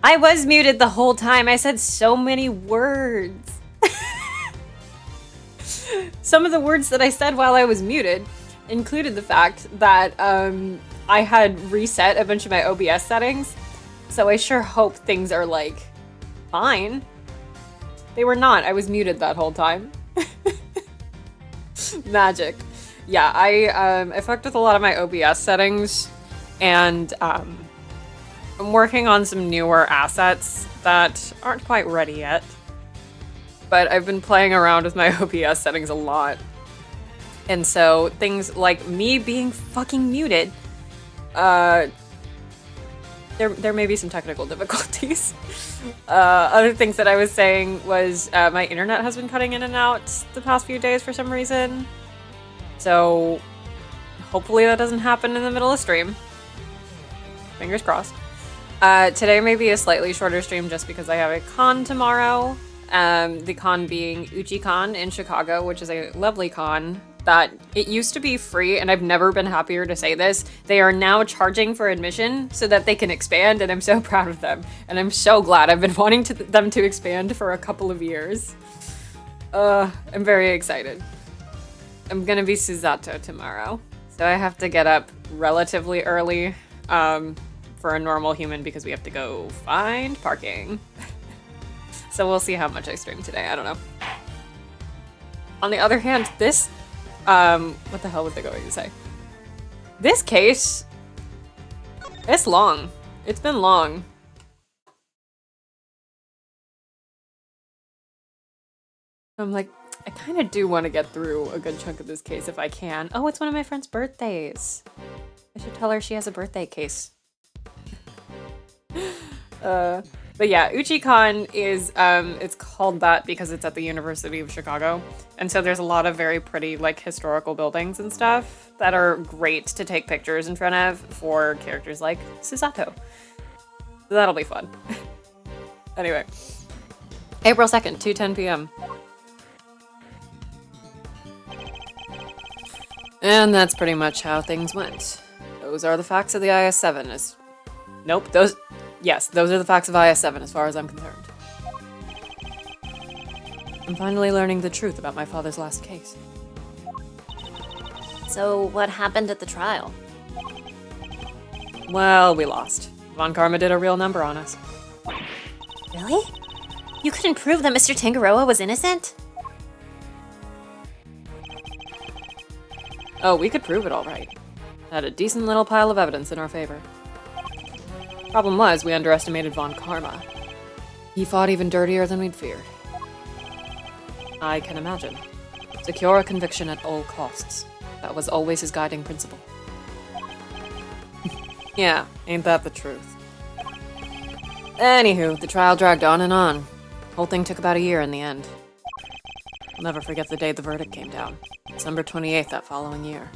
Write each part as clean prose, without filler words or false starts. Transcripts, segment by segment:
I was muted the whole time. I said so many words. Some of the words that I said while I was muted included the fact that I had reset a bunch of my OBS settings. So I sure hope things are, like, fine. They were not. I was muted that whole time. Magic. Yeah, I fucked with a lot of my OBS settings, and I'm working on some newer assets that aren't quite ready yet. But I've been playing around with my OBS settings a lot. And so things like me being fucking muted, there may be some technical difficulties. Other things that I was saying was my internet has been cutting in and out the past few days for some reason. So hopefully that doesn't happen in the middle of stream. Fingers crossed. Today may be a slightly shorter stream just because I have a con tomorrow. The con being EDGEWORTH in Chicago, which is a lovely con that it used to be free, and I've never been happier to say this. They are now charging for admission so that they can expand, and I'm so proud of them. And I'm so glad. I've been wanting them to expand for a couple of years. I'm very excited. I'm gonna be Susato tomorrow, so I have to get up relatively early for a normal human because we have to go find parking. So we'll see how much I stream today. I don't know. On the other hand, this... what the hell was I going to say? This case... It's long. It's been long. I'm like, I kind of do want to get through a good chunk of this case if I can. Oh, it's one of my friend's birthdays. I should tell her she has a birthday case. But yeah, EDGEWORTH is, it's called that because it's at the University of Chicago. And so there's a lot of very pretty, like, historical buildings and stuff that are great to take pictures in front of for characters like Susato. So that'll be fun. Anyway. April 2nd, 2:10 p.m. And that's pretty much how things went. Those are the facts of the IS-7. Nope, those... Yes, those are the facts of IS-7 as far as I'm concerned. I'm finally learning the truth about my father's last case. So what happened at the trial? Well, we lost. Von Karma did a real number on us. Really? You couldn't prove that Mr. Tangaroa was innocent? Oh, we could prove it all right. Had a decent little pile of evidence in our favor. Problem was, we underestimated Von Karma. He fought even dirtier than we'd feared. I can imagine. Secure a conviction at all costs. That was always his guiding principle. Yeah, ain't that the truth. Anywho, the trial dragged on and on. Whole thing took about a year in the end. I'll never forget the day the verdict came down. December 28th that following year.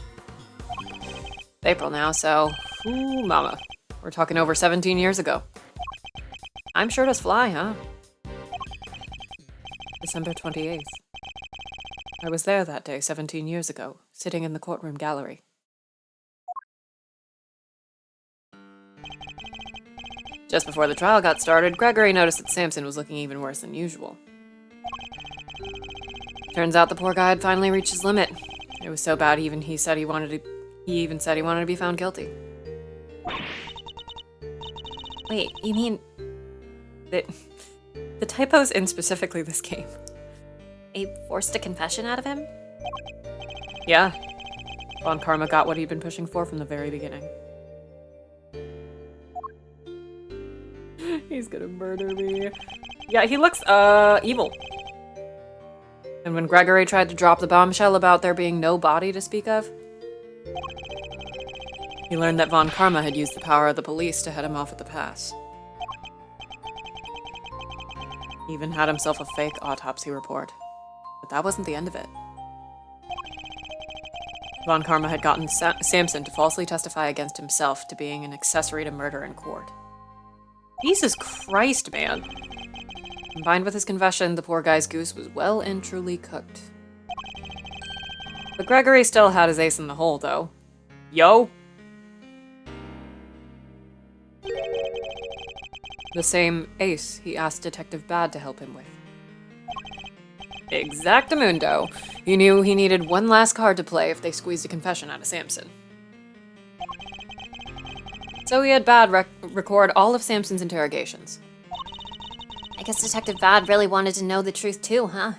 It's April now, so... Ooh, mama. We're talking over 17 years ago. I'm sure does fly, huh? December 28th. I was there that day 17 years ago, sitting in the courtroom gallery. Just before the trial got started, Gregory noticed that Samson was looking even worse than usual. Turns out the poor guy had finally reached his limit. It was so bad he even said he wanted to be found guilty. Wait, you mean... The typos in specifically this game. They forced a confession out of him? Yeah. Von Karma got what he'd been pushing for from the very beginning. He's gonna murder me. Yeah, he looks, evil. And when Gregory tried to drop the bombshell about there being no body to speak of, he learned that Von Karma had used the power of the police to head him off at the pass. He even had himself a fake autopsy report. But that wasn't the end of it. Von Karma had gotten Samson to falsely testify against himself to being an accessory to murder in court. Jesus Christ, man. Combined with his confession, the poor guy's goose was well and truly cooked. But Gregory still had his ace in the hole, though. Yo! The same ace he asked Detective Bad to help him with. Exactamundo. He knew he needed one last card to play if they squeezed a confession out of Samson. So he had Bad record all of Samson's interrogations. I guess Detective Bad really wanted to know the truth too, huh?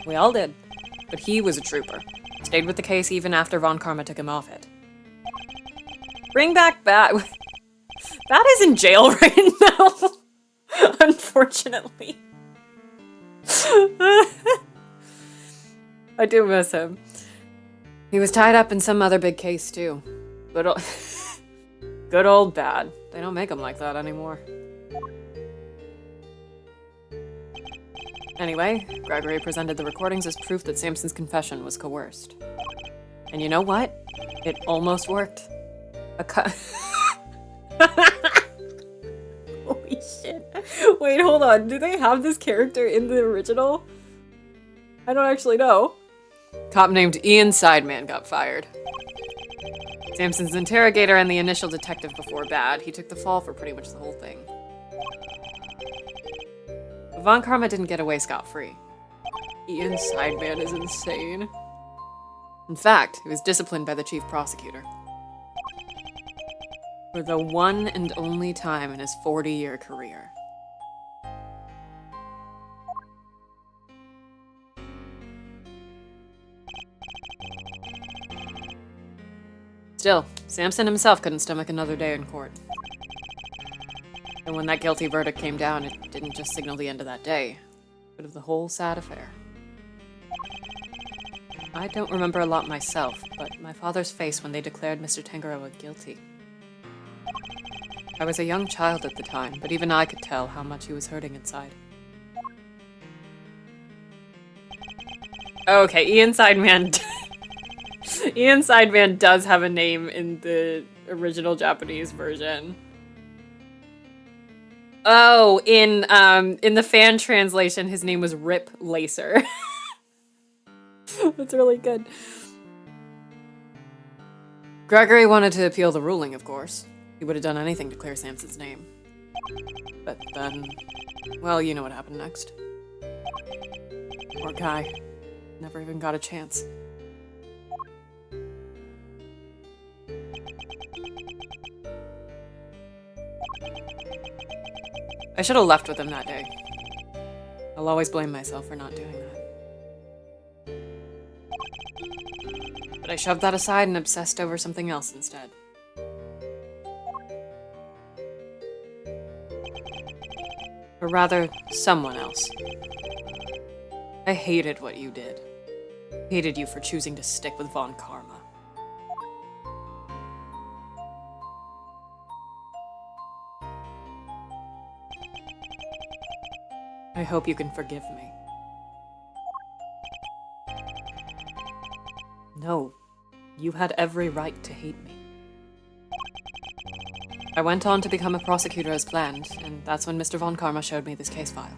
We all did. But he was a trooper. Stayed with the case even after Von Karma took him off it. Bring back Bad. Bad is in jail right now. Unfortunately. I do miss him. He was tied up in some other big case too. Good old Bad. They don't make him like that anymore. Anyway, Gregory presented the recordings as proof that Samson's confession was coerced. And you know what? It almost worked. Holy shit. Wait, hold on. Do they have this character in the original? I don't actually know. Cop named Ian Sideman got fired. Samson's interrogator and the initial detective before Bad, he took the fall for pretty much the whole thing. But Von Karma didn't get away scot-free. Ian Sideman is insane. In fact, he was disciplined by the chief prosecutor. For the one and only time in his 40-year career. Still, Samson himself couldn't stomach another day in court. And when that guilty verdict came down, it didn't just signal the end of that day, but of the whole sad affair. I don't remember a lot myself, but my father's face when they declared Mr. Tangaroa guilty. I was a young child at the time, but even I could tell how much he was hurting inside. Okay, Ian Sideman... Ian Sideman does have a name in the original Japanese version. Oh, in the fan translation, his name was Rip Lacer. That's really good. Gregory wanted to appeal the ruling, of course. He would have done anything to clear Samson's name. But then, well, you know what happened next. Poor guy. Never even got a chance. I should have left with him that day. I'll always blame myself for not doing that. But I shoved that aside and obsessed over something else instead. Or rather, someone else. I hated what you did. Hated you for choosing to stick with Von Karma. I hope you can forgive me. No, you had every right to hate me. I went on to become a prosecutor as planned, and that's when Mr. Von Karma showed me this case file.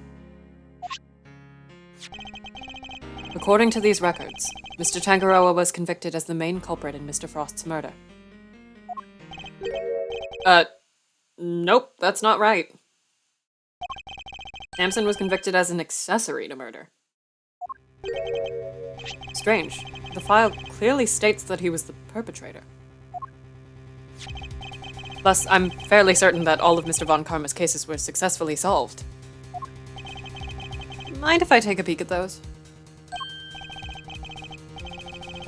According to these records, Mr. Tangaroa was convicted as the main culprit in Mr. Frost's murder. Nope, that's not right. Samson was convicted as an accessory to murder. Strange. The file clearly states that he was the perpetrator. Plus, I'm fairly certain that all of Mr. Von Karma's cases were successfully solved. Mind if I take a peek at those?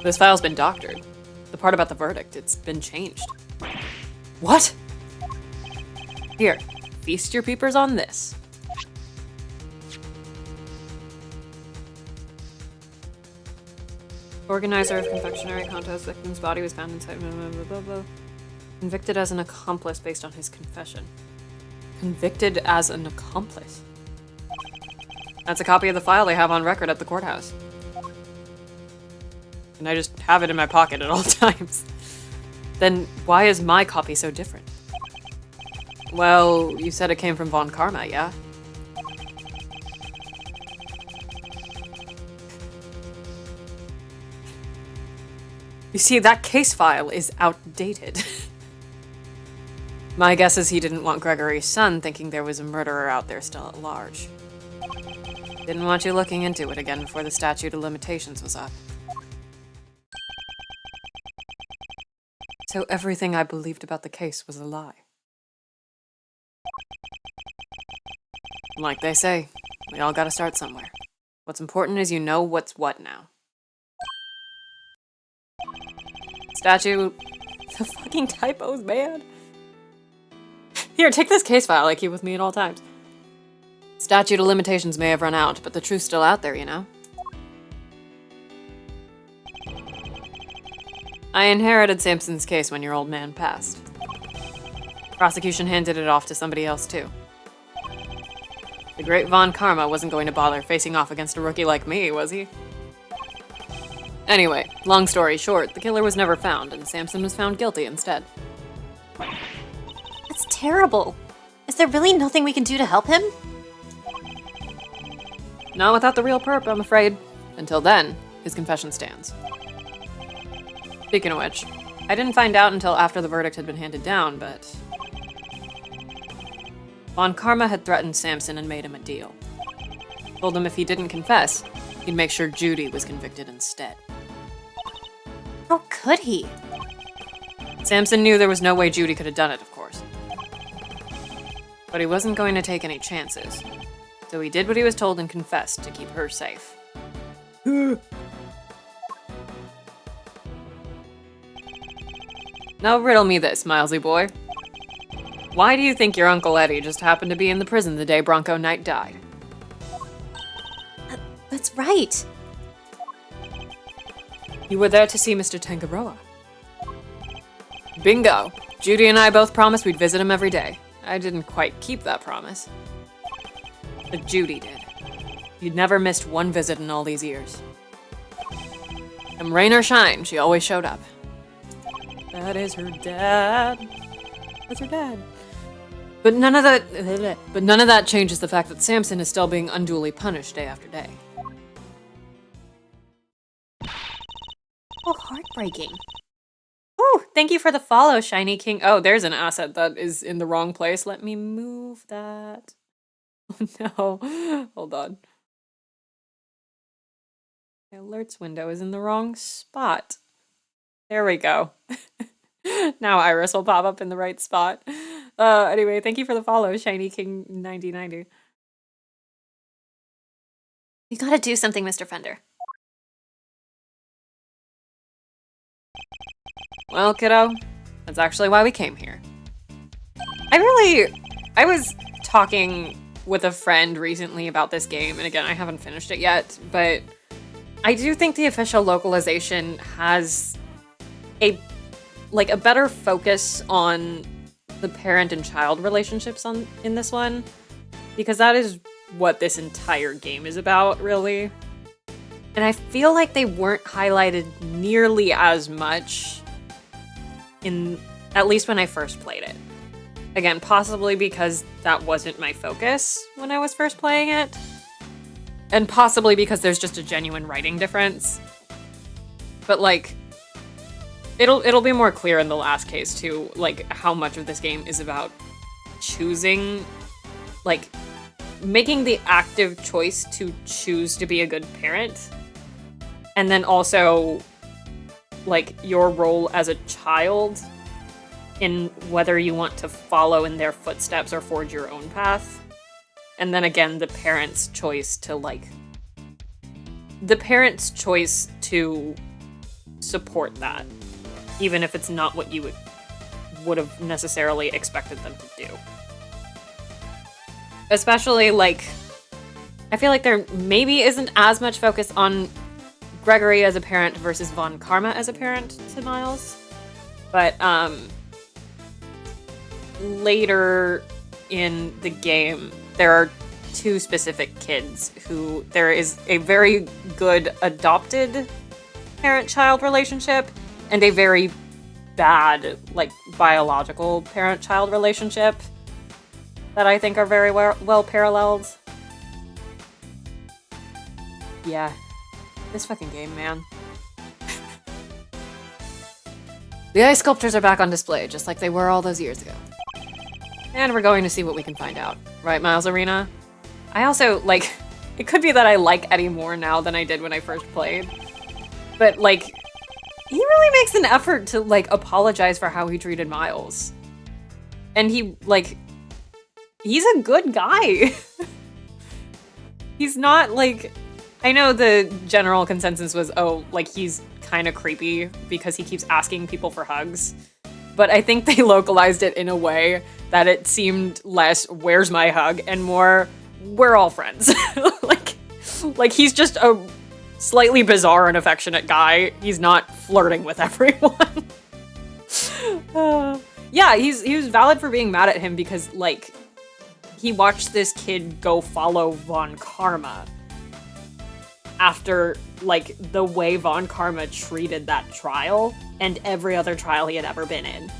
This file's been doctored. The part about the verdict, it's been changed. What? Here, feast your peepers on this. Organizer of confectionery contest victim's body was found inside blah, blah, blah, blah. Convicted as an accomplice based on his confession. Convicted as an accomplice. That's a copy of the file they have on record at the courthouse. And I just have it in my pocket at all times. Then why is my copy so different? Well, you said it came from Von Karma, yeah? You see, that case file is outdated. My guess is he didn't want Gregory's son thinking there was a murderer out there still at large. Didn't want you looking into it again before the statute of limitations was up. So everything I believed about the case was a lie. Like they say, we all gotta start somewhere. What's important is you know what's what now. Statute... The fucking typos, man. Here, take this case file I keep with me at all times. Statute of limitations may have run out, but the truth's still out there, you know? I inherited Sampson's case when your old man passed. Prosecution handed it off to somebody else, too. The great Von Karma wasn't going to bother facing off against a rookie like me, was he? Anyway, long story short, the killer was never found, and Sampson was found guilty instead. That's terrible. Is there really nothing we can do to help him? Not without the real perp, I'm afraid. Until then, his confession stands. Speaking of which, I didn't find out until after the verdict had been handed down, but... Von Karma had threatened Sampson and made him a deal. Told him if he didn't confess, he'd make sure Judy was convicted instead. How could he? Sampson knew there was no way Judy could have done it, of course. But he wasn't going to take any chances. So he did what he was told and confessed to keep her safe. Now riddle me this, Milesy boy. Why do you think your Uncle Eddie just happened to be in the prison the day Bronco Knight died? That's right. You were there to see Mr. Tangaroa. Bingo! Judy and I both promised we'd visit him every day. I didn't quite keep that promise. But Judy did. You'd never missed one visit in all these years. Come rain or shine, she always showed up. That is her dad. That's her dad. But none of that changes the fact that Sampson is still being unduly punished day after day. Oh, heartbreaking. Oh, thank you for the follow, Shiny King. Oh, there's an asset that is in the wrong place. Let me move that. Oh no. Hold on. The alerts window is in the wrong spot. There we go. Now Iris will pop up in the right spot. Anyway, thank you for the follow, Shiny King 9090. You gotta do something, Mr. Fender. Well, kiddo, that's actually why we came here. I was talking with a friend recently about this game, and again, I haven't finished it yet, but I do think the official localization has a better focus on the parent and child relationships in this one, because that is what this entire game is about, really. And I feel like they weren't highlighted nearly as much at least when I first played it. Again, possibly because that wasn't my focus when I was first playing it. And possibly because there's just a genuine writing difference. But like, it'll be more clear in the last case too, like how much of this game is about choosing, like making the active choice to choose to be a good parent. And then also like your role as a child in whether you want to follow in their footsteps or forge your own path. And then again, the parent's choice to support that, even if it's not what you would have necessarily expected them to do. Especially like, I feel like there maybe isn't as much focus on Gregory as a parent versus Von Karma as a parent to Miles. But later in the game, there are two specific kids who there is a very good adopted parent-child relationship and a very bad, like, biological parent-child relationship that I think are very well paralleled. Yeah. This fucking game, man. The ice sculptures are back on display, just like they were all those years ago. And we're going to see what we can find out. Right, Miles Arena? I also, like, it could be that I like Eddie more now than I did when I first played. But, like, he really makes an effort to, like, apologize for how he treated Miles. And he, like, he's a good guy. He's not, like, I know the general consensus was, oh, like, he's kind of creepy because he keeps asking people for hugs. But I think they localized it in a way that it seemed less, where's my hug, and more, we're all friends. like he's just a slightly bizarre and affectionate guy. He's not flirting with everyone. Yeah, he was valid for being mad at him because, like, he watched this kid go follow Von Karma after, like, the way Von Karma treated that trial and every other trial he had ever been in.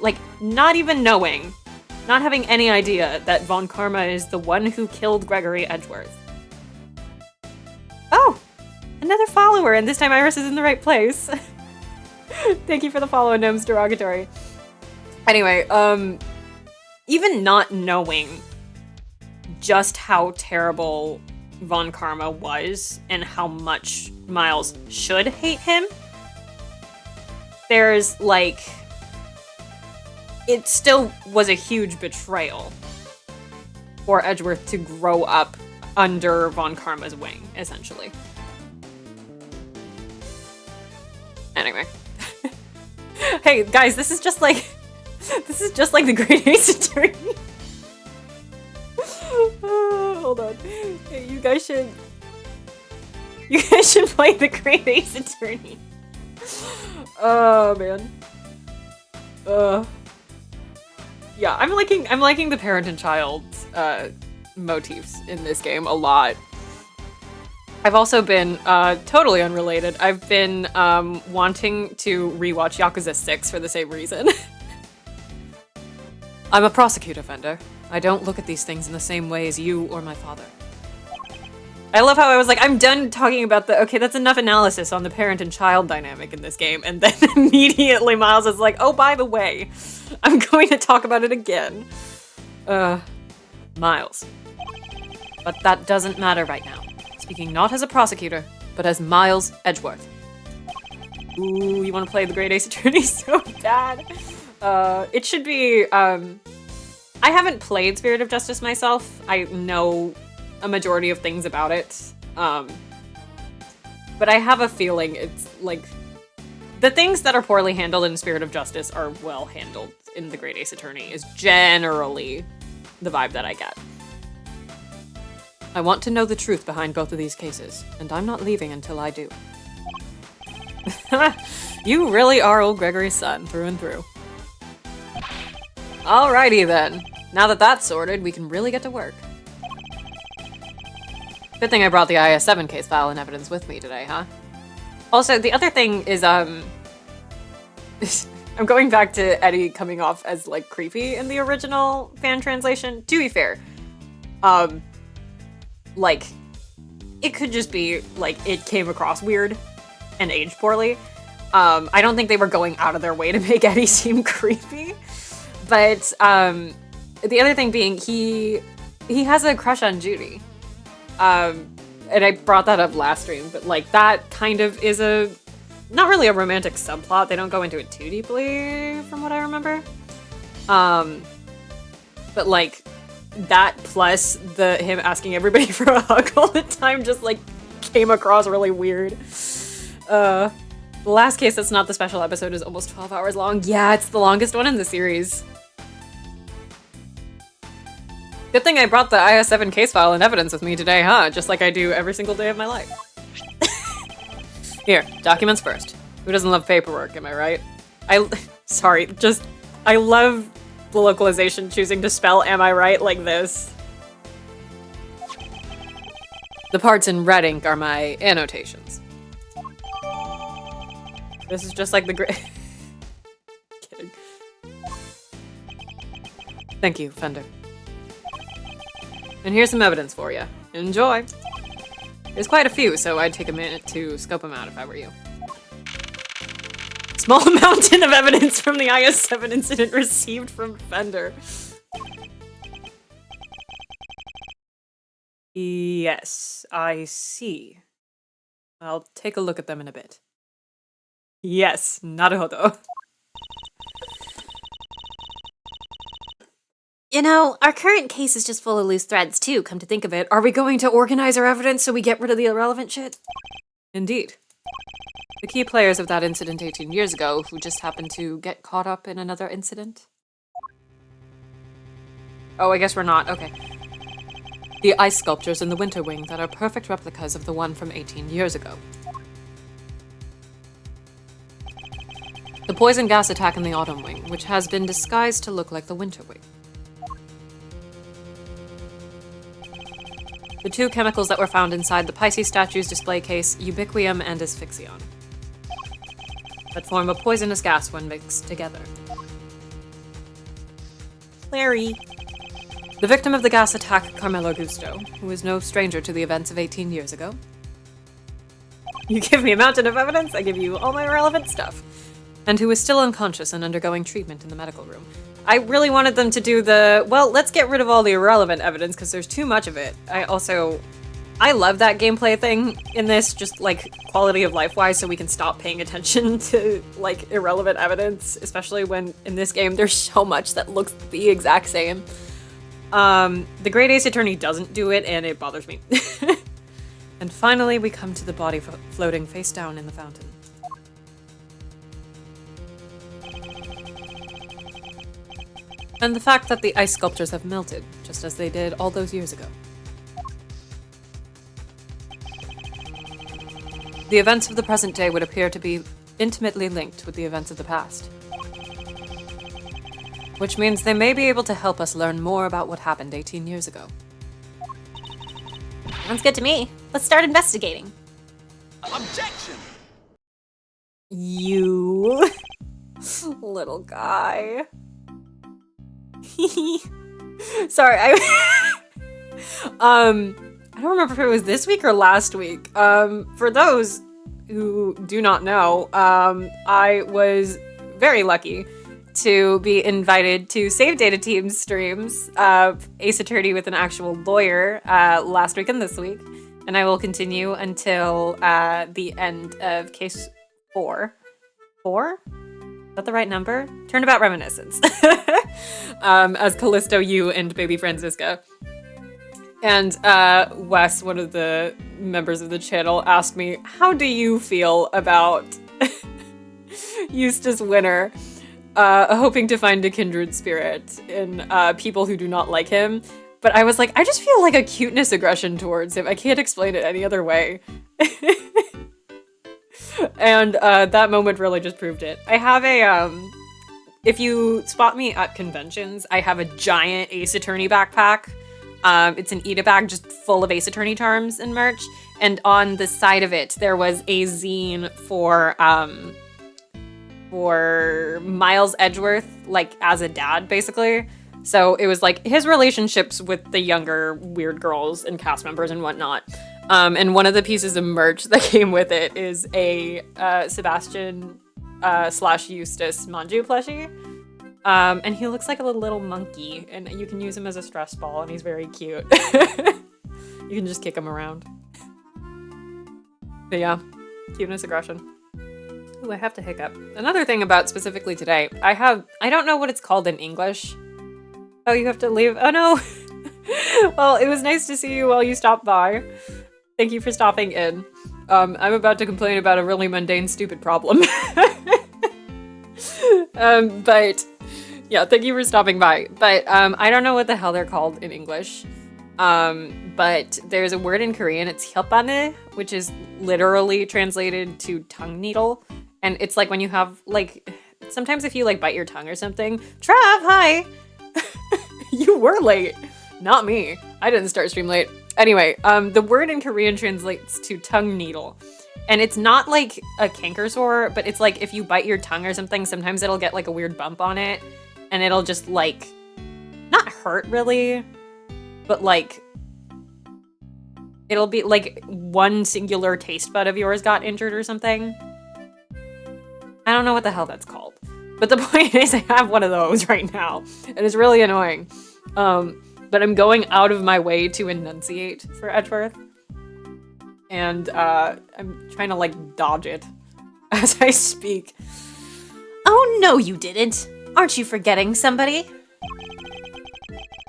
Like, not even knowing, not having any idea that Von Karma is the one who killed Gregory Edgeworth. Oh, another follower, and this time Iris is in the right place. Thank you for the follow, Gnome's derogatory. Anyway, even not knowing just how terrible Von Karma was and how much Miles should hate him, there's, like, it still was a huge betrayal for Edgeworth to grow up under Von Karma's wing, essentially. Anyway. Hey, guys, this is just like the Great Ace Attorney. Hold on. Hey, you guys should play the Great Ace Attorney. Oh man. Yeah, I'm liking the parent and child motifs in this game a lot. I've also been, totally unrelated, I've been wanting to rewatch Yakuza 6 for the same reason. I'm a prosecutor, Fender. I don't look at these things in the same way as you or my father. I love how I was like, I'm done talking about okay, that's enough analysis on the parent and child dynamic in this game, and then immediately Miles is like, oh, by the way, I'm going to talk about it again. Miles. But that doesn't matter right now. Speaking not as a prosecutor, but as Miles Edgeworth. Ooh, you want to play the Great Ace Attorney so bad. It should be, I haven't played Spirit of Justice myself. I know a majority of things about it. But I have a feeling it's, like, the things that are poorly handled in Spirit of Justice are well handled in the Great Ace Attorney is generally the vibe that I get. I want to know the truth behind both of these cases, and I'm not leaving until I do. You really are old Gregory's son, through and through. Alrighty then. Now that that's sorted, we can really get to work. Good thing I brought the IS-7 case file and evidence with me today, huh? Also, the other thing is, I'm going back to Eddie coming off as, like, creepy in the original fan translation. To be fair, like, it could just be, like, it came across weird and aged poorly. I don't think they were going out of their way to make Eddie seem creepy. But, the other thing being, he has a crush on Judy. And I brought that up last stream, but, like, that kind of is not really a romantic subplot. They don't go into it too deeply, from what I remember. But, like, that plus him asking everybody for a hug all the time just, like, came across really weird. The last case that's not the special episode is almost 12 hours long. Yeah, it's the longest one in the series. Good thing I brought the IS-7 case file and evidence with me today, huh? Just like I do every single day of my life. Here, documents first. Who doesn't love paperwork, am I right? Sorry, I love the localization choosing to spell am I right like this. The parts in red ink are my annotations. This is just like the great... Kidding. Thank you, Fender. And here's some evidence for you. Enjoy! There's quite a few, so I'd take a minute to scope them out if I were you. Small mountain of evidence from the IS-7 incident received from Fender. Yes, I see. I'll take a look at them in a bit. Yes, naruhodo. You know, our current case is just full of loose threads, too, come to think of it. Are we going to organize our evidence so we get rid of the irrelevant shit? Indeed. The key players of that incident 18 years ago who just happened to get caught up in another incident. Oh, I guess we're not. Okay. The ice sculptures in the Winter Wing that are perfect replicas of the one from 18 years ago. The poison gas attack in the Autumn Wing, which has been disguised to look like the Winter Wing. The two chemicals that were found inside the Pisces statue's display case, ubiquium and asphyxion, that form a poisonous gas when mixed together. Larry. The victim of the gas attack, Carmelo Gusto, who is no stranger to the events of 18 years ago. You give me a mountain of evidence, I give you all my relevant stuff. And who is still unconscious and undergoing treatment in the medical room. I really wanted them to do the, well, let's get rid of all the irrelevant evidence because there's too much of it. I love that gameplay thing in this, just like quality of life wise, so we can stop paying attention to like irrelevant evidence, especially when in this game there's so much that looks the exact same. The Great Ace Attorney doesn't do it and it bothers me. And finally we come to the body floating face down in the fountain. And the fact that the ice sculptures have melted, just as they did all those years ago. The events of the present day would appear to be intimately linked with the events of the past. Which means they may be able to help us learn more about what happened 18 years ago. Sounds good to me. Let's start investigating. Objection! You little guy. Sorry, I don't remember if it was this week or last week. For those who do not know, I was very lucky to be invited to Save Data Team's streams of Ace Attorney with an actual lawyer last week and this week, and I will continue until the end of case 4. 4? Is that the right number? Turnabout Reminiscence. As Callisto, you, and baby Francisca. And Wes, one of the members of the channel, asked me, how do you feel about Eustace Winter hoping to find a kindred spirit in people who do not like him? But I was like, I just feel like a cuteness aggression towards him. I can't explain it any other way. And that moment really just proved it. I have a, if you spot me at conventions, I have a giant Ace Attorney backpack. It's an Eda bag just full of Ace Attorney charms and merch. And on the side of it, there was a zine for Miles Edgeworth, like as a dad, basically. So it was like his relationships with the younger weird girls and cast members and whatnot. And one of the pieces of merch that came with it is a Sebastian / Eustace Manju plushie. And he looks like a little monkey, and you can use him as a stress ball, and he's very cute. You can just kick him around. But yeah, cuteness aggression. Ooh, I have to hiccup. Another thing about specifically today, I don't know what it's called in English. Oh, you have to leave. Oh no. Well, it was nice to see you while you stopped by. Thank you for stopping in. I'm about to complain about a really mundane, stupid problem. But yeah, thank you for stopping by. But I don't know what the hell they're called in English. But there's a word in Korean, it's hyopane, which is literally translated to tongue needle. And it's like when you have, like, sometimes if you, like, bite your tongue or something. Trav, hi! You were late. Not me. I didn't start stream late. Anyway, the word in Korean translates to tongue needle. And it's not like a canker sore, but it's like if you bite your tongue or something, sometimes it'll get like a weird bump on it. And it'll just like, not hurt really, but like, it'll be like one singular taste bud of yours got injured or something. I don't know what the hell that's called. But the point is I have one of those right now. And it's really annoying. but I'm going out of my way to enunciate for Edgeworth. And I'm trying to like dodge it as I speak. Oh no, you didn't. Aren't you forgetting somebody?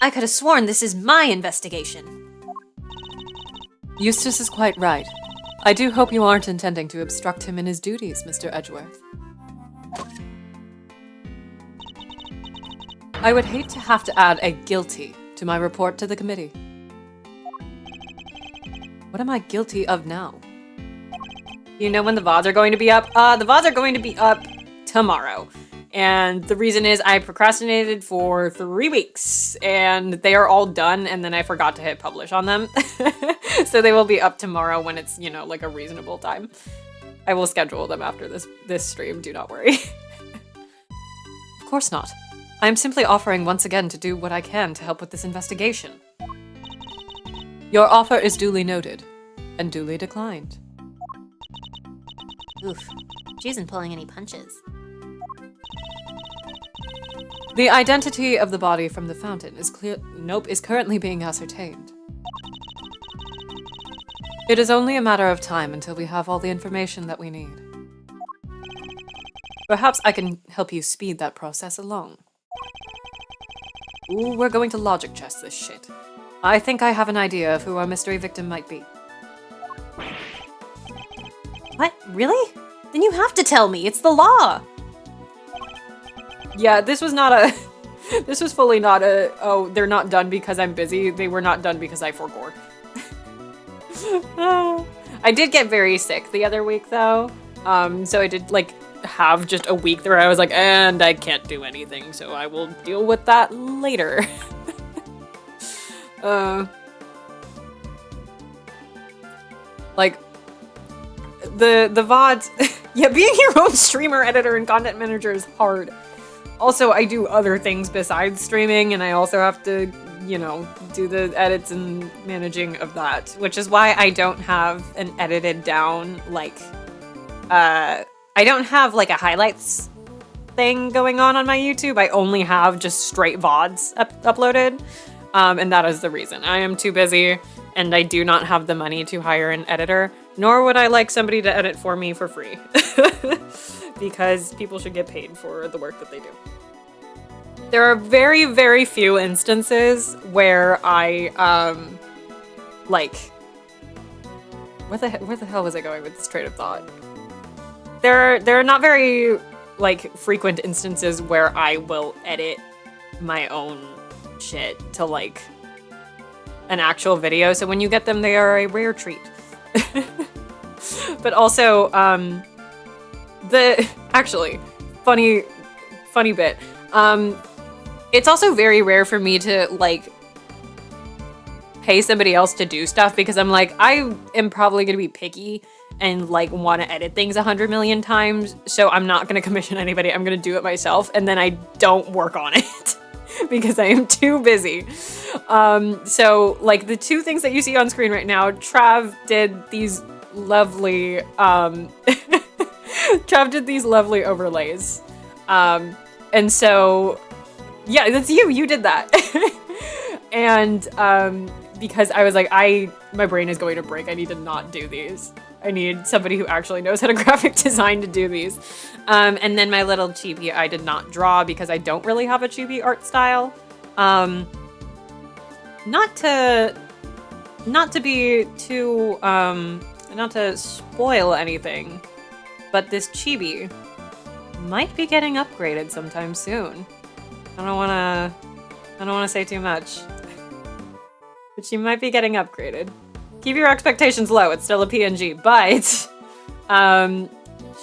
I could have sworn this is my investigation. Eustace is quite right. I do hope you aren't intending to obstruct him in his duties, Mr. Edgeworth. I would hate to have to add a guilty to my report to the committee. What am I guilty of now? You know when the VODs are going to be up? The VODs are going to be up tomorrow. And the reason is I procrastinated for 3 weeks and they are all done and then I forgot to hit publish on them. So they will be up tomorrow when it's, you know, like a reasonable time. I will schedule them after this stream, do not worry. Of course not. I am simply offering once again to do what I can to help with this investigation. Your offer is duly noted and duly declined. Oof. She isn't pulling any punches. The identity of the body from the fountain is currently being ascertained. It is only a matter of time until we have all the information that we need. Perhaps I can help you speed that process along. Ooh, we're going to logic chess this shit. I think I have an idea of who our mystery victim might be. What? Really? Then you have to tell me. It's the law. Yeah, this was not a... This was fully not a, oh, they're not done because I'm busy. They were not done because I forgot. I did get very sick the other week, though. So I did, like, have just a week where I was like, and I can't do anything, so I will deal with that later. Like, the VODs... Yeah, being your own streamer, editor, and content manager is hard. Also, I do other things besides streaming, and I also have to, you know, do the edits and managing of that, which is why I don't have an edited down, like, I don't have, like, a highlights thing going on my YouTube. I only have just straight VODs uploaded, and that is the reason. I am too busy, and I do not have the money to hire an editor, nor would I like somebody to edit for me for free. Because people should get paid for the work that they do. There are very, very few instances where I, like... Where the hell was I going with this train of thought? There are not very, like, frequent instances where I will edit my own shit to, like, an actual video. So when you get them, they are a rare treat. But also, actually, funny bit. It's also very rare for me to, like, pay somebody else to do stuff because I'm like, I am probably gonna be picky and, like, want to edit things 100 million times, so I'm not gonna commission anybody. I'm gonna do it myself, and then I don't work on it because I am too busy. So, like, the two things that you see on screen right now, Trav did these lovely, Trav did these lovely overlays. And so, yeah, that's you. You did that. And because I was like, my brain is going to break. I need to not do these. I need somebody who actually knows how to graphic design to do these. And then my little chibi I did not draw because I don't really have a chibi art style. Not to be too, not to spoil anything, but this chibi might be getting upgraded sometime soon. I don't wanna say too much, but she might be getting upgraded. Keep your expectations low, it's still a PNG, but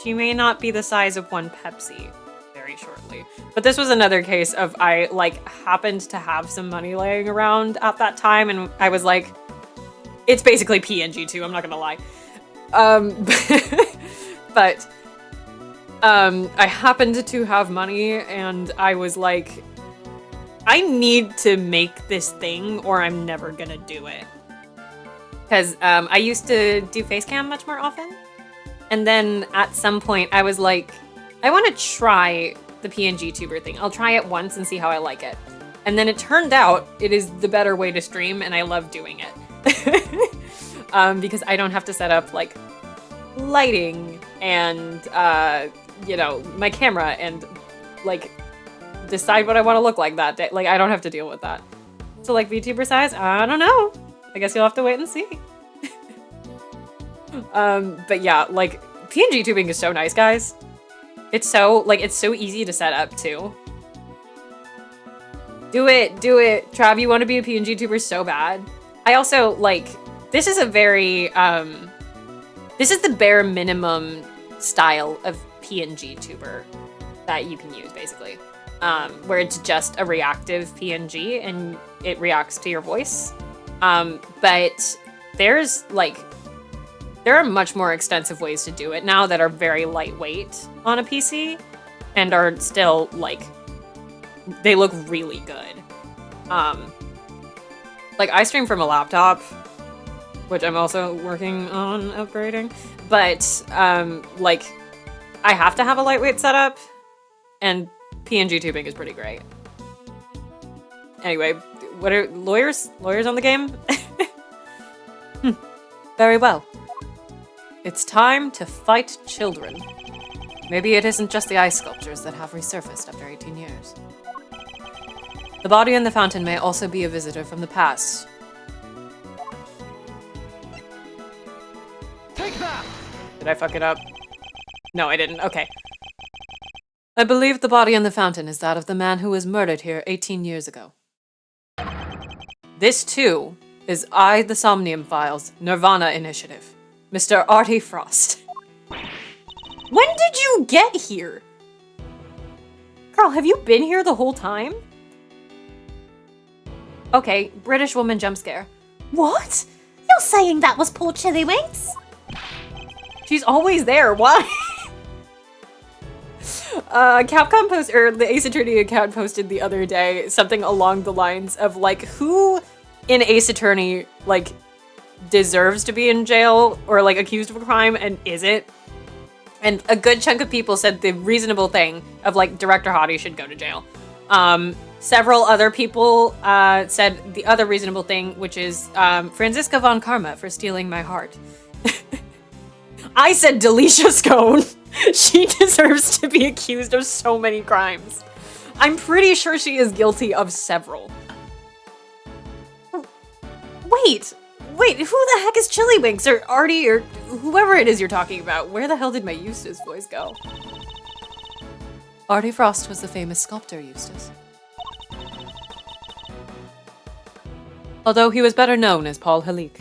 she may not be the size of one Pepsi very shortly. But this was another case of I, like, happened to have some money laying around at that time, and I was like, it's basically PNG too, I'm not gonna lie. But I happened to have money, and I was like, I need to make this thing or I'm never gonna do it. Because I used to do face cam much more often. And then at some point I was like, I want to try the PNG tuber thing. I'll try it once and see how I like it. And then it turned out it is the better way to stream, and I love doing it. Because I don't have to set up, like, lighting and, you know, my camera and, like, decide what I want to look like that day. Like, I don't have to deal with that. So, like, VTuber size? I don't know. I guess you'll have to wait and see. But yeah, like, PNG tubing is so nice, guys. It's so, like, it's so easy to set up, too. Do it, do it. Trav, you want to be a PNG tuber so bad. I also, like, this is a very, this is the bare minimum style of PNG tuber that you can use, basically. Where it's just a reactive PNG and it reacts to your voice. But there's, like, there are much more extensive ways to do it now that are very lightweight on a PC and are still, like, they look really good. Like, I stream from a laptop, which I'm also working on upgrading, but, like, I have to have a lightweight setup, and PNG tubing is pretty great. Anyway, what are lawyers on the game? Very well. It's time to fight children. Maybe it isn't just the ice sculptures that have resurfaced after 18 years. The body in the fountain may also be a visitor from the past. Take that! Did I fuck it up? No, I didn't. Okay. I believe the body in the fountain is that of the man who was murdered here 18 years ago. This, too, is I, the Somnium Files, Nirvana Initiative, Mr. Artie Frost. When did you get here? Carl, have you been here the whole time? Okay, British woman jump scare. What? You're saying that was poor Chili Wings? She's always there, why? Capcom or the Ace Attorney account posted the other day something along the lines of, like, who in Ace Attorney, like, deserves to be in jail or, like, accused of a crime and isn't? And a good chunk of people said the reasonable thing of, like, Director Hottie should go to jail. Several other people said the other reasonable thing, which is Franziska von Karma for stealing my heart. I said Delicia Scone. She deserves to be accused of so many crimes. I'm pretty sure she is guilty of several. Wait, who the heck is Chili Winks or Artie or whoever it is you're talking about? Where the hell did my Eustace voice go? Artie Frost was the famous sculptor Eustace. Although he was better known as Paul Halik.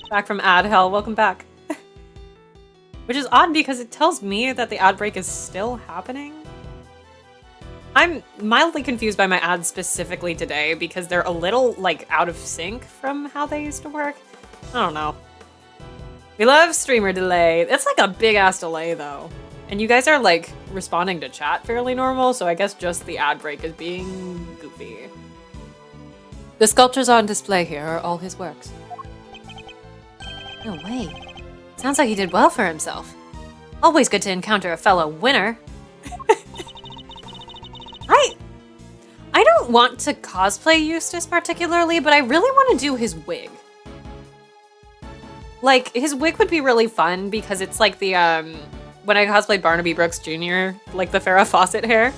Back from ad hell, welcome back. Which is odd because it tells me that the ad break is still happening. I'm mildly confused by my ads specifically today because they're a little, like, out of sync from how they used to work. I don't know. We love streamer delay. It's like a big ass delay though. And you guys are, like, responding to chat fairly normal, so I guess just the ad break is being goofy. The sculptures on display here are all his works. No way. Sounds like he did well for himself. Always good to encounter a fellow winner. I don't want to cosplay Eustace particularly, but I really want to do his wig. Like, his wig would be really fun because it's like the, when I cosplayed Barnaby Brooks Jr., like the Farrah Fawcett hair.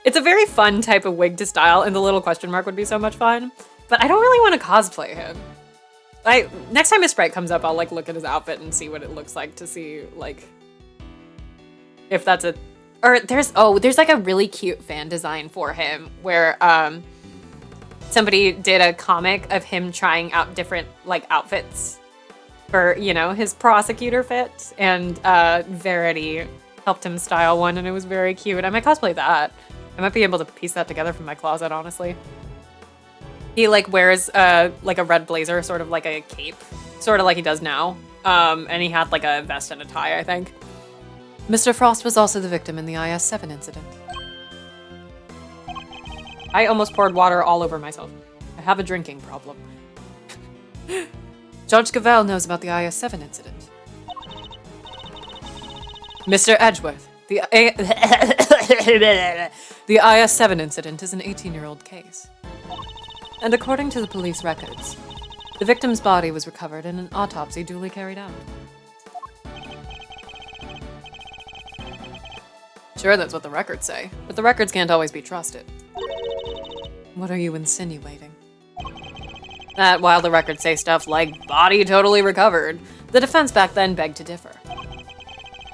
It's a very fun type of wig to style, and the little question mark would be so much fun. But I don't really want to cosplay him. Next time his sprite comes up, I'll, like, look at his outfit and see what it looks like to see, like, if that's a... Or there's like a really cute fan design for him where somebody did a comic of him trying out different, like, outfits for, you know, his prosecutor fit, and Verity helped him style one, and it was very cute. I might cosplay that. I might be able to piece that together from my closet, honestly. He, like, wears like a red blazer, sort of like a cape, sort of like he does now. And he had, like, a vest and a tie, I think. Mr. Frost was also the victim in the IS-7 incident. I almost poured water all over myself. I have a drinking problem. Judge Gavelle knows about the IS-7 incident. Mr. Edgeworth, The IS-7 incident is an 18-year-old case. And according to the police records, the victim's body was recovered and an autopsy duly carried out. Sure, that's what the records say, but the records can't always be trusted. What are you insinuating? That while the records say stuff like body totally recovered, the defense back then begged to differ.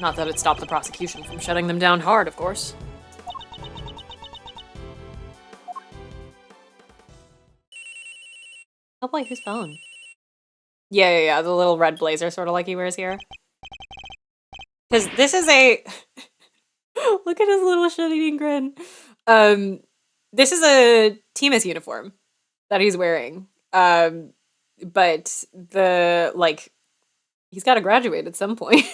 Not that it stopped the prosecution from shutting them down hard, of course. Oh boy, whose phone? Yeah, the little red blazer sort of like he wears here. Because this is a... Look at his little shit-eating grin. This is a Timus uniform that he's wearing. But he's got to graduate at some point.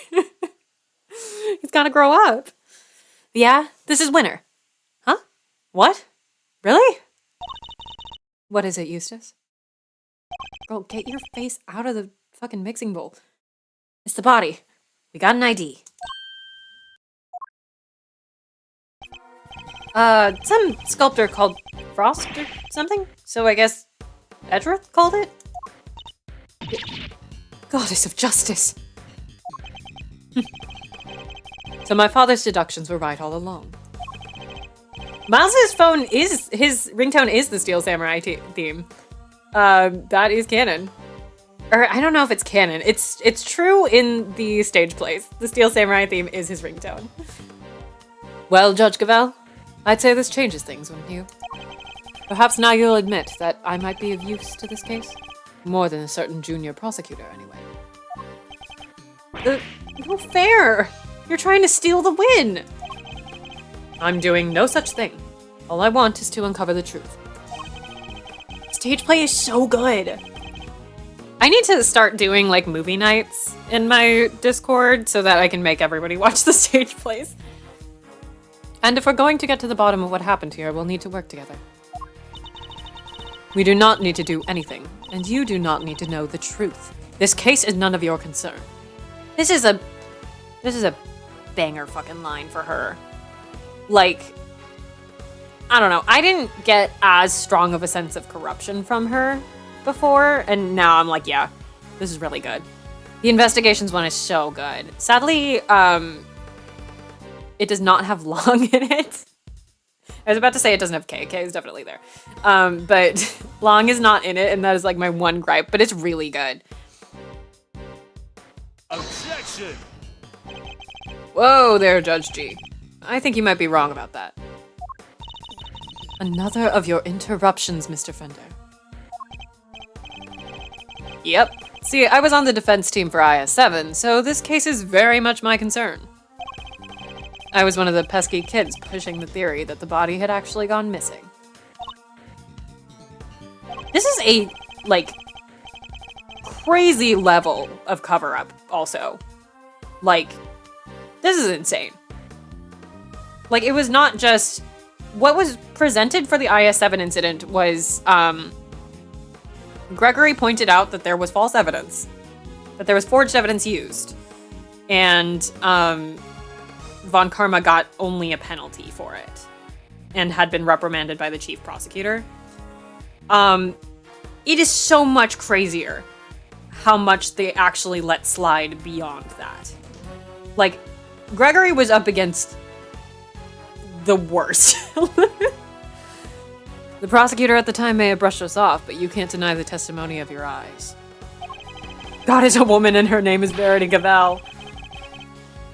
He's got to grow up. Yeah, this is Winter. Huh? What? Really? What is it, Eustace? Girl, get your face out of the fucking mixing bowl. It's the body. We got an ID. Some sculptor called Frost or something? So I guess Edgeworth called it? Goddess of justice! So my father's deductions were right all along. Miles's phone his ringtone is the Steel Samurai theme. That is canon. Or I don't know if it's canon. It's true in the stage plays. The Steel Samurai theme is his ringtone. Well, Judge Gavel, I'd say this changes things, wouldn't you? Perhaps now you'll admit that I might be of use to this case? More than a certain junior prosecutor, anyway. No fair! You're trying to steal the win! I'm doing no such thing. All I want is to uncover the truth. Stage play is so good. I need to start doing like movie nights in my Discord so that I can make everybody watch the stage plays. And if we're going to get to the bottom of what happened here, we'll need to work together. We do not need to do anything, and you do not need to know the truth. This case is none of your concern. This is a banger fucking line for her. Like, I don't know. I didn't get as strong of a sense of corruption from her before, and now I'm like, yeah, this is really good. The investigations one is so good. Sadly, it does not have Long in it. I was about to say it doesn't have K. K is definitely there. But Long is not in it, and that is like my one gripe, but it's really good. Objection! Whoa there, Judge G. I think you might be wrong about that. Another of your interruptions, Mr. Fender. Yep. See, I was on the defense team for IS-7, so this case is very much my concern. I was one of the pesky kids pushing the theory that the body had actually gone missing. This is a, like, crazy level of cover-up, also. Like, this is insane. Like, it was not just... What was presented for the IS-7 incident was, Gregory pointed out that there was false evidence. That there was forged evidence used. And, Von Karma got only a penalty for it. And had been reprimanded by the chief prosecutor. It is so much crazier how much they actually let slide beyond that. Like, Gregory was up against the worst. The prosecutor at the time may have brushed us off, but you can't deny the testimony of your eyes. God is a woman and her name is Verity Gavel.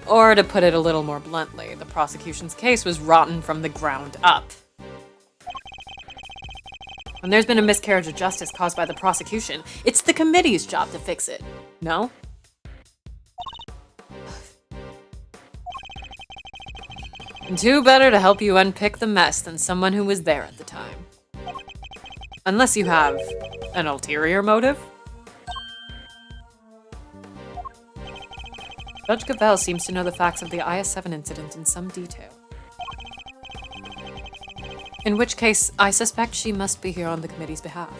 Or to put it a little more bluntly, the prosecution's case was rotten from the ground up. When there's been a miscarriage of justice caused by the prosecution, it's the committee's job to fix it. No? And who better to help you unpick the mess than someone who was there at the time? Unless you have an ulterior motive? Judge Gavel seems to know the facts of the IS-7 incident in some detail. In which case, I suspect she must be here on the committee's behalf.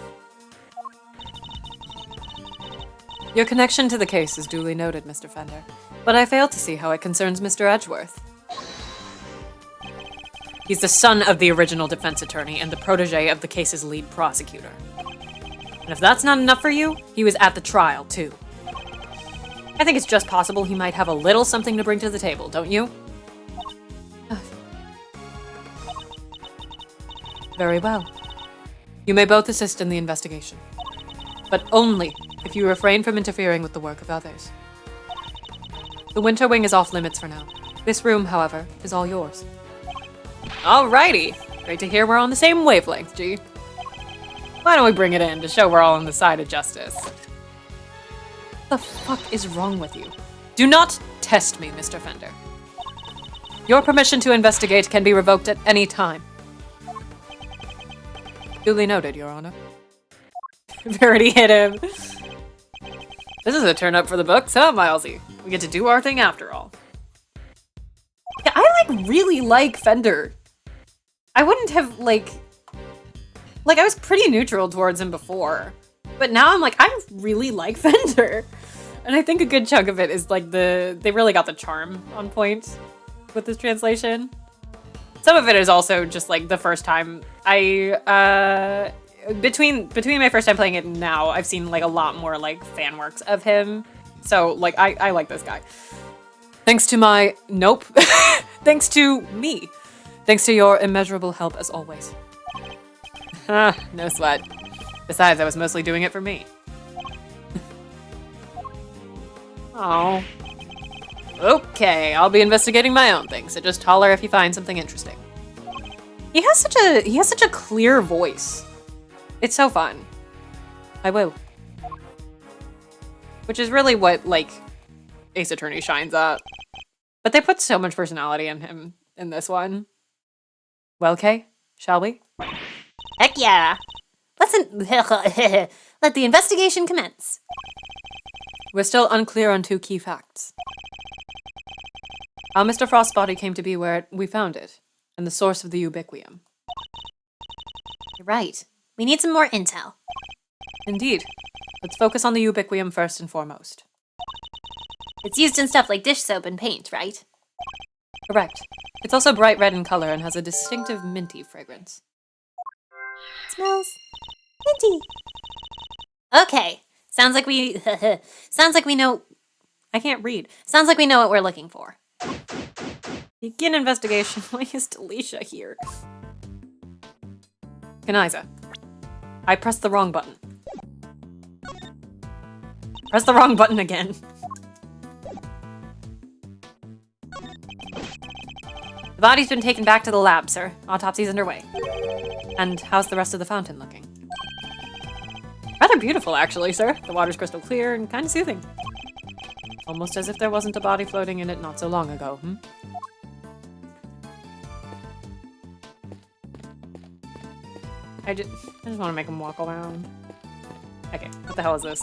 Your connection to the case is duly noted, Mr. Fender, but I fail to see how it concerns Mr. Edgeworth. He's the son of the original defense attorney and the protege of the case's lead prosecutor. And if that's not enough for you, he was at the trial, too. I think it's just possible he might have a little something to bring to the table, don't you? Very well. You may both assist in the investigation, but only if you refrain from interfering with the work of others. The Winter Wing is off limits for now. This room, however, is all yours. Alrighty. Great to hear we're on the same wavelength, G. Why don't we bring it in to show we're all on the side of justice? What the fuck is wrong with you? Do not test me, Mr. Fender. Your permission to investigate can be revoked at any time. Duly noted, Your Honor. We've already hit him. This is a turn up for the books, huh, Milesy? We get to do our thing after all. Yeah, I, really like Fender. I wouldn't have, I was pretty neutral towards him before. But now I'm I really like Fender. And I think a good chunk of it is, they really got the charm on point with this translation. Some of it is also just, the first time I, between my first time playing it and now, I've seen, a lot more, fan works of him. So, I like this guy. Thanks to my... Nope. Thanks to me. Thanks to your immeasurable help, as always. No sweat. Besides, I was mostly doing it for me. Oh. Okay, I'll be investigating my own thing, so just holler if you find something interesting. He has such a clear voice. It's so fun. I will. Which is really what, Ace Attorney shines at. But they put so much personality in him in this one. Well, Kay, shall we? Heck yeah! Let the investigation commence. We're still unclear on two key facts. How Mr. Frost's body came to be where we found it, and the source of the ubiquium. You're right. We need some more intel. Indeed. Let's focus on the ubiquium first and foremost. It's used in stuff like dish soap and paint, right? Correct. It's also bright red in color and has a distinctive minty fragrance. Smells minty. Okay. Sounds like we know... I can't read. Sounds like we know what we're looking for. Begin investigation. Why is Delisha here? Kaniza. I pressed the wrong button. Press the wrong button again. The body's been taken back to the lab, sir. Autopsy's underway. And how's the rest of the fountain looking? Rather beautiful, actually, sir. The water's crystal clear and kind of soothing. Almost as if there wasn't a body floating in it not so long ago, I just want to make him walk around. Okay, what the hell is this?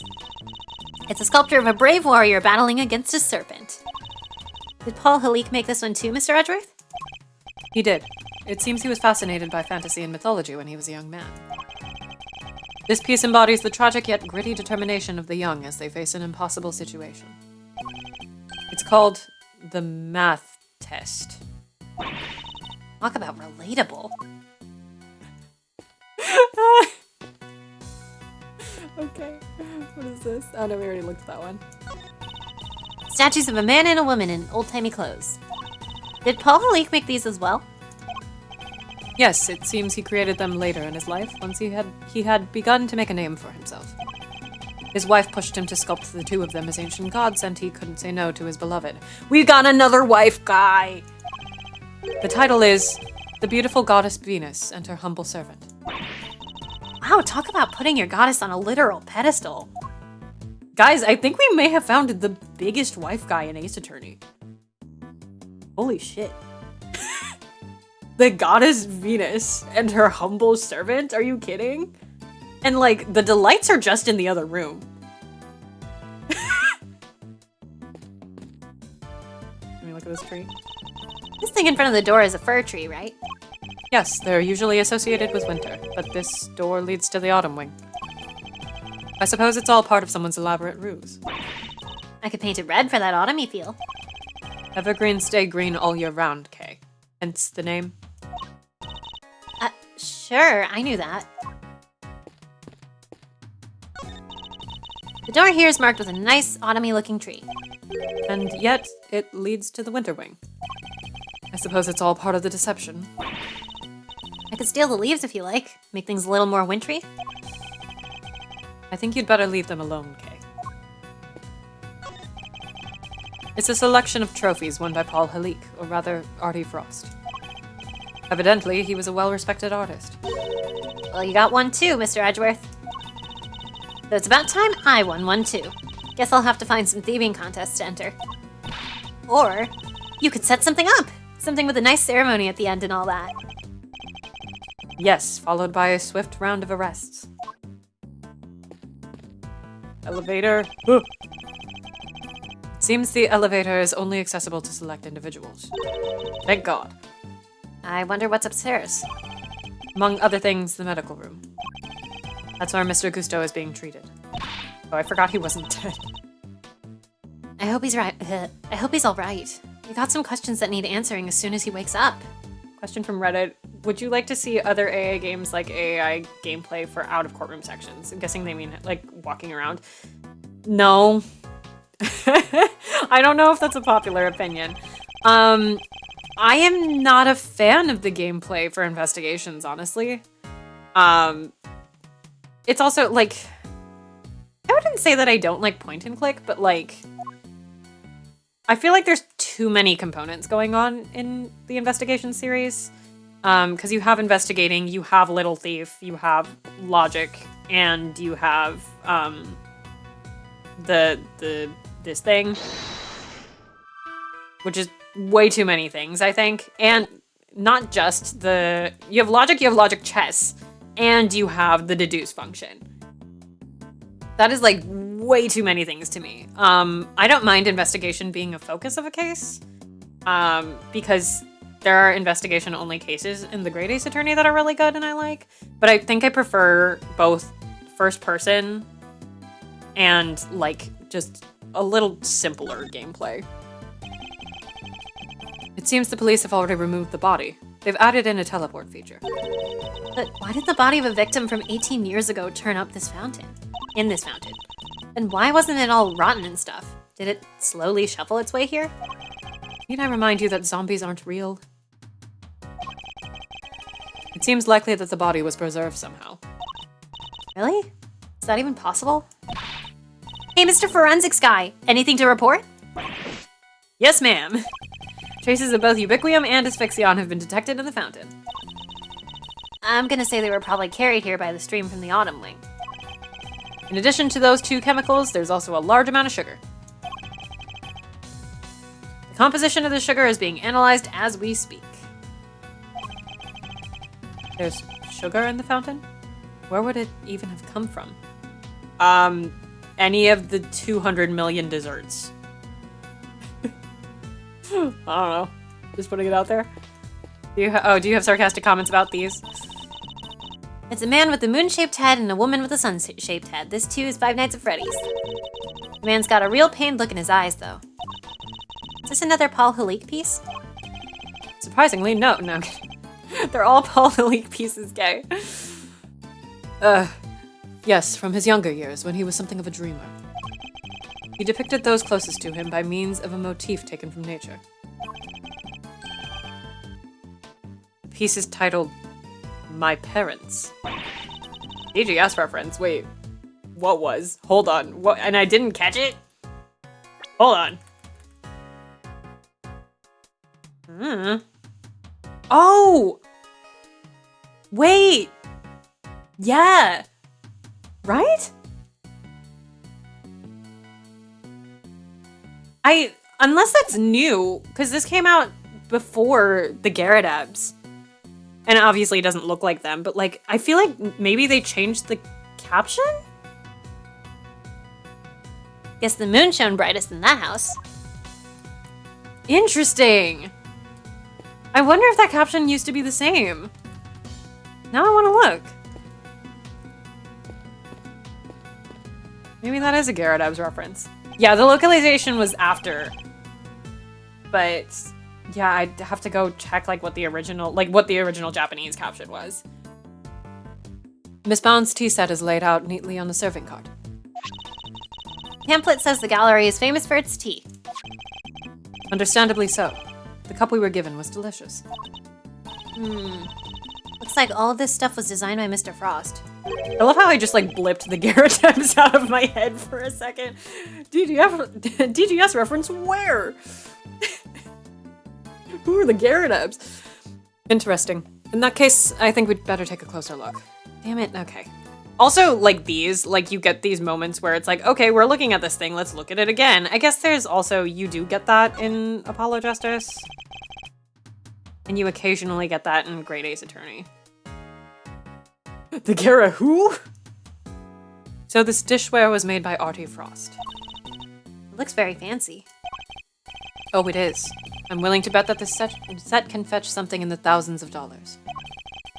It's a sculpture of a brave warrior battling against a serpent. Did Paul Halik make this one too, Mr. Edgeworth? He did. It seems he was fascinated by fantasy and mythology when he was a young man. This piece embodies the tragic yet gritty determination of the young as they face an impossible situation. It's called the math test. Talk about relatable. Okay, what is this? Oh no, we already looked at that one. Statues of a man and a woman in old-timey clothes. Did Paul Halik make these as well? Yes, it seems he created them later in his life, once he had begun to make a name for himself. His wife pushed him to sculpt the two of them as ancient gods, and he couldn't say no to his beloved. We got another wife guy! The title is The Beautiful Goddess Venus and Her Humble Servant. Wow, talk about putting your goddess on a literal pedestal. Guys, I think we may have found the biggest wife guy in Ace Attorney. Holy shit. The goddess Venus and her humble servant? Are you kidding? And the delights are just in the other room. Let me look at this tree. This thing in front of the door is a fir tree, right? Yes, they're usually associated with winter, but this door leads to the autumn wing. I suppose it's all part of someone's elaborate ruse. I could paint it red for that autumny feel. Evergreens stay green all year round, Kay. Hence the name. Sure, I knew that. The door here is marked with a nice autumny looking tree. And yet, it leads to the winter wing. I suppose it's all part of the deception. I could steal the leaves if you like, make things a little more wintry. I think you'd better leave them alone, Kay. It's a selection of trophies won by Paul Halik, or rather, Artie Frost. Evidently, he was a well-respected artist. Well, you got one too, Mr. Edgeworth. So it's about time I won one too. Guess I'll have to find some thieving contests to enter. Or you could set something up. Something with a nice ceremony at the end and all that. Yes, followed by a swift round of arrests. Elevator. It seems the elevator is only accessible to select individuals. Thank God. I wonder what's upstairs. Among other things, the medical room. That's where Mr. Gusto is being treated. Oh, I forgot he wasn't dead. I hope he's right. I hope he's all right. We got some questions that need answering as soon as he wakes up. Question from Reddit. Would you like to see other AA games like AI gameplay for out of courtroom sections? I'm guessing they mean like walking around. No. I don't know if that's a popular opinion. I am not a fan of the gameplay for investigations, honestly. It's also like, I wouldn't say that I don't like point and click, but like, I feel like there's too many components going on in the investigation series. Because you have investigating, you have Little Thief, you have logic, and you have this thing, which is way too many things, I think. And not just you have logic chess, and you have the deduce function. That is like way too many things to me. I don't mind investigation being a focus of a case, because there are investigation-only cases in the Great Ace Attorney that are really good and I like, but I think I prefer both first-person and, like, just a little simpler gameplay. It seems the police have already removed the body. They've added in a teleport feature. But why did the body of a victim from 18 years ago turn up this fountain? In this fountain? And why wasn't it all rotten and stuff? Did it slowly shuffle its way here? Need I remind you that zombies aren't real? It seems likely that the body was preserved somehow. Really? Is that even possible? Hey, Mr. Forensics Guy! Anything to report? Yes, ma'am. Traces of both ubiquium and asphyxion have been detected in the fountain. I'm gonna say they were probably carried here by the stream from the autumn wing. In addition to those two chemicals, there's also a large amount of sugar. The composition of the sugar is being analyzed as we speak. There's sugar in the fountain? Where would it even have come from? Any of the 200 million desserts. I don't know. Just putting it out there. Do you have sarcastic comments about these? It's a man with a moon-shaped head and a woman with a sun-shaped head. This too is Five Nights at Freddy's. The man's got a real pained look in his eyes, though. Is this another Paul Halik piece? Surprisingly, no. No, I'm kidding. They're all Paul Halik pieces, gay. Yes, from his younger years, when he was something of a dreamer. He depicted those closest to him by means of a motif taken from nature. The piece is titled, My Parents. EGS reference. Wait. What was? Hold on. What? And I didn't catch it? Hold on. Oh! Wait! Yeah! Right? Unless that's new, because this came out before the Gyarados. And it obviously doesn't look like them, but like, I feel like maybe they changed the caption? Guess the moon shone brightest in that house. Interesting. I wonder if that caption used to be the same. Now I want to look. Maybe that is a Gyarados reference. Yeah, the localization was after. But yeah, I'd have to go check like what the original Japanese caption was. Miss Bound's tea set is laid out neatly on the serving card. Pamphlet says the gallery is famous for its tea. Understandably so. The cup we were given was delicious. Looks like all of this stuff was designed by Mr. Frost. I love how I just like blipped the Gyarados out of my head for a second. DGS reference where? Who are the Gyarados? Interesting. In that case, I think we'd better take a closer look. Damn it, okay. Also, like these, like you get these moments where it's like, okay, we're looking at this thing, let's look at it again. I guess there's also, you do get that in Apollo Justice. And you occasionally get that in Great Ace Attorney. The Gyara who? So this dishware was made by Artie Frost. It looks very fancy. Oh, it is. I'm willing to bet that this set can fetch something in the thousands of dollars.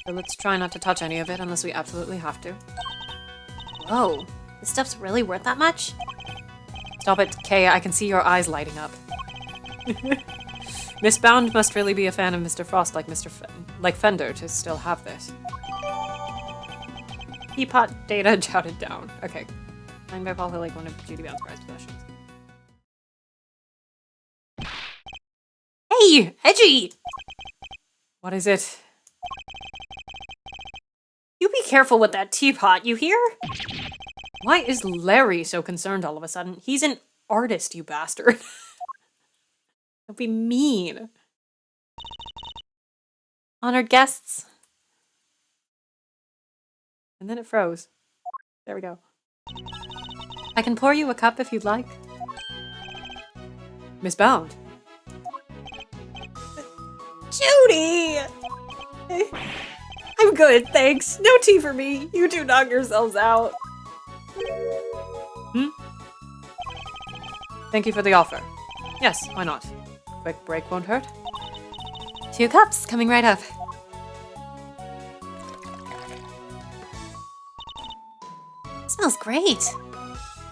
So let's try not to touch any of it unless we absolutely have to. Whoa, this stuff's really worth that much? Stop it, Kay, I can see your eyes lighting up. Miss Bound must really be a fan of Mr. Frost like Fender to still have this. Teapot data jotted down. Okay. Signed by probably like one of Judy Bound's prized possessions. Hey, Edgy! What is it? You be careful with that teapot, you hear? Why is Larry so concerned all of a sudden? He's an artist, you bastard. Don't be mean. Honored guests. And then it froze. There we go. I can pour you a cup if you'd like. Miss Bound. Judy! I'm good, thanks. No tea for me. You two knock yourselves out. Thank you for the offer. Yes, why not? Quick break won't hurt. 2 cups coming right up. Smells great.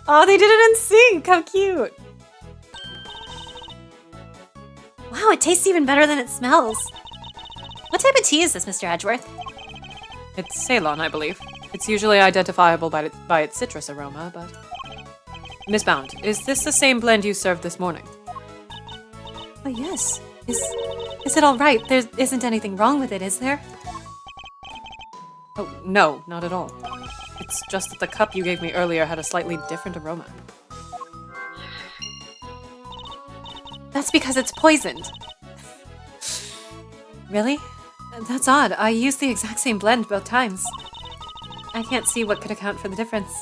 Oh, they did it in sync. How cute. Wow, it tastes even better than it smells. What type of tea is this, Mr. Edgeworth? It's Ceylon, I believe. It's usually identifiable by its citrus aroma, but... Miss Bound, is this the same blend you served this morning? Oh, yes. Is it all right? There isn't anything wrong with it, is there? Oh, no, not at all. It's just that the cup you gave me earlier had a slightly different aroma. That's because it's poisoned. Really? That's odd. I used the exact same blend both times. I can't see what could account for the difference.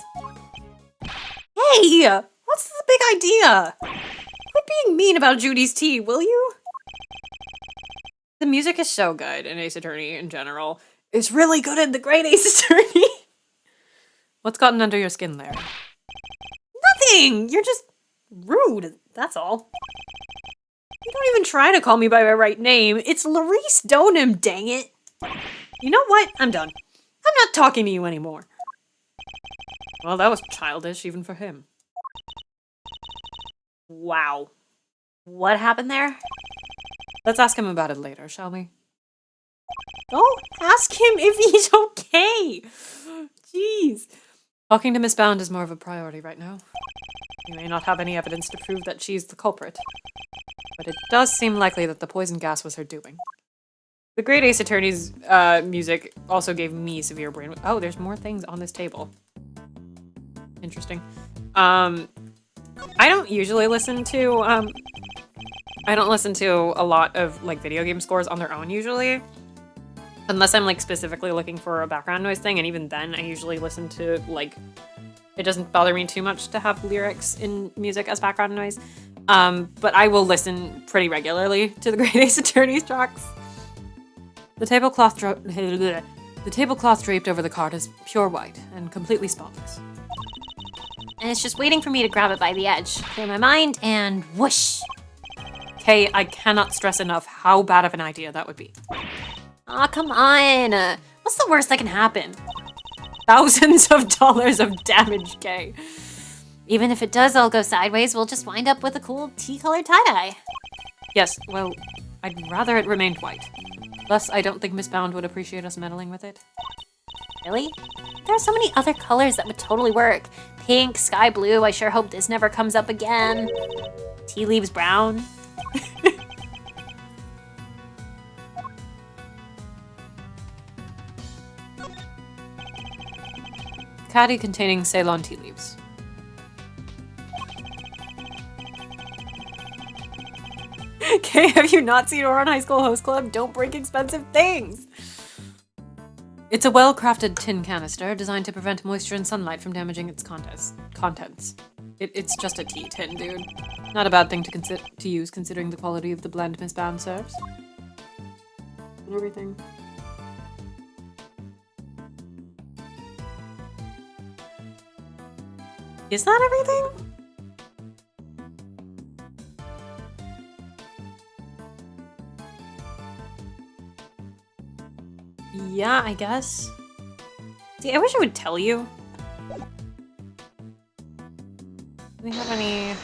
Hey! What's the big idea? Quit being mean about Judy's tea, will you? The music is so good in Ace Attorney in general. It's really good in the Great Ace Attorney. What's gotten under your skin, Larry? Nothing! You're just rude, that's all. You don't even try to call me by my right name. It's Larice Donham, dang it. You know what? I'm done. I'm not talking to you anymore. Well, that was childish, even for him. Wow. What happened there? Let's ask him about it later, shall we? Go ask him if he's okay. Jeez. Talking to Miss Bound is more of a priority right now. We may not have any evidence to prove that she's the culprit, but it does seem likely that the poison gas was her doing. The Great Ace Attorney's music also gave me severe brain... Oh, there's more things on this table. Interesting. I don't usually listen to, I don't listen to a lot of, like, video game scores on their own, usually. Unless I'm, like, specifically looking for a background noise thing, and even then, I usually listen to, like... It doesn't bother me too much to have lyrics in music as background noise. But I will listen pretty regularly to the Great Ace Attorney's tracks. The tablecloth draped over the card is pure white and completely spotless. And it's just waiting for me to grab it by the edge, clear my mind, and whoosh! Kay, I cannot stress enough how bad of an idea that would be. Aw, come on! What's the worst that can happen? Thousands of dollars of damage, Kay. Even if it does all go sideways, we'll just wind up with a cool tea-colored tie-dye. Yes, well, I'd rather it remained white. Thus, I don't think Miss Bound would appreciate us meddling with it. Really? There are so many other colors that would totally work. Pink, sky blue, I sure hope this never comes up again. Tea leaves brown. Caddy containing Ceylon tea leaves. Okay, have you not seen Oran High School Host Club? Don't break expensive things! It's a well-crafted tin canister designed to prevent moisture and sunlight from damaging its contents. It's just a tea tin, dude. Not a bad thing to use considering the quality of the blend Miss Bam serves. And everything. Is that everything? Yeah, I guess. See, I wish I would tell you. Do we have any...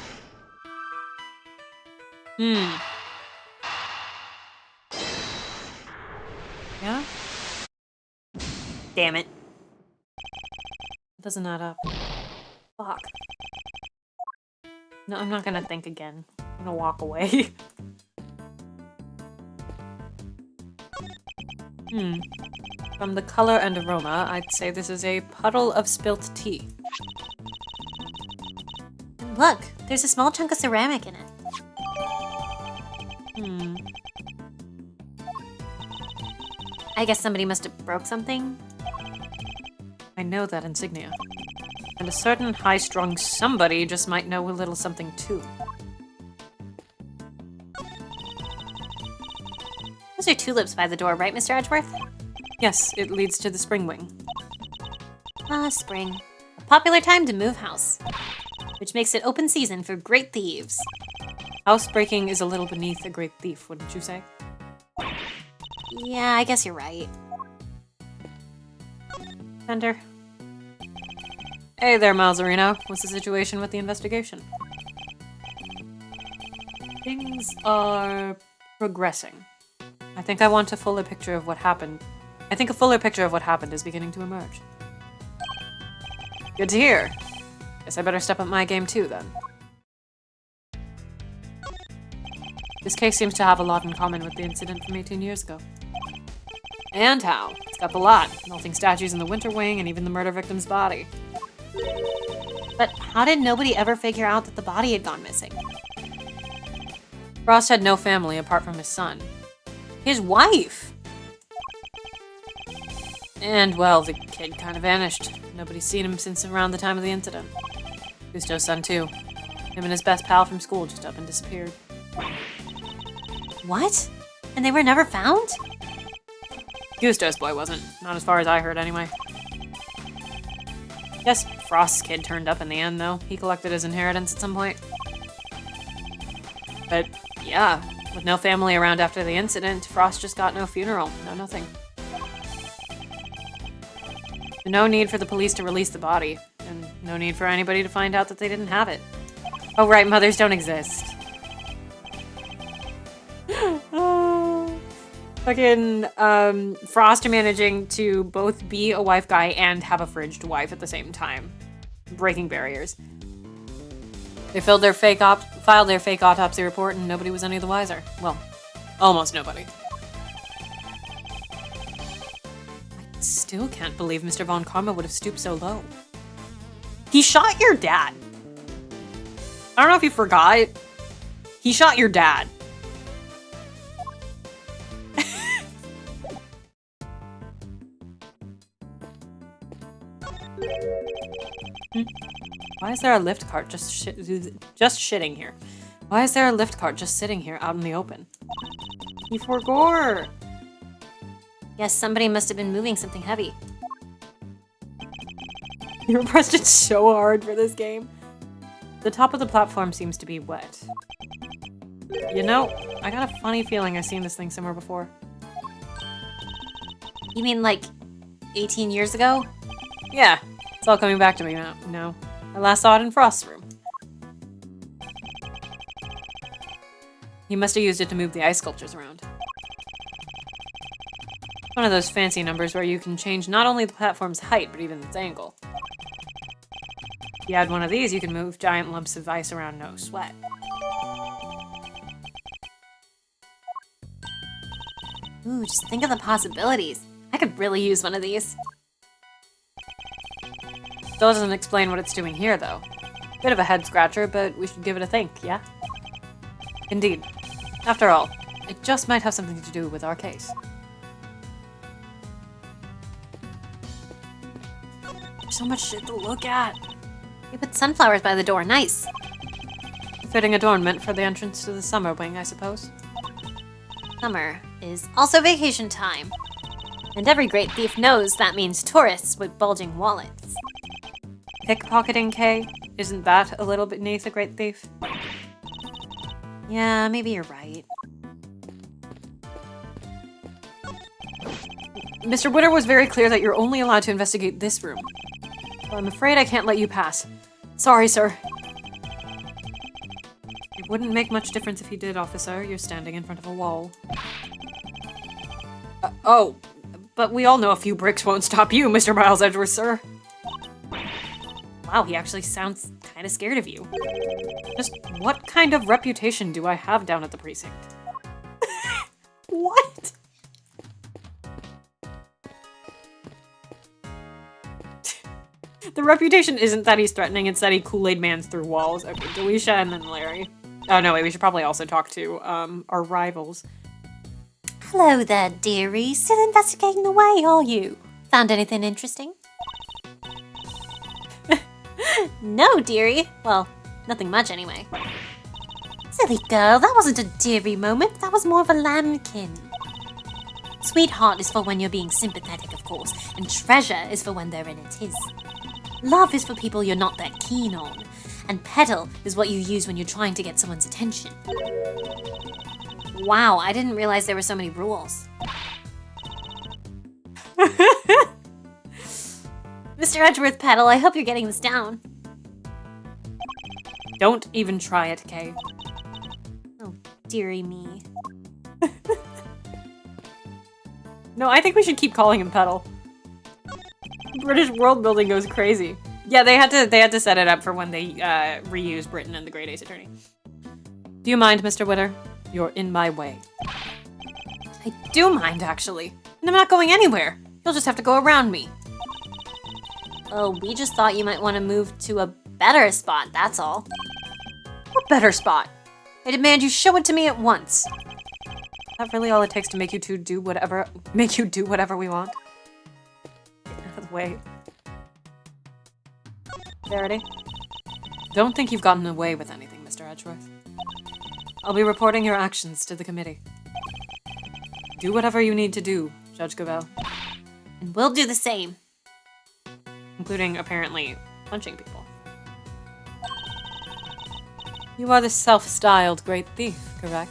Yeah? Damn it. It doesn't add up. Fuck. No, I'm not gonna think again. I'm gonna walk away. From the color and aroma, I'd say this is a puddle of spilt tea. And look, there's a small chunk of ceramic in it. I guess somebody must have broke something. I know that insignia. And a certain high-strung somebody just might know a little something too. Those are tulips by the door, right, Mr. Edgeworth? Yes, it leads to the spring wing. Ah, spring. A popular time to move house. Which makes it open season for great thieves. Housebreaking is a little beneath a great thief, wouldn't you say? Yeah, I guess you're right. Fender. Hey there, Malzarino. What's the situation with the investigation? Things are progressing. I think I want a fuller picture of what happened. I think a fuller picture of what happened is beginning to emerge. Good to hear. Guess I better step up my game too, then. This case seems to have a lot in common with the incident from 18 years ago. And how? It's got the lot. Melting statues in the winter wing and even the murder victim's body. But how did nobody ever figure out that the body had gone missing? Frost had no family apart from his son. His wife! And, well, the kid kind of vanished. Nobody's seen him since around the time of the incident. Gusto's son, too. Him and his best pal from school just up and disappeared. What? And they were never found? Gusto's boy wasn't. Not as far as I heard, anyway. Guess Frost's kid turned up in the end, though. He collected his inheritance at some point. But, yeah, with no family around after the incident, Frost just got no funeral. No nothing. No need for the police to release the body. And no need for anybody to find out that they didn't have it. Oh right, mothers don't exist. Fucking, Frost managing to both be a wife guy and have a fridged wife at the same time. Breaking barriers. They filed their fake autopsy report and nobody was any the wiser. Well, almost nobody. I still can't believe Mr. Von Karma would have stooped so low. He shot your dad! I don't know if you forgot. He shot your dad. Why is there a lift cart just shitting here? Why is there a lift cart just sitting here out in the open? E4 Yes, somebody must have been moving something heavy. You pressed it so hard for this game. The top of the platform seems to be wet. You know, I got a funny feeling I've seen this thing somewhere before. You mean like 18 years ago? Yeah, it's all coming back to me now. No, I last saw it in Frost's room. He must have used it to move the ice sculptures around. One of those fancy numbers where you can change not only the platform's height, but even its angle. If you add one of these, you can move giant lumps of ice around no sweat. Ooh, just think of the possibilities. I could really use one of these. Still doesn't explain what it's doing here, though. Bit of a head-scratcher, but we should give it a think, yeah? Indeed. After all, it just might have something to do with our case. There's so much shit to look at. You put sunflowers by the door, nice. Fitting adornment for the entrance to the summer wing, I suppose. Summer is also vacation time. And every great thief knows that means tourists with bulging wallets. Pickpocketing, Kay? Isn't that a little beneath a great thief? Yeah, maybe you're right. Mr. Witter was very clear that you're only allowed to investigate this room. So I'm afraid I can't let you pass. Sorry, sir. It wouldn't make much difference if he did, officer. You're standing in front of a wall. Oh, but we all know a few bricks won't stop you, Mr. Miles Edgeworth, sir. Wow, he actually sounds kind of scared of you. Just what kind of reputation do I have down at the precinct? What? The reputation isn't that he's threatening, it's that he Kool-Aid mans through walls. Okay, Delisha and then Larry. Oh no, wait, we should probably also talk to, our rivals. Hello there, dearie. Still investigating away, are you? Found anything interesting? No, dearie. Well, nothing much anyway. Silly girl, that wasn't a dearie moment. That was more of a lambkin. Sweetheart is for when you're being sympathetic, of course, and treasure is for when they're in a tiz. Love is for people you're not that keen on, and petal is what you use when you're trying to get someone's attention. Wow, I didn't realize there were so many rules. Mr. Edgeworth Petal, I hope you're getting this down. Don't even try it, Kay. Oh, dearie me. No, I think we should keep calling him Petal. British world building goes crazy. Yeah, they had to set it up for when they reused Britain and the Great Ace Attorney. Do you mind, Mr. Witter? You're in my way. I do mind, actually. And I'm not going anywhere. You'll just have to go around me. Oh, we just thought you might want to move to a better spot, that's all. What better spot? I demand you show it to me at once. Is that really all it takes to make you two do whatever we want? Get out of the way. Verity? Don't think you've gotten away with anything, Mr. Edgeworth. I'll be reporting your actions to the committee. Do whatever you need to do, Judge Gabel. And we'll do the same. Including, apparently, punching people. You are the self-styled great thief, correct?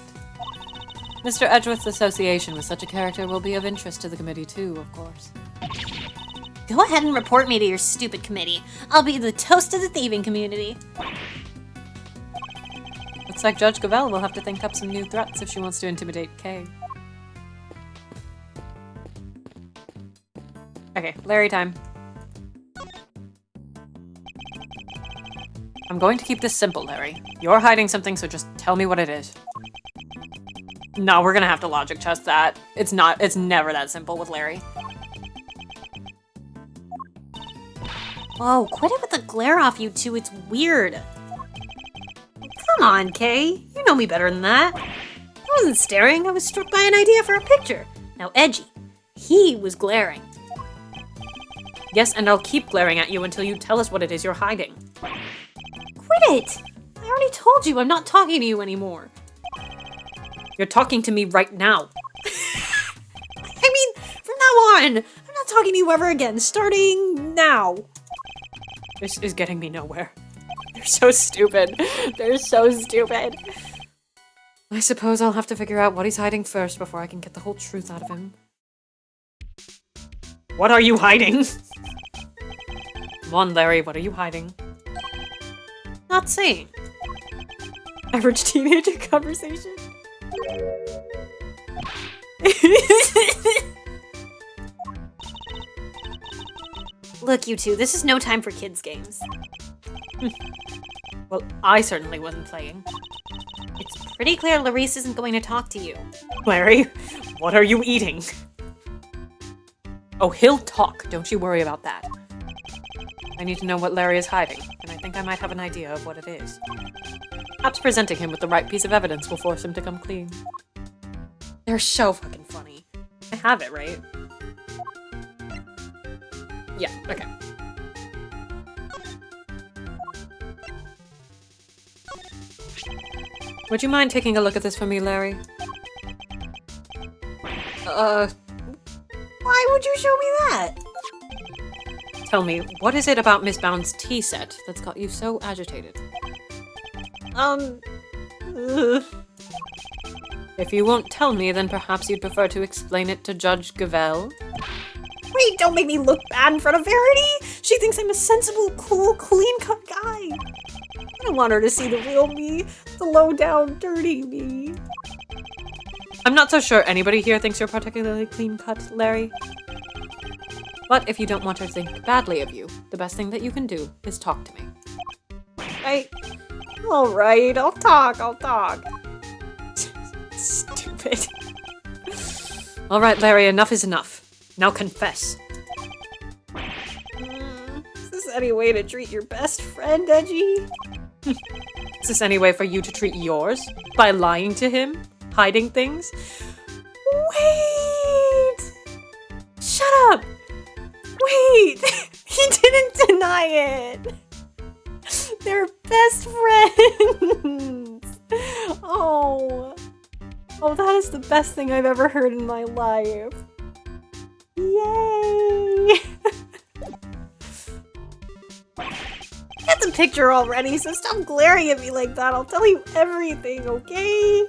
Mr. Edgeworth's association with such a character will be of interest to the committee too, of course. Go ahead and report me to your stupid committee. I'll be the toast of the thieving community. Looks like Judge Gavelle will have to think up some new threats if she wants to intimidate Kay. Okay, Larry time. I'm going to keep this simple, Larry. You're hiding something, so just tell me what it is. No, we're gonna have to logic test that. It's never that simple with Larry. Whoa, quit it with the glare off, you two. It's weird. Come on, Kay. You know me better than that. I wasn't staring. I was struck by an idea for a picture. Now, Edgy, he was glaring. Yes, and I'll keep glaring at you until you tell us what it is you're hiding. Quit it! I already told you I'm not talking to you anymore. You're talking to me right now. I mean, from now on, I'm not talking to you ever again, starting now. This is getting me nowhere. They're so stupid. They're so stupid. I suppose I'll have to figure out what he's hiding first before I can get the whole truth out of him. What are you hiding? Come on, Larry, what are you hiding? Not saying. Average teenager conversation. Look, you two, this is no time for kids' games. Well, I certainly wasn't playing. It's pretty clear Larice isn't going to talk to you. Larry, what are you eating? Oh, he'll talk. Don't you worry about that. I need to know what Larry is hiding, and I think I might have an idea of what it is. Perhaps presenting him with the right piece of evidence will force him to come clean. They're so fucking funny. I have it, right? Yeah, okay. Would you mind taking a look at this for me, Larry? Why would you show me that? Tell me, what is it about Miss Bound's tea set that's got you so agitated? If you won't tell me, then perhaps you'd prefer to explain it to Judge Gavel? Wait, don't make me look bad in front of Verity! She thinks I'm a sensible, cool, clean-cut guy. I don't want her to see the real me, the low-down, dirty me. I'm not so sure anybody here thinks you're particularly clean-cut, Larry. But if you don't want her to think badly of you, the best thing that you can do is talk to me. Alright, I'll talk. Stupid. Alright, Larry, enough is enough. Now confess. Is this any way to treat your best friend, Edgy? Is this any way for you to treat yours? By lying to him? Hiding things? Wait! Shut up! Wait! He didn't deny it! They're best friends! Oh, that is the best thing I've ever heard in my life. Yay! Get the picture already, so stop glaring at me like that. I'll tell you everything, okay?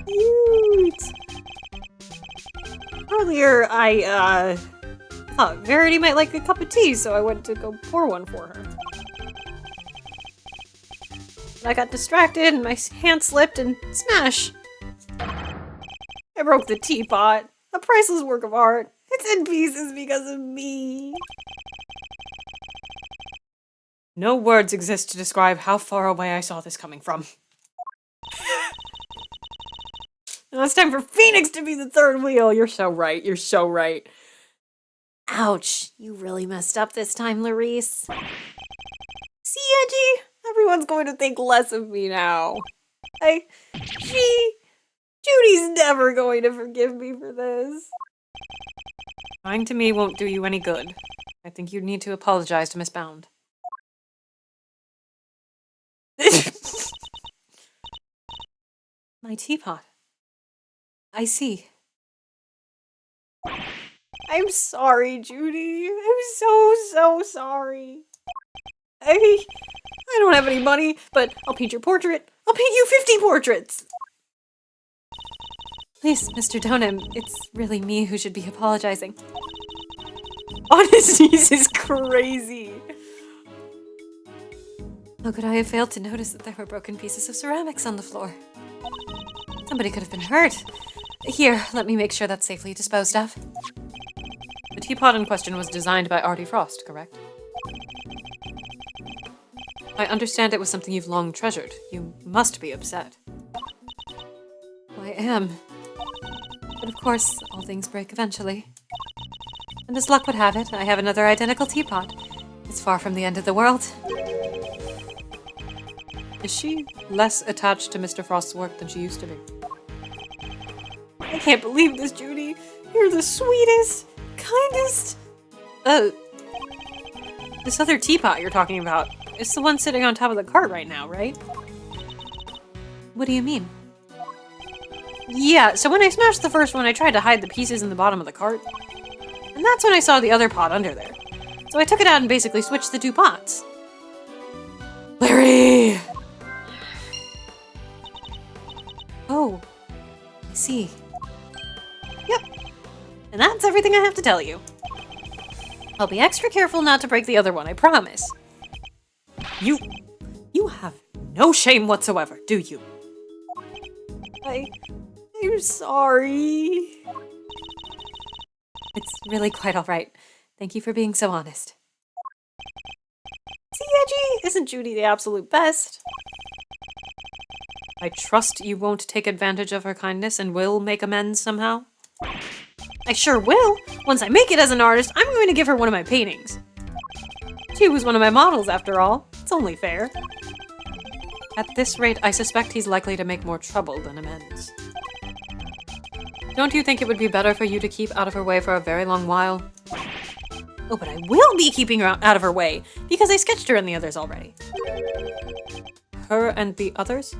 Cute! Earlier, I thought Verity might like a cup of tea, so I went to go pour one for her. But I got distracted and my hand slipped and smash! I broke the teapot. A priceless work of art. It's in pieces because of me. No words exist to describe how far away I saw this coming from. Now it's time for Phoenix to be the third wheel. You're so right. You're so right. Ouch. You really messed up this time, Larice. See, Edgy? Everyone's going to think less of me now. Judy's never going to forgive me for this. Lying to me won't do you any good. I think you need to apologize to Miss Bound. My teapot. I see. I'm sorry, Judy. I'm so sorry. I don't have any money, but I'll paint your portrait. I'll paint you 50 portraits. Please, Mr. Donem, it's really me who should be apologizing. Honesty is crazy. How could I have failed to notice that there were broken pieces of ceramics on the floor? Somebody could have been hurt. Here, let me make sure that's safely disposed of. The teapot in question was designed by Artie Frost, correct? I understand it was something you've long treasured. You must be upset. I am. But of course, all things break eventually. And as luck would have it, I have another identical teapot. It's far from the end of the world. Is she less attached to Mr. Frost's work than she used to be? I can't believe this, Judy. You're the sweetest, kindest... This other teapot you're talking about is the one sitting on top of the cart right now, right? What do you mean? Yeah, so when I smashed the first one, I tried to hide the pieces in the bottom of the cart. And that's when I saw the other pot under there. So I took it out and basically switched the two pots. Larry! Oh, I see. Yep. And that's everything I have to tell you. I'll be extra careful not to break the other one, I promise. You have no shame whatsoever, do you? I'm sorry. It's really quite all right. Thank you for being so honest. See, Edgy? Isn't Judy the absolute best? I trust you won't take advantage of her kindness and will make amends somehow? I sure will. Once I make it as an artist, I'm going to give her one of my paintings. She was one of my models, after all. It's only fair. At this rate, I suspect he's likely to make more trouble than amends. Don't you think it would be better for you to keep out of her way for a very long while? Oh, but I will be keeping her out of her way, because I sketched her and the others already. Her and the others?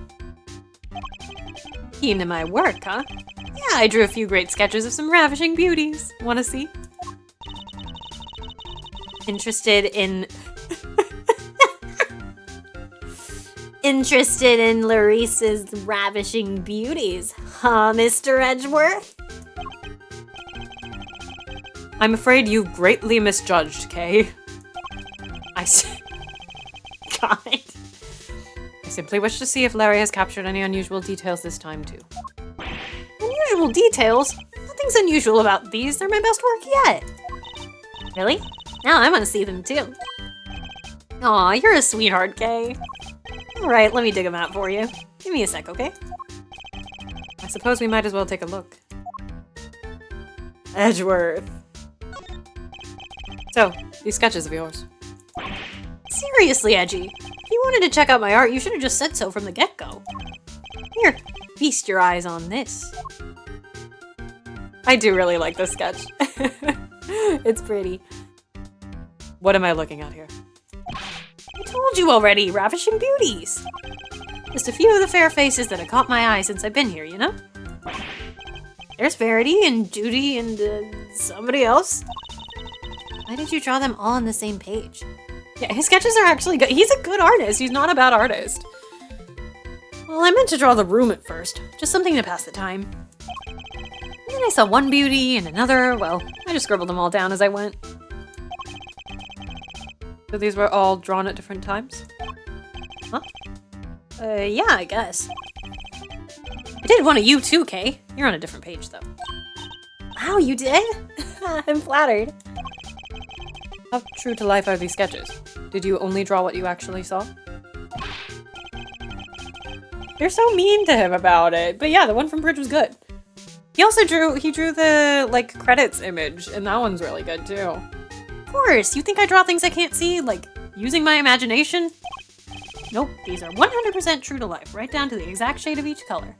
Keen to my work, huh? Yeah, I drew a few great sketches of some ravishing beauties. Wanna see? Interested in... Interested in Larissa's ravishing beauties, huh, Mr. Edgeworth? I'm afraid you greatly misjudged, Kay. God. I simply wish to see if Larry has captured any unusual details this time, too. Unusual details? Nothing's unusual about these. They're my best work yet. Really? Now I want to see them, too. Aw, you're a sweetheart, Kay. Alright, let me dig them out for you. Give me a sec, okay? I suppose we might as well take a look. Edgeworth. So, these sketches of yours. Seriously, Edgy. If you wanted to check out my art, you should have just said so from the get-go. Here, feast your eyes on this. I do really like this sketch. It's pretty. What am I looking at here? I told you already, ravishing beauties. Just a few of the fair faces that have caught my eye since I've been here, you know? There's Verity and Judy and somebody else. Why did you draw them all on the same page? Yeah, his sketches are actually good. He's a good artist. He's not a bad artist. Well, I meant to draw the room at first. Just something to pass the time. And then I saw one beauty and another. Well, I just scribbled them all down as I went. So these were all drawn at different times? Huh? Yeah, I guess. I did one of you too, Kay. You're on a different page, though. Wow, you did? I'm flattered. How true to life are these sketches? Did you only draw what you actually saw? You're so mean to him about it. But yeah, the one from Bridge was good. He also drew the, like, credits image, and that one's really good, too. Of course, you think I draw things I can't see, like, using my imagination? Nope, these are 100% true to life, right down to the exact shade of each color.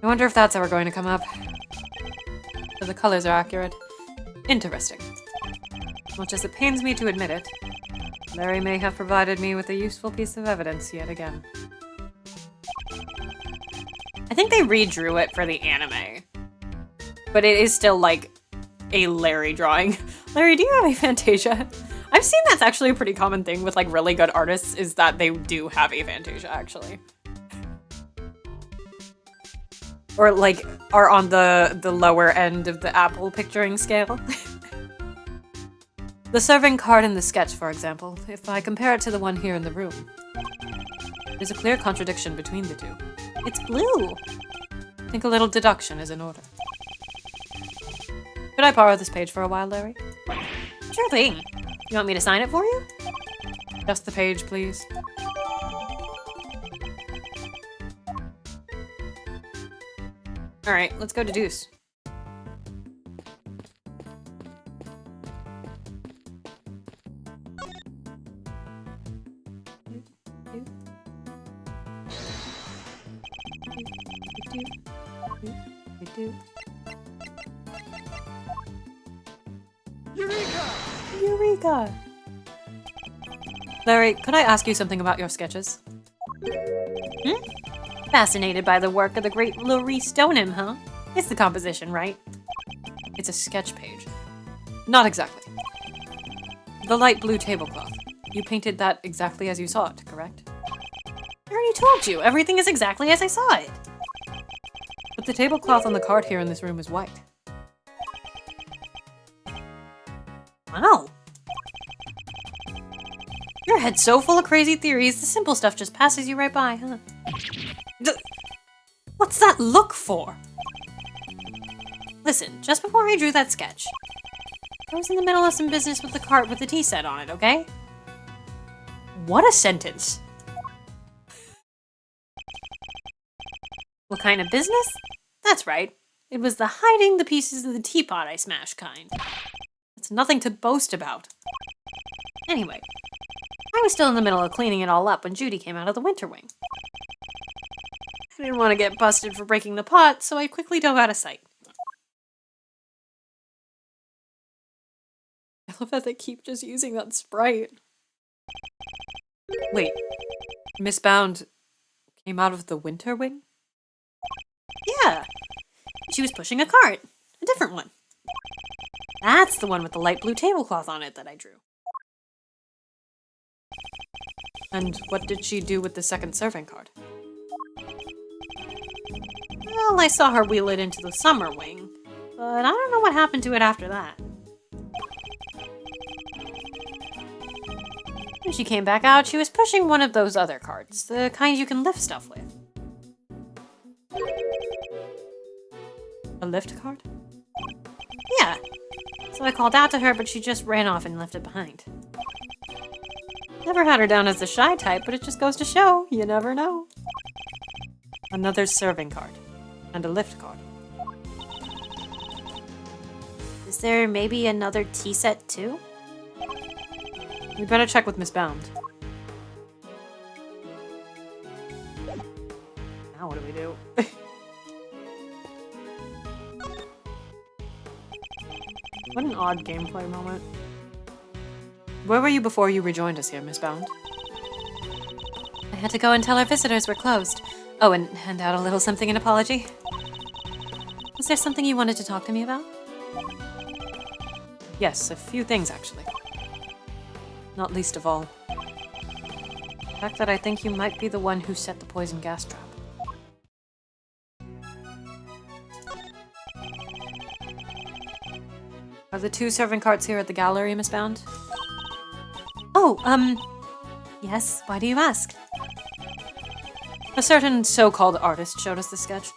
I wonder if that's ever going to come up. So the colors are accurate. Interesting. Much as it pains me to admit it, Larry may have provided me with a useful piece of evidence yet again. I think they redrew it for the anime. But it is still, like, a Larry drawing. Larry, do you have aphantasia? I've seen that's actually a pretty common thing with, like, really good artists, is that they do have aphantasia, actually. Or, like, are on the lower end of the apple picturing scale. The serving card in the sketch, for example, if I compare it to the one here in the room, there's a clear contradiction between the two. It's blue. I think a little deduction is in order. Could I borrow this page for a while, Larry? Sure thing. You want me to sign it for you? Just the page, please. Alright, let's go to Deuce. Eureka! Larry, could I ask you something about your sketches? Fascinated by the work of the great Laurie Stoneham, huh? It's the composition, right? It's a sketch page. Not exactly. The light blue tablecloth. You painted that exactly as you saw it, correct? I already told you, everything is exactly as I saw it. But the tablecloth on the card here in this room is white. Wow. Your head's so full of crazy theories, the simple stuff just passes you right by, huh? What's that look for? Listen, just before I drew that sketch, I was in the middle of some business with the cart with the tea set on it, okay? What a sentence. What kind of business? That's right. It was the hiding the pieces of the teapot I smashed kind. It's nothing to boast about. Anyway, I was still in the middle of cleaning it all up when Judy came out of the winter wing. I didn't want to get busted for breaking the pot, so I quickly dove out of sight. I love that they keep just using that sprite. Wait, Miss Bound came out of the winter wing? Yeah, she was pushing a cart, a different one. That's the one with the light blue tablecloth on it that I drew. And what did she do with the second serving cart? Well, I saw her wheel it into the summer wing, but I don't know what happened to it after that. When she came back out, she was pushing one of those other carts, the kind you can lift stuff with. A lift cart? Yeah. So I called out to her, but she just ran off and left it behind. Never had her down as the shy type, but it just goes to show, you never know. Another serving cart. And a lift cart. Is there maybe another tea set too? We better check with Miss Bound. Now what do we do? What an odd gameplay moment. Where were you before you rejoined us here, Miss Bound? I had to go and tell our visitors were closed. Oh, and hand out a little something in apology. Was there something you wanted to talk to me about? Yes, a few things actually. Not least of all, the fact that I think you might be the one who set the poison gas trap. Are the two serving carts here at the gallery, Miss Bound? Oh, yes, why do you ask? A certain so-called artist showed us the sketch.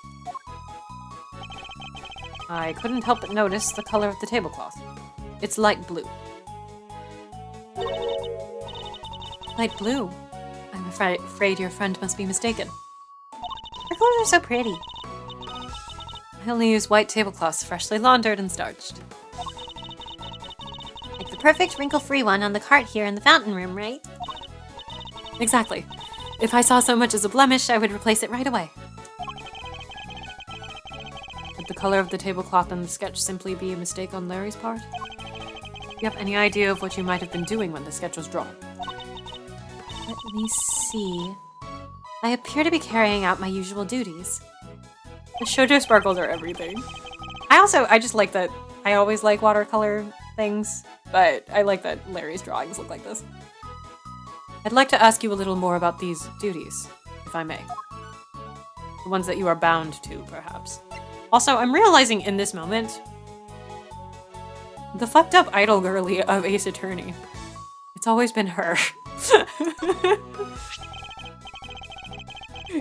I couldn't help but notice the color of the tablecloth. It's light blue. Light blue. I'm afraid your friend must be mistaken. Her colors are so pretty. I only use white tablecloths freshly laundered and starched. Like the perfect wrinkle-free one on the cart here in the fountain room, right? Exactly. If I saw so much as a blemish, I would replace it right away. Would the color of the tablecloth in the sketch simply be a mistake on Larry's part? Do you have any idea of what you might have been doing when the sketch was drawn? Let me see. I appear to be carrying out my usual duties. The shoujo sparkles are everything. I just like that. I always like watercolor things, but I like that Larry's drawings look like this. I'd like to ask you a little more about these duties, if I may. The ones that you are bound to, perhaps. Also, I'm realizing in this moment, the fucked up idol girly of Ace Attorney. It's always been her.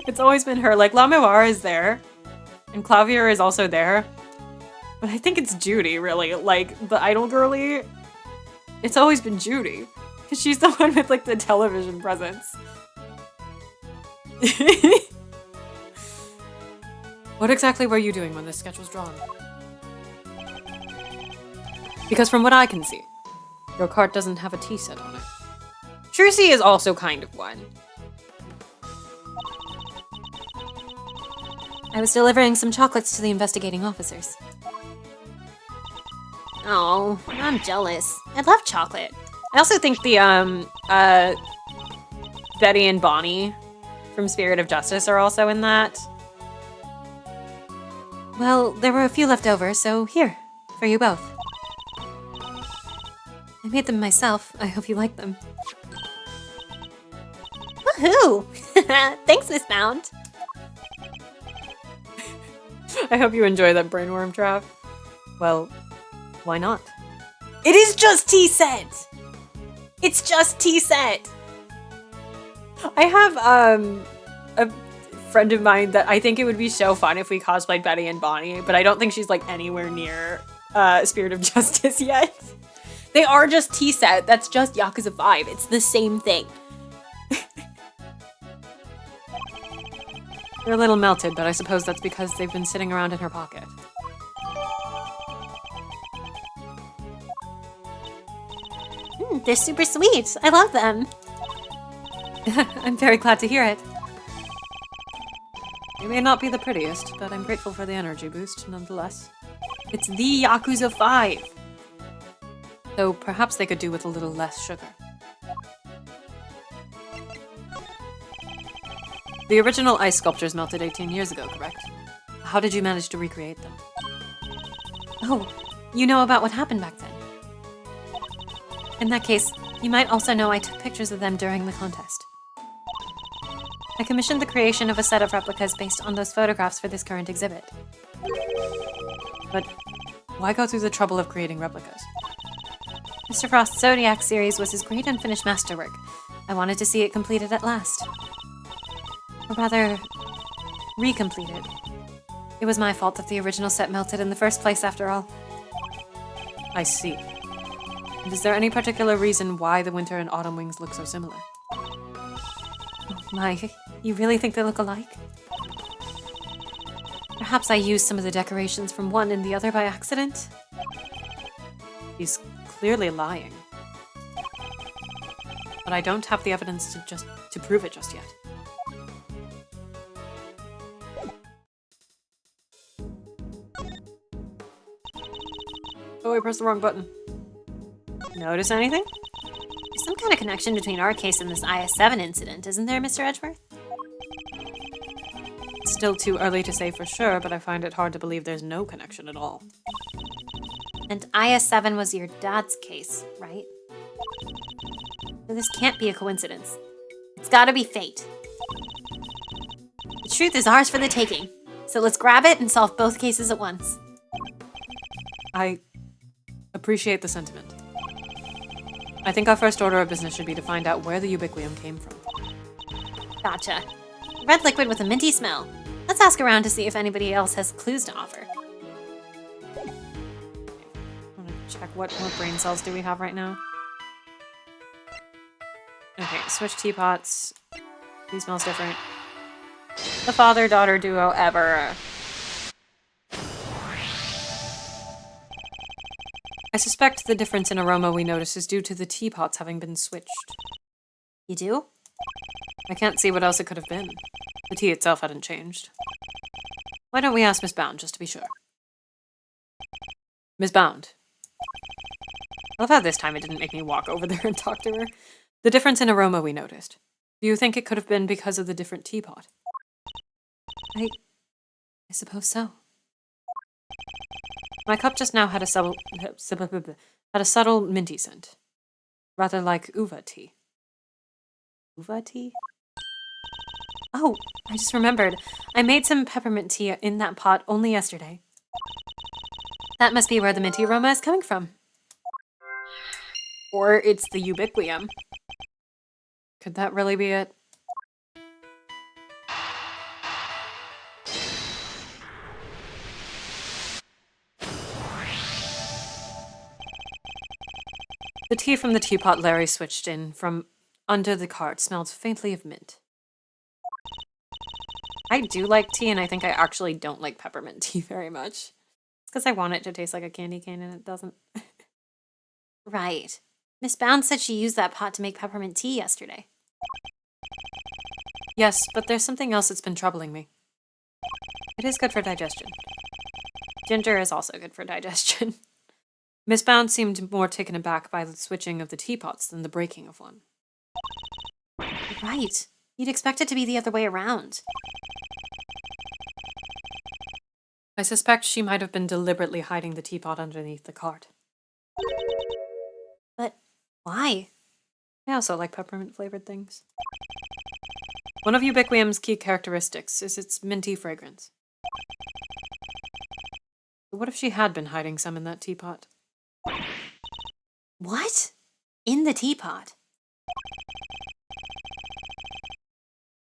It's always been her. Like, La Mémoire is there, and Clavier is also there. But I think it's Judy, really. Like, the idol girly, it's always been Judy. Because she's the one with, like, the television presence. What exactly were you doing when this sketch was drawn? Because from what I can see, your cart doesn't have a tea set on it. Trucy is also kind of one. I was delivering some chocolates to the investigating officers. Oh, I'm jealous. I love chocolate. I also think the, Betty and Bonnie from Spirit of Justice are also in that. Well, there were a few left over, so here, for you both. I made them myself. I hope you like them. Woohoo! Thanks, Miss Bound. I hope you enjoy that brainworm trap. Well, why not? It is just tea set! It's just tea set! I have, a friend of mine that I think it would be so fun if we cosplayed Betty and Bonnie, but I don't think she's, like, anywhere near, Spirit of Justice yet. They are just tea set. That's just Yakuza 5. It's the same thing. They're a little melted, but I suppose that's because they've been sitting around in her pocket. They're super sweet. I love them. I'm very glad to hear it. They may not be the prettiest, but I'm grateful for the energy boost nonetheless. It's the Yakuza 5. Though perhaps they could do with a little less sugar. The original ice sculptures melted 18 years ago, correct? How did you manage to recreate them? Oh, you know about what happened back then. In that case, you might also know I took pictures of them during the contest. I commissioned the creation of a set of replicas based on those photographs for this current exhibit. But why go through the trouble of creating replicas? Mr. Frost's Zodiac series was his great unfinished masterwork. I wanted to see it completed at last. Or rather, recompleted. It was my fault that the original set melted in the first place, after all. I see. And is there any particular reason why the winter and autumn wings look so similar? Oh my, you really think they look alike? Perhaps I used some of the decorations from one and the other by accident? He's clearly lying. But I don't have the evidence to prove it just yet. Oh, I pressed the wrong button. Notice anything? There's some kind of connection between our case and this IS-7 incident, isn't there, Mr. Edgeworth? It's still too early to say for sure, but I find it hard to believe there's no connection at all. And IS-7 was your dad's case, right? So this can't be a coincidence. It's gotta be fate. The truth is ours for the taking. So let's grab it and solve both cases at once. I appreciate the sentiment. I think our first order of business should be to find out where the Ubiquium came from. Gotcha. Red liquid with a minty smell. Let's ask around to see if anybody else has clues to offer. I'm gonna check what brain cells do we have right now. Okay, switch teapots. He smells different. The father-daughter duo ever. I suspect the difference in aroma we notice is due to the teapots having been switched. You do? I can't see what else it could have been. The tea itself hadn't changed. Why don't we ask Miss Bound, just to be sure? Miss Bound. I love how this time it didn't make me walk over there and talk to her. The difference in aroma we noticed. Do you think it could have been because of the different teapot? I suppose so. My cup just now had a subtle minty scent. Rather like uva tea. Uva tea? Oh, I just remembered. I made some peppermint tea in that pot only yesterday. That must be where the minty aroma is coming from. Or it's the Ubiquium. Could that really be it? The tea from the teapot Larry switched in from under the cart smelled faintly of mint. I do like tea, and I think I actually don't like peppermint tea very much. It's because I want it to taste like a candy cane, and it doesn't. Right. Miss Bound said she used that pot to make peppermint tea yesterday. Yes, but there's something else that's been troubling me. It is good for digestion. Ginger is also good for digestion. Miss Bound seemed more taken aback by the switching of the teapots than the breaking of one. Right. You'd expect it to be the other way around. I suspect she might have been deliberately hiding the teapot underneath the cart. But why? I also like peppermint-flavored things. One of Ubiquium's key characteristics is its minty fragrance. But what if she had been hiding some in that teapot? What? In the teapot?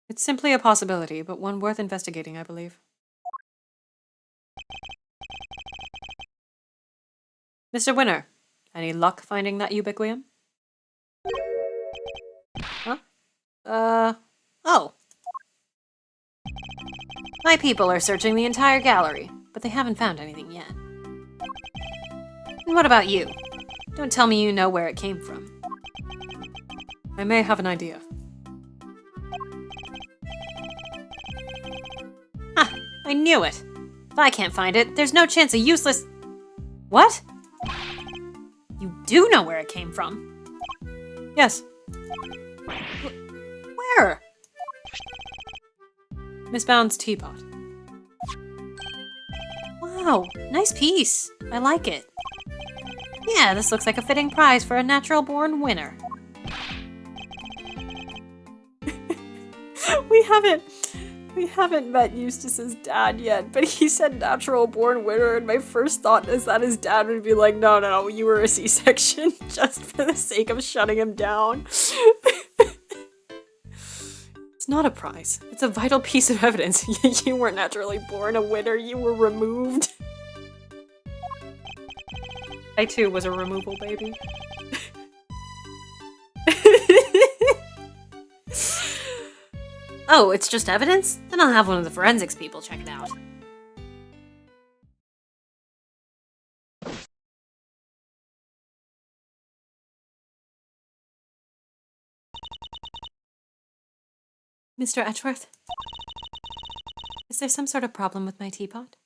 It's simply a possibility, but one worth investigating, I believe. Mr. Winner, Any luck finding that ubiquium? Huh? Oh. My people are searching the entire gallery, but they haven't found anything yet. And what about you? Don't tell me you know where it came from. I may have an idea. Ha! I knew it! If I can't find it, there's no chance a useless... What? You do know where it came from? Yes. Where? Miss Bound's teapot. Wow, nice piece. I like it. Yeah, this looks like a fitting prize for a natural-born winner. We haven't met Eustace's dad yet, but he said natural-born winner, and my first thought is that his dad would be like, no, you were a C-section, just for the sake of shutting him down. It's not a prize. It's a vital piece of evidence. You weren't naturally born a winner, you were removed. I too was a removal baby. Oh, it's just evidence? Then I'll have one of the forensics people check it out. Mr. Edgeworth? Is there some sort of problem with my teapot?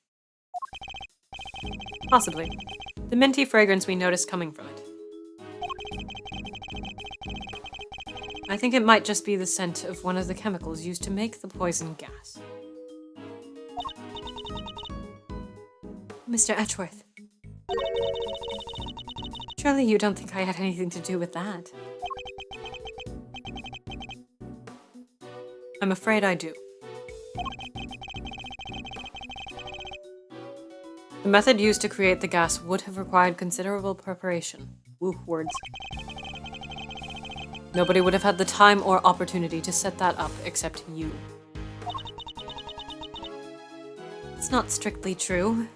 Possibly. The minty fragrance we noticed coming from it. I think it might just be the scent of one of the chemicals used to make the poison gas. Mr. Edgeworth. Surely you don't think I had anything to do with that? I'm afraid I do. The method used to create the gas would have required considerable preparation. Woo, words. Nobody would have had the time or opportunity to set that up except you. It's not strictly true.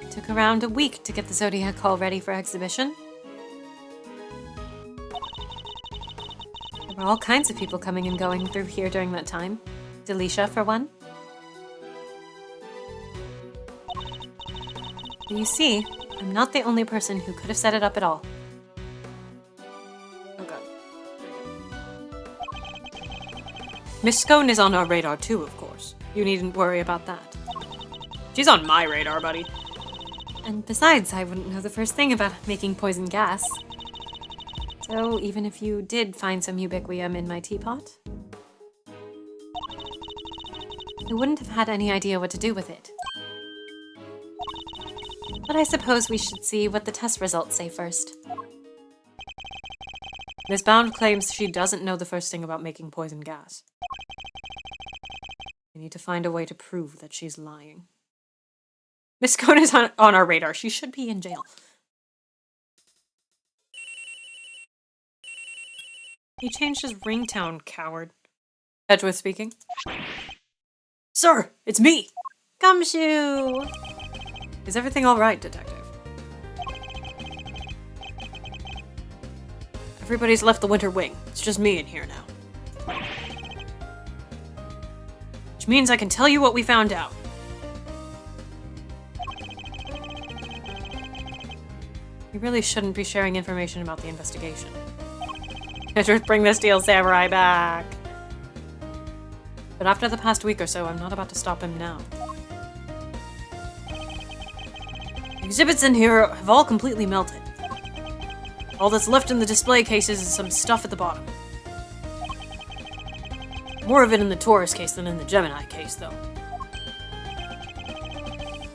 It took around a week to get the Zodiac Hall ready for exhibition. There were all kinds of people coming and going through here during that time. Delisha, for one. But you see, I'm not the only person who could have set it up at all. Oh god. Miss Scone is on our radar too, of course. You needn't worry about that. She's on my radar, buddy. And besides, I wouldn't know the first thing about making poison gas. So even if you did find some ubiquium in my teapot, I wouldn't have had any idea what to do with it. But I suppose we should see what the test results say first. Miss Bound claims she doesn't know the first thing about making poison gas. We need to find a way to prove that she's lying. Miss Scone is on our radar. She should be in jail. He changed his ringtone, coward. Edgeworth speaking. Sir, it's me! Gumshoe! Is everything all right, Detective? Everybody's left the winter wing. It's just me in here now. Which means I can tell you what we found out. You really shouldn't be sharing information about the investigation. Just bring the Steel Samurai back. But after the past week or so, I'm not about to stop him now. Exhibits in here have all completely melted. All that's left in the display cases is some stuff at the bottom. More of it in the Taurus case than in the Gemini case, though.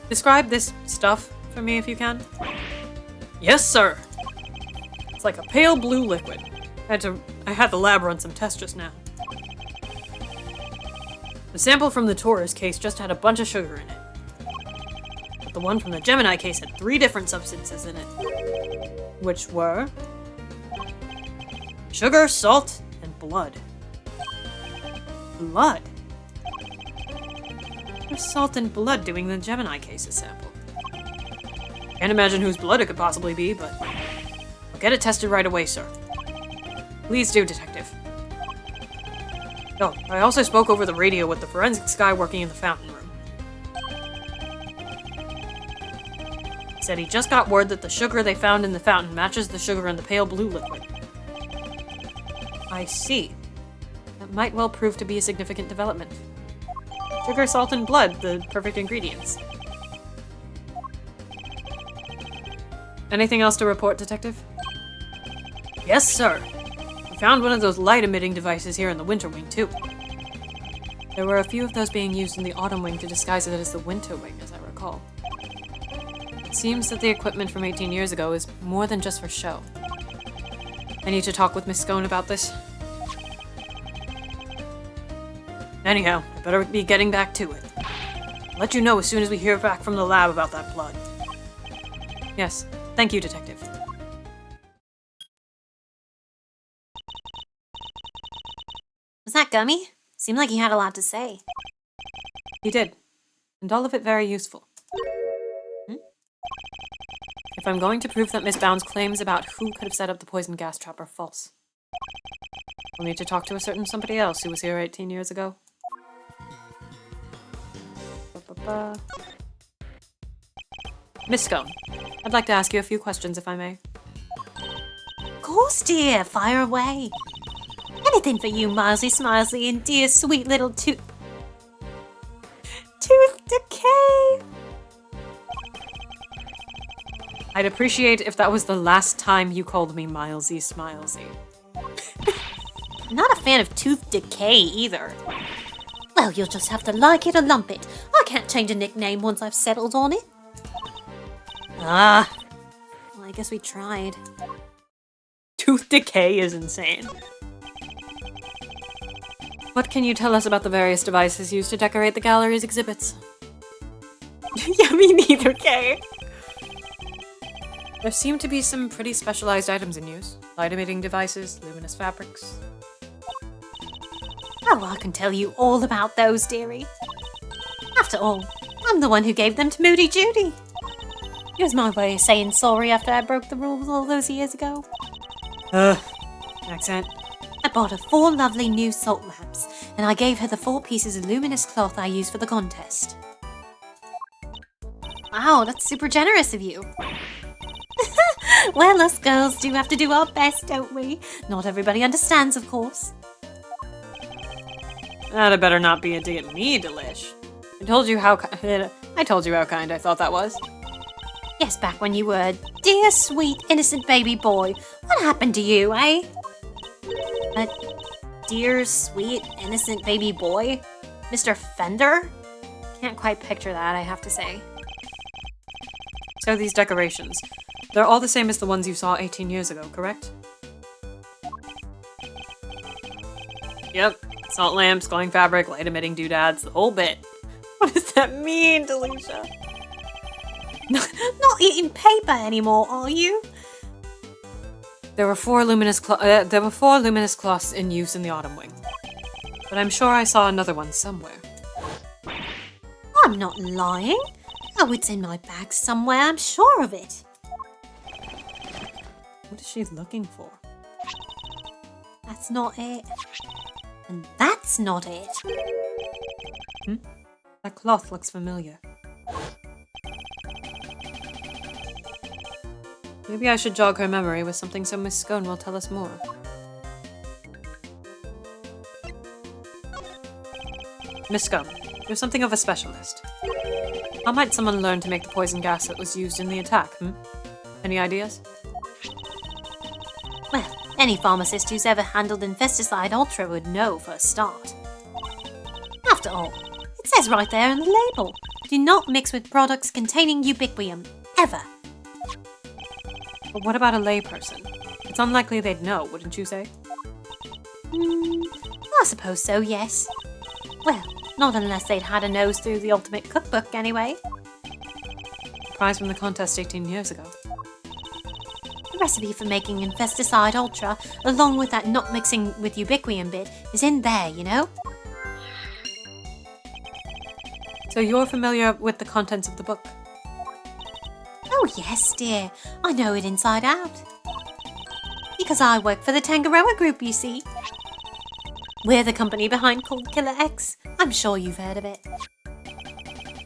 Describe this stuff for me if you can. Yes, sir. It's like a pale blue liquid. I had the lab run some tests just now. The sample from the Taurus case just had a bunch of sugar in it. But the one from the Gemini case had 3 different substances in it. Which were... sugar, salt, and blood. Blood? Where's salt and blood doing the Gemini case's sample? Can't imagine whose blood it could possibly be, but I'll get it tested right away, sir. Please do, Detective. Oh, I also spoke over the radio with the forensics guy working in the fountain room. He said he just got word that the sugar they found in the fountain matches the sugar in the pale blue liquid. I see. That might well prove to be a significant development. Sugar, salt, and blood, the perfect ingredients. Anything else to report, Detective? Yes, sir. We found one of those light-emitting devices here in the Winter Wing, too. There were a few of those being used in the Autumn Wing to disguise it as the Winter Wing, as I recall. It seems that the equipment from 18 years ago is more than just for show. I need to talk with Miss Scone about this. Anyhow, I better be getting back to it. I'll let you know as soon as we hear back from the lab about that blood. Yes, thank you, Detective. Was that Gummy? Seemed like he had a lot to say. He did, and all of it very useful. If I'm going to prove that Miss Bound's claims about who could have set up the poison gas trap are false, I'll need to talk to a certain somebody else who was here 18 years ago. Miss Scone, I'd like to ask you a few questions, if I may. Of course, dear. Fire away. Anything for you, Milesy Smilesy, and dear sweet little Tooth Decay. I'd appreciate if that was the last time you called me Milesy Smilesy. I'm not a fan of Tooth Decay either. Well, you'll just have to like it or lump it. I can't change a nickname once I've settled on it. Ah, Well, I guess we tried. Tooth Decay is insane. What can you tell us about the various devices used to decorate the gallery's exhibits? Yeah, me neither, Kay. There seem to be some pretty specialized items in use. Light-emitting devices, luminous fabrics. Oh, I can tell you all about those, dearie. After all, I'm the one who gave them to Moody Judy. It was my way of saying sorry after I broke the rules all those years ago. Accent. I bought her 4 lovely new salt lamps, and I gave her the 4 pieces of luminous cloth I used for the contest. Wow, that's super generous of you. Well, us girls do have to do our best, don't we? Not everybody understands, of course. That better not be a dig at me, Delish. I told you how kind I thought that was. Yes, back when you were a dear, sweet, innocent baby boy. What happened to you, eh? A dear, sweet, innocent baby boy? Mr. Fender? Can't quite picture that, I have to say. So these decorations, they're all the same as the ones you saw 18 years ago, correct? Yep. Salt lamps, glowing fabric, light-emitting doodads, the whole bit. What does that mean, Delisha? Not eating paper anymore, are you? There were 4 luminous cloths in use in the Autumn Wing. But I'm sure I saw another one somewhere. I'm not lying. Oh, it's in my bag somewhere, I'm sure of it. What is she looking for? That's not it. And that's not it. That cloth looks familiar. Maybe I should jog her memory with something so Miss Scone will tell us more. Miss Scone, you're something of a specialist. How might someone learn to make the poison gas that was used in the attack, Any ideas? Well, any pharmacist who's ever handled Infesticide Ultra would know for a start. After all, it says right there in the label, do not mix with products containing ubiquium, ever. But what about a layperson? It's unlikely they'd know, wouldn't you say? I suppose so, yes. Well, not unless they'd had a nose through the Ultimate Cookbook anyway. Prize from the contest 18 years ago. The recipe for making Infesticide Ultra, along with that not mixing with ubiquium bit, is in there, you know? So you're familiar with the contents of the book? Oh yes, dear. I know it inside out. Because I work for the Tangaroa Group, you see. We're the company behind Cold Killer X. I'm sure you've heard of it.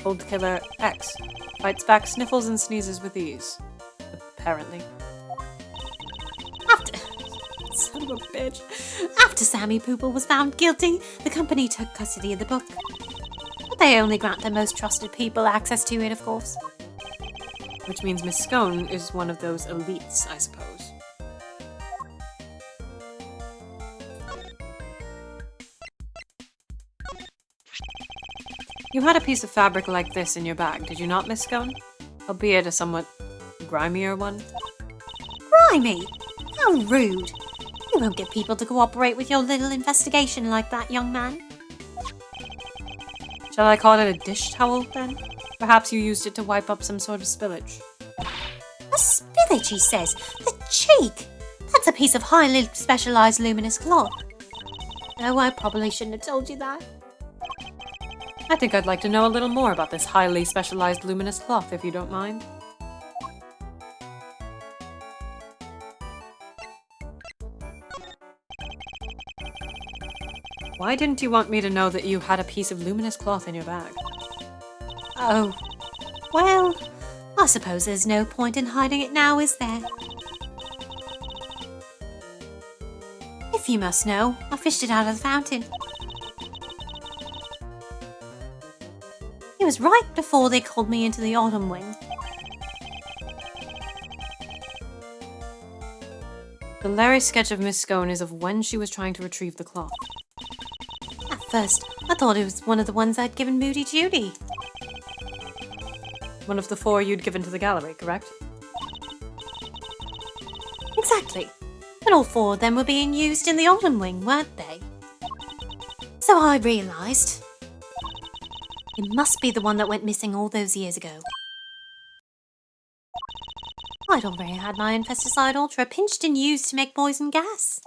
Cold Killer X fights back sniffles and sneezes with ease. Apparently. Son of a bitch. After Sammy Poople was found guilty, the company took custody of the book. But they only grant their most trusted people access to it, of course. Which means Miss Scone is one of those elites, I suppose. You had a piece of fabric like this in your bag, did you not, Miss Scone? Albeit a somewhat grimier one. Grimy? How rude. You won't get people to cooperate with your little investigation like that, young man. Shall I call it a dish towel, then? Perhaps you used it to wipe up some sort of spillage. A spillage, he says. The cheek! That's a piece of highly specialised luminous cloth. No, I probably shouldn't have told you that. I think I'd like to know a little more about this highly specialized luminous cloth, if you don't mind. Why didn't you want me to know that you had a piece of luminous cloth in your bag? Oh, well, I suppose there's no point in hiding it now, is there? If you must know, I fished it out of the fountain. It was right before they called me into the autumn wing. The Larry's sketch of Miss Scone is of when she was trying to retrieve the cloth. At first, I thought it was one of the ones I'd given Moody Judy. One of the 4 you'd given to the gallery, correct? Exactly. But all 4 of them were being used in the autumn wing, weren't they? So I realised it must be the one that went missing all those years ago. I'd already had my Infesticide Ultra pinched and used to make poison gas.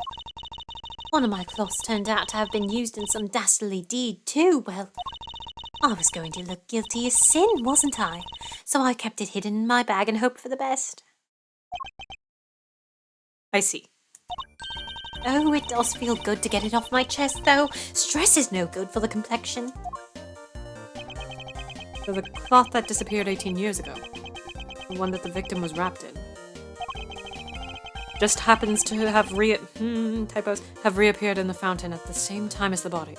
One of my cloths turned out to have been used in some dastardly deed too. Well, I was going to look guilty as sin, wasn't I? So I kept it hidden in my bag and hoped for the best. I see. Oh, it does feel good to get it off my chest, though. Stress is no good for the complexion. So the cloth that disappeared 18 years ago, the one that the victim was wrapped in, just happens to have have reappeared in the fountain at the same time as the body.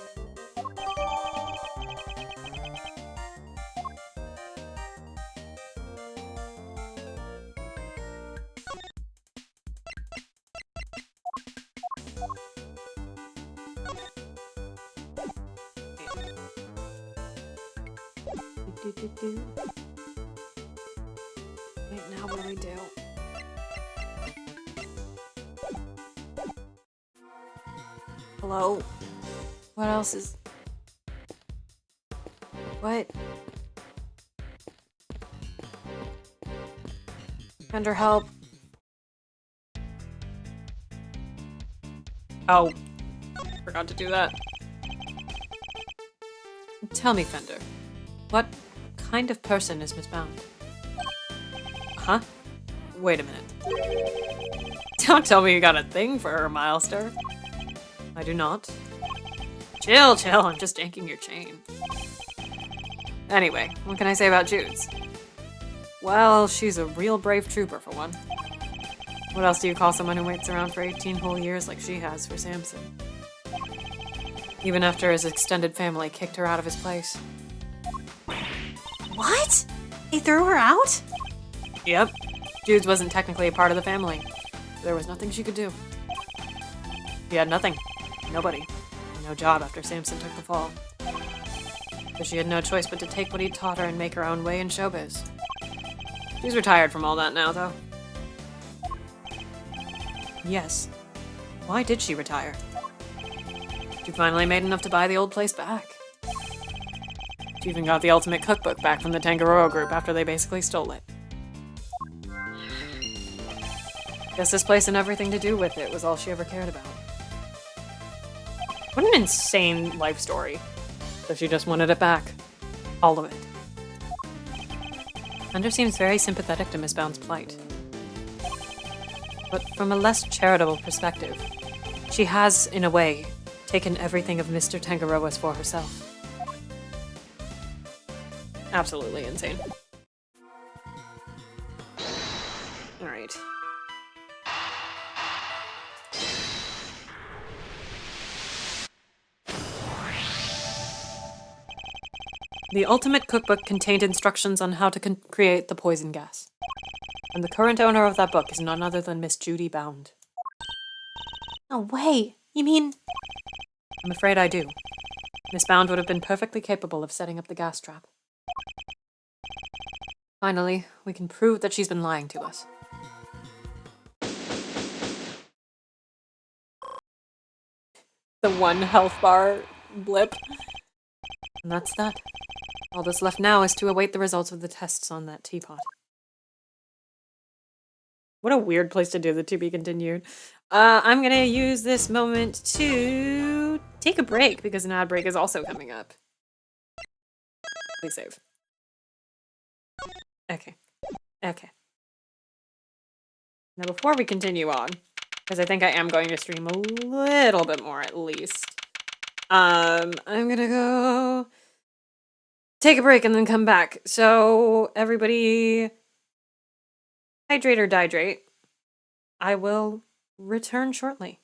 Wait, now what do we do? Hello? What else is... What? Under help. Oh. Forgot to do that. Tell me, Fender. What kind of person is Miss Bound? Huh? Wait a minute. Don't tell me you got a thing for her, Milester. I do not. Chill, I'm just yanking your chain. Anyway, what can I say about Jude's? Well, she's a real brave trooper for one. What else do you call someone who waits around for 18 whole years like she has for Samson? Even after his extended family kicked her out of his place. What? They threw her out? Yep. Jude's wasn't technically a part of the family. There was nothing she could do. She had nothing. Nobody. No job after Samson took the fall. But she had no choice but to take what he taught her and make her own way in showbiz. She's retired from all that now, though. Yes. Why did she retire? She finally made enough to buy the old place back. She even got the ultimate cookbook back from the Tangaroa group after they basically stole it. Guess this place and everything to do with it was all she ever cared about. What an insane life story. So she just wanted it back. All of it. Thunder seems very sympathetic to Miss Bound's plight. But from a less charitable perspective, she has, in a way, taken everything of Mr. Tangaroa's for herself. Absolutely insane. Alright. The ultimate cookbook contained instructions on how to create the poison gas. And the current owner of that book is none other than Miss Judy Bound. No way. You mean... I'm afraid I do. Miss Bound would have been perfectly capable of setting up the gas trap. Finally, we can prove that she's been lying to us. The one health bar blip. And that's that. All that's left now is to await the results of the tests on that teapot. What a weird place to do the to be continued. I'm gonna use this moment to take a break because an ad break is also coming up. Please save. Okay. Okay. Now before we continue on, because I think I am going to stream a little bit more at least, I'm gonna go take a break and then come back. So everybody hydrate or dihydrate. I will return shortly.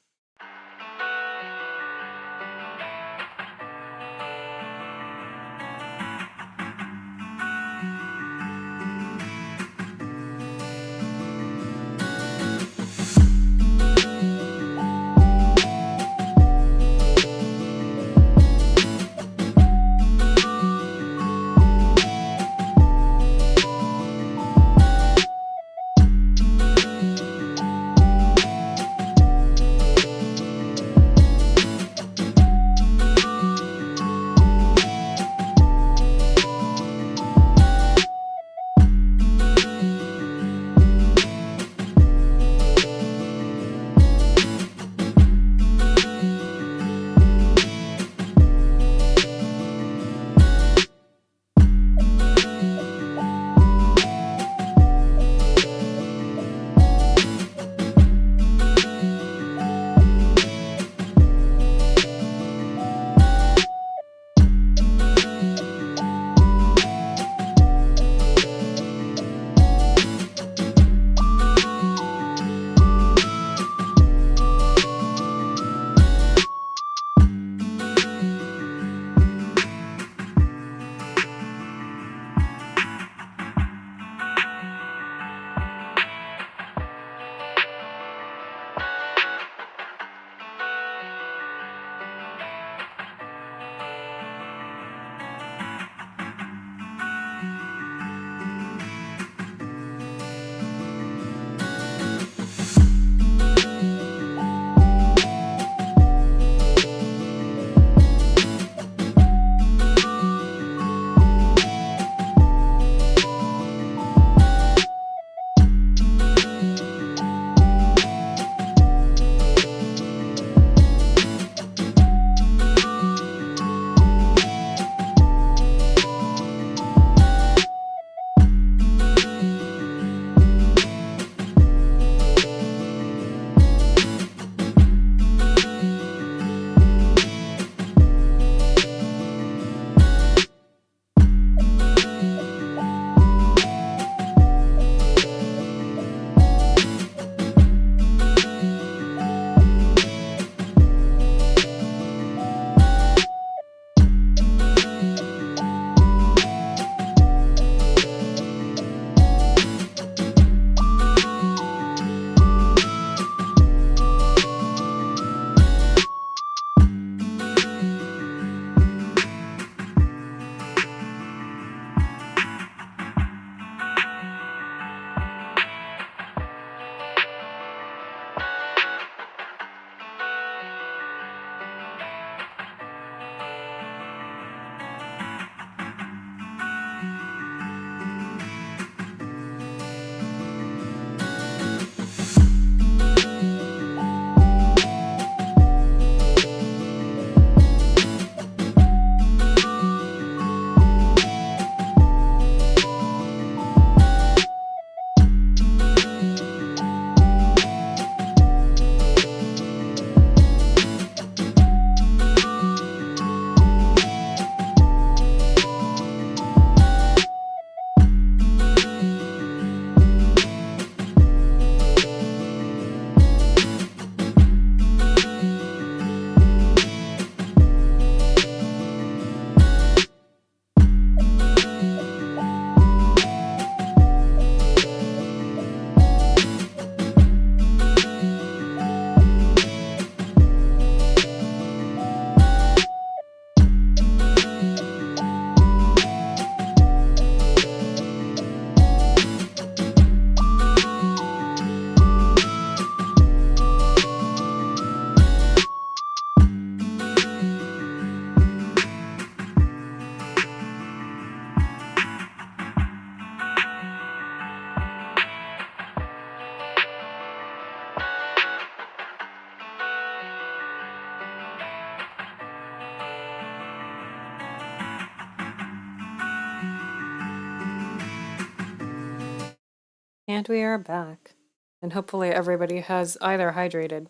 And we are back. And hopefully everybody has either hydrated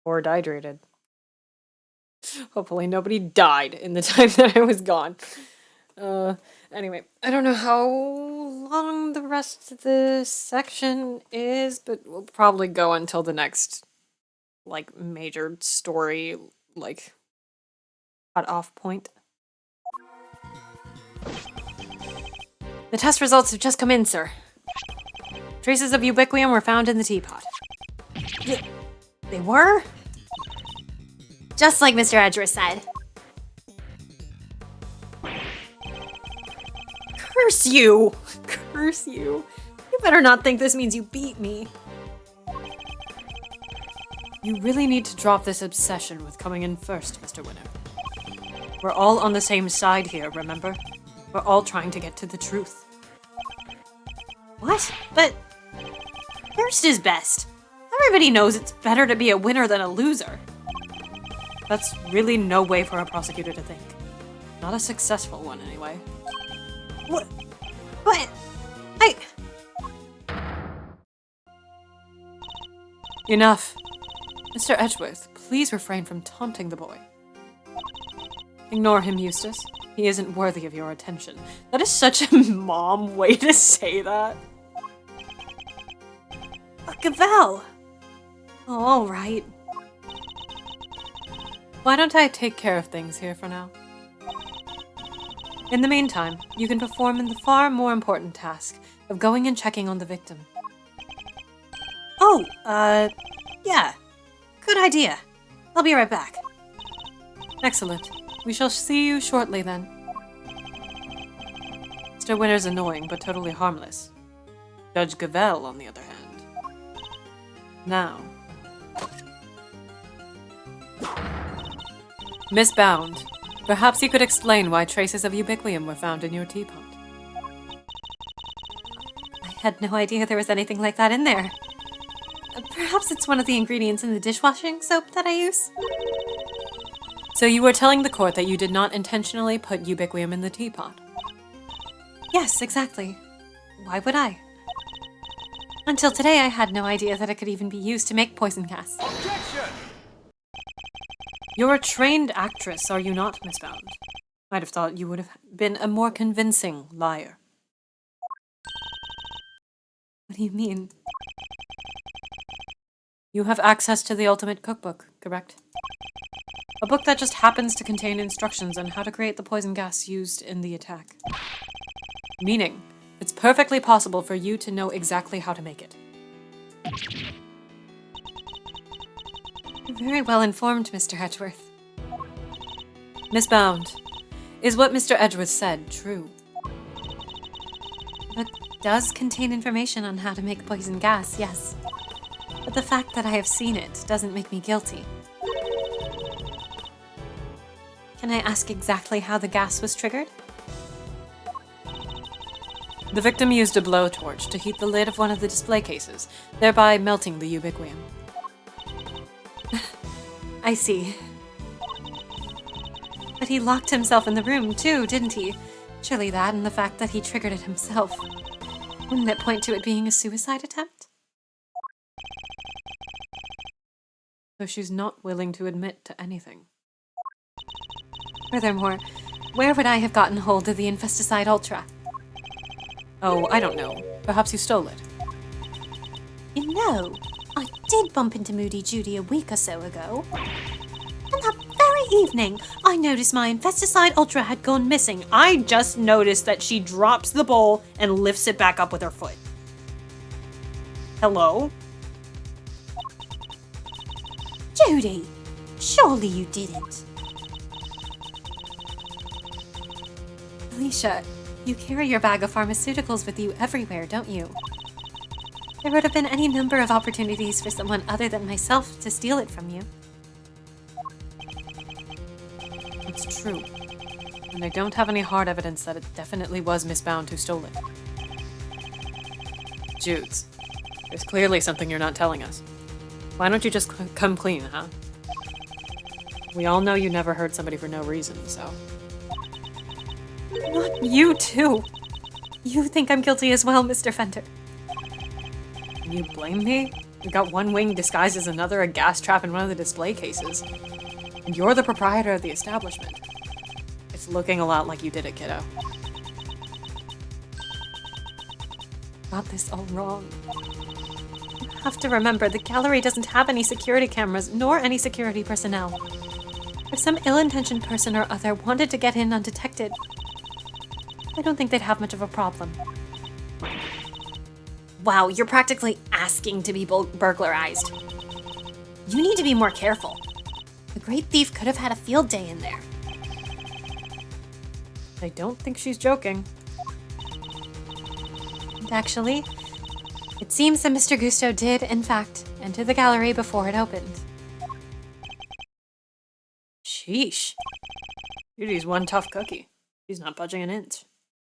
or dehydrated. Hopefully nobody died in the time that I was gone. Anyway, I don't know how long the rest of the section is, but we'll probably go until the next, like, major story, like, cut-off point. The test results have just come in, sir. Traces of ubiquium were found in the teapot. They were? Just like Mr. Edgeworth said. Curse you! Curse you. You better not think this means you beat me. You really need to drop this obsession with coming in first, Mr. Winner. We're all on the same side here, remember? We're all trying to get to the truth. What? But first is best. Everybody knows it's better to be a winner than a loser. That's really no way for a prosecutor to think. Not a successful one, anyway. What? But I... Enough. Mr. Edgeworth, please refrain from taunting the boy. Ignore him, Eustace. He isn't worthy of your attention. That is such a mom way to say that. Gavel! Oh, all right. Why don't I take care of things here for now? In the meantime, you can perform in the far more important task of going and checking on the victim. Oh, yeah. Good idea. I'll be right back. Excellent. We shall see you shortly then. Mr. Winner's annoying, but totally harmless. Judge Gavel, on the other hand. Now. Miss Bound, perhaps you could explain why traces of ubiquium were found in your teapot. I had no idea there was anything like that in there. Perhaps it's one of the ingredients in the dishwashing soap that I use? So you were telling the court that you did not intentionally put ubiquium in the teapot? Yes, exactly. Why would I? Until today, I had no idea that it could even be used to make poison gas. Objection! You're a trained actress, are you not, Miss Bound? I'd have thought you would have been a more convincing liar. What do you mean? You have access to the Ultimate Cookbook, correct? A book that just happens to contain instructions on how to create the poison gas used in the attack. Meaning, it's perfectly possible for you to know exactly how to make it. You're very well informed, Mr. Edgeworth. Miss Bound, is what Mr. Edgeworth said true? It does contain information on how to make poison gas, yes. But the fact that I have seen it doesn't make me guilty. Can I ask exactly how the gas was triggered? The victim used a blowtorch to heat the lid of one of the display cases, thereby melting the ubiquium. I see. But he locked himself in the room too, didn't he? Surely that and the fact that he triggered it himself. Wouldn't it point to it being a suicide attempt? So she's not willing to admit to anything. Furthermore, where would I have gotten hold of the Infesticide Ultra? Oh, I don't know. Perhaps you stole it. You know, I did bump into Moody Judy a week or so ago. And that very evening, I noticed my Infesticide Ultra had gone missing. I just noticed that she drops the bowl and lifts it back up with her foot. Hello? Judy, surely you didn't. Alicia, you carry your bag of pharmaceuticals with you everywhere, don't you? There would have been any number of opportunities for someone other than myself to steal it from you. It's true. And I don't have any hard evidence that it definitely was Miss Bound who stole it. Judes, there's clearly something you're not telling us. Why don't you just come clean, huh? We all know you never hurt somebody for no reason, so... Not you, too. You think I'm guilty as well, Mr. Fender. Can you blame me? We got one wing disguised as another, a gas trap in one of the display cases. And you're the proprietor of the establishment. It's looking a lot like you did it, kiddo. Got this all wrong. You have to remember, the gallery doesn't have any security cameras, nor any security personnel. If some ill-intentioned person or other wanted to get in undetected, I don't think they'd have much of a problem. Wow, you're practically asking to be burglarized. You need to be more careful. The great thief could have had a field day in there. I don't think she's joking. And actually, it seems that Mr. Gusto did, in fact, enter the gallery before it opened. Sheesh. Judy's one tough cookie. She's not budging an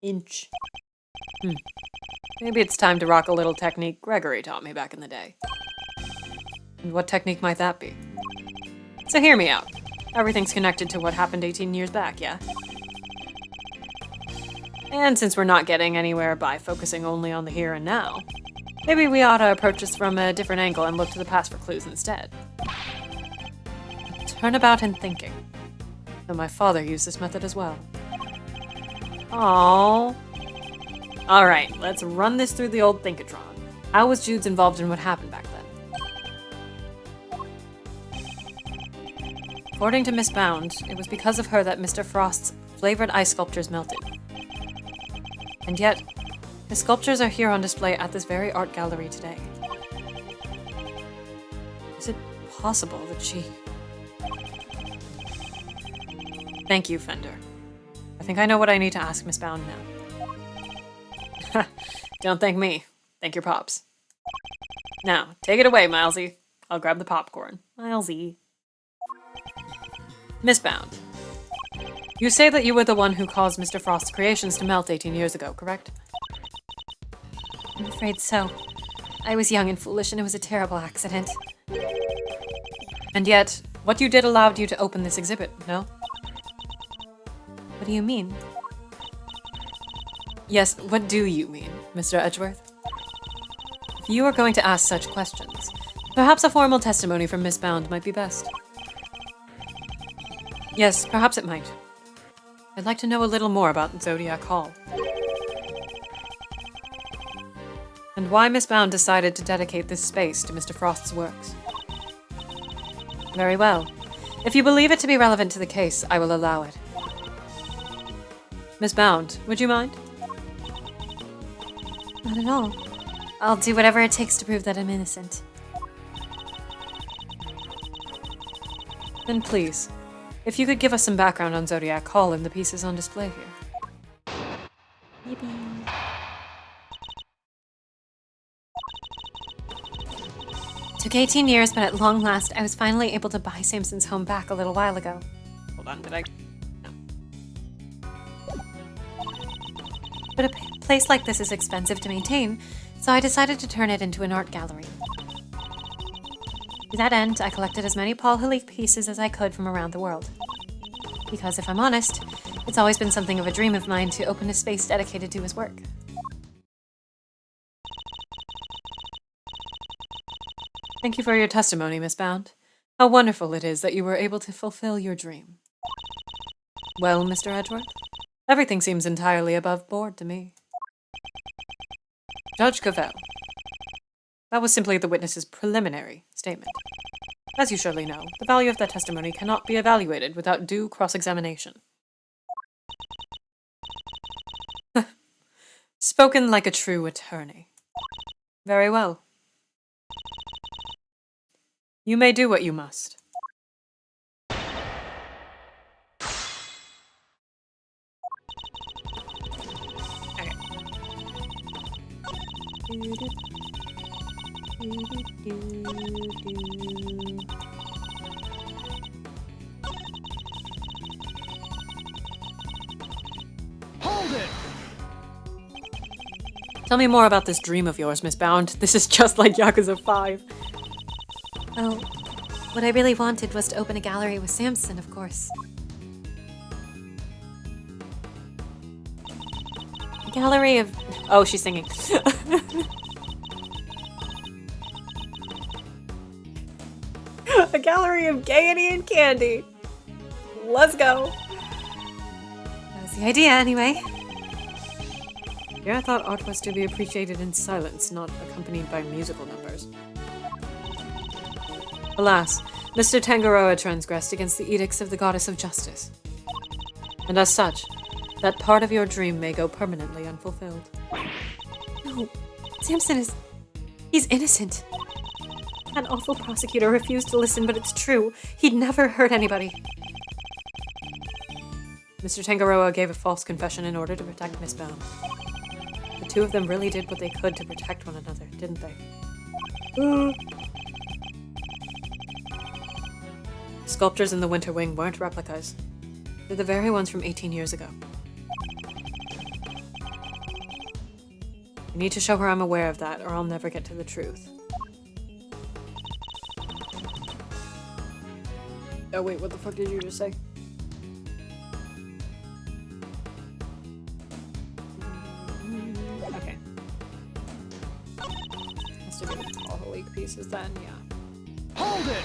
inch. Maybe it's time to rock a little technique Gregory taught me back in the day. And what technique might that be? So hear me out. Everything's connected to what happened 18 years back, yeah? And since we're not getting anywhere by focusing only on the here and now, maybe we ought to approach this from a different angle and look to the past for clues instead. Turnabout and thinking. Though my father used this method as well. Aww. Alright, let's run this through the old Thinkatron. How was Jude's involved in what happened back then? According to Miss Bound, it was because of her that Mr. Frost's flavored ice sculptures melted. And yet, his sculptures are here on display at this very art gallery today. Is it possible that she... Thank you, Fender. I think I know what I need to ask Miss Bound now. Don't thank me. Thank your pops. Now, take it away, Milesy. I'll grab the popcorn. Milesy. Miss Bound. You say that you were the one who caused Mr. Frost's creations to melt 18 years ago, correct? I'm afraid so. I was young and foolish, and it was a terrible accident. And yet, what you did allowed you to open this exhibit, no? What do you mean? Yes, what do you mean, Mr. Edgeworth? If you are going to ask such questions, perhaps a formal testimony from Miss Bound might be best. Yes, perhaps it might. I'd like to know a little more about Zodiac Hall. And why Miss Bound decided to dedicate this space to Mr. Frost's works. Very well. If you believe it to be relevant to the case, I will allow it. Miss Bound, would you mind? Not at all. I'll do whatever it takes to prove that I'm innocent. Then please, if you could give us some background on Zodiac Hall and the pieces on display here. Maybe. Took 18 years, but at long last, I was finally able to buy Samson's home back a little while ago. Hold on, did I? No. But a place like this is expensive to maintain, so I decided to turn it into an art gallery. To that end, I collected as many Paul Halik pieces as I could from around the world. Because if I'm honest, it's always been something of a dream of mine to open a space dedicated to his work. Thank you for your testimony, Miss Bound. How wonderful it is that you were able to fulfill your dream. Well, Mr. Edgeworth, everything seems entirely above board to me. Judge Cavell. That was simply the witness's preliminary statement. As you surely know, the value of that testimony cannot be evaluated without due cross-examination. Spoken like a true attorney. Very well. You may do what you must. Okay. Hold it! Tell me more about this dream of yours, Miss Bound. This is just like Yakuza 5. Oh, what I really wanted was to open a gallery with Samson, of course. A gallery of... Oh, she's singing. gallery of gaiety and candy. Let's go. That's the idea, anyway. Yeah, I thought art was to be appreciated in silence, not accompanied by musical numbers. Alas, Mr. Tangaroa transgressed against the edicts of the goddess of justice. And as such, that part of your dream may go permanently unfulfilled. No, Samson is... he's innocent. That awful prosecutor refused to listen, but it's true. He'd never hurt anybody. Mr. Tangaroa gave a false confession in order to protect Miss Bound. The two of them really did what they could to protect one another, didn't they? Sculptures in the Winter Wing weren't replicas. They're the very ones from 18 years ago. I need to show her I'm aware of that, or I'll never get to the truth. Oh wait, what the fuck did you just say? Okay. Has to be the all Halik pieces then, yeah. Hold it!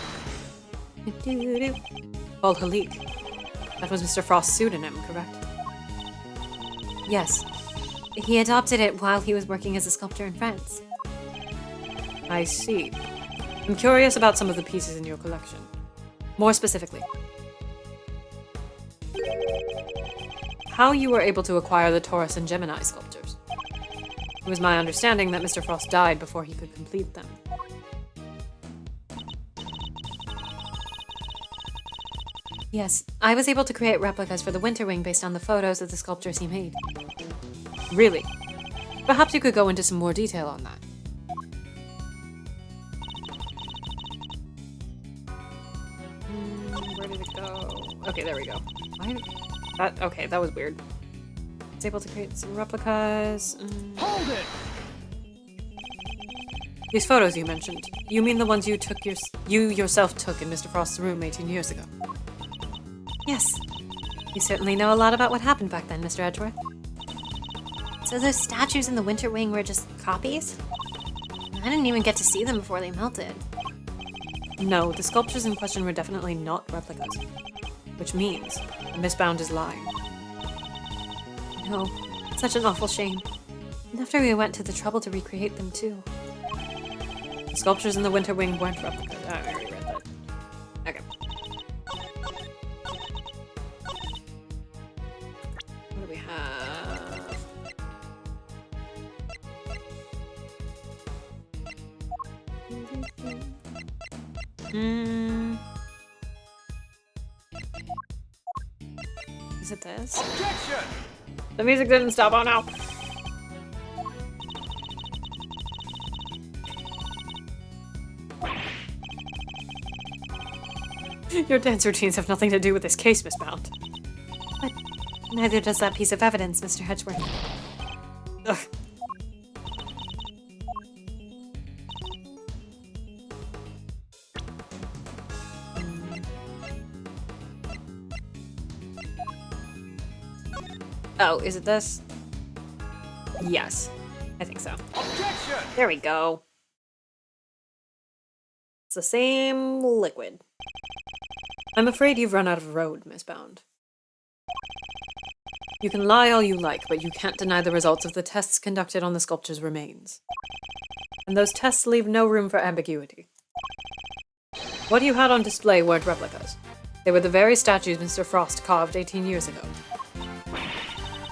Paul Halik. That was Mr. Frost's pseudonym, correct? Yes. He adopted it while he was working as a sculptor in France. I see. I'm curious about some of the pieces in your collection. More specifically, how you were able to acquire the Taurus and Gemini sculptures. It was my understanding that Mr. Frost died before he could complete them. Yes, I was able to create replicas for the Winter Wing based on the photos of the sculptures he made. Really? Perhaps you could go into some more detail on that. Where did it go? Okay, there we go. Okay, that was weird. I was able to create some replicas. Hold it! These photos you mentioned, you mean the ones you yourself took in Mr. Frost's room 18 years ago? Yes. You certainly know a lot about what happened back then, Mr. Edgeworth. So those statues in the Winter Wing were just copies? I didn't even get to see them before they melted. No, the sculptures in question were definitely not replicas. Which means Miss Bound is lying. No, such an awful shame. And after we went to the trouble to recreate them too. The sculptures in the Winter Wing weren't replicas. I already read that. Okay. What do we have? Is it this? Objection! The music didn't stop, oh no! Your dance routines have nothing to do with this case, Miss Bound. But neither does that piece of evidence, Mr. Edgeworth. Ugh. Oh, is it this? Yes, I think so. Objection! There we go. It's the same liquid. I'm afraid you've run out of road, Miss Bound. You can lie all you like, but you can't deny the results of the tests conducted on the sculpture's remains. And those tests leave no room for ambiguity. What you had on display weren't replicas. They were the very statues Mr. Frost carved 18 years ago.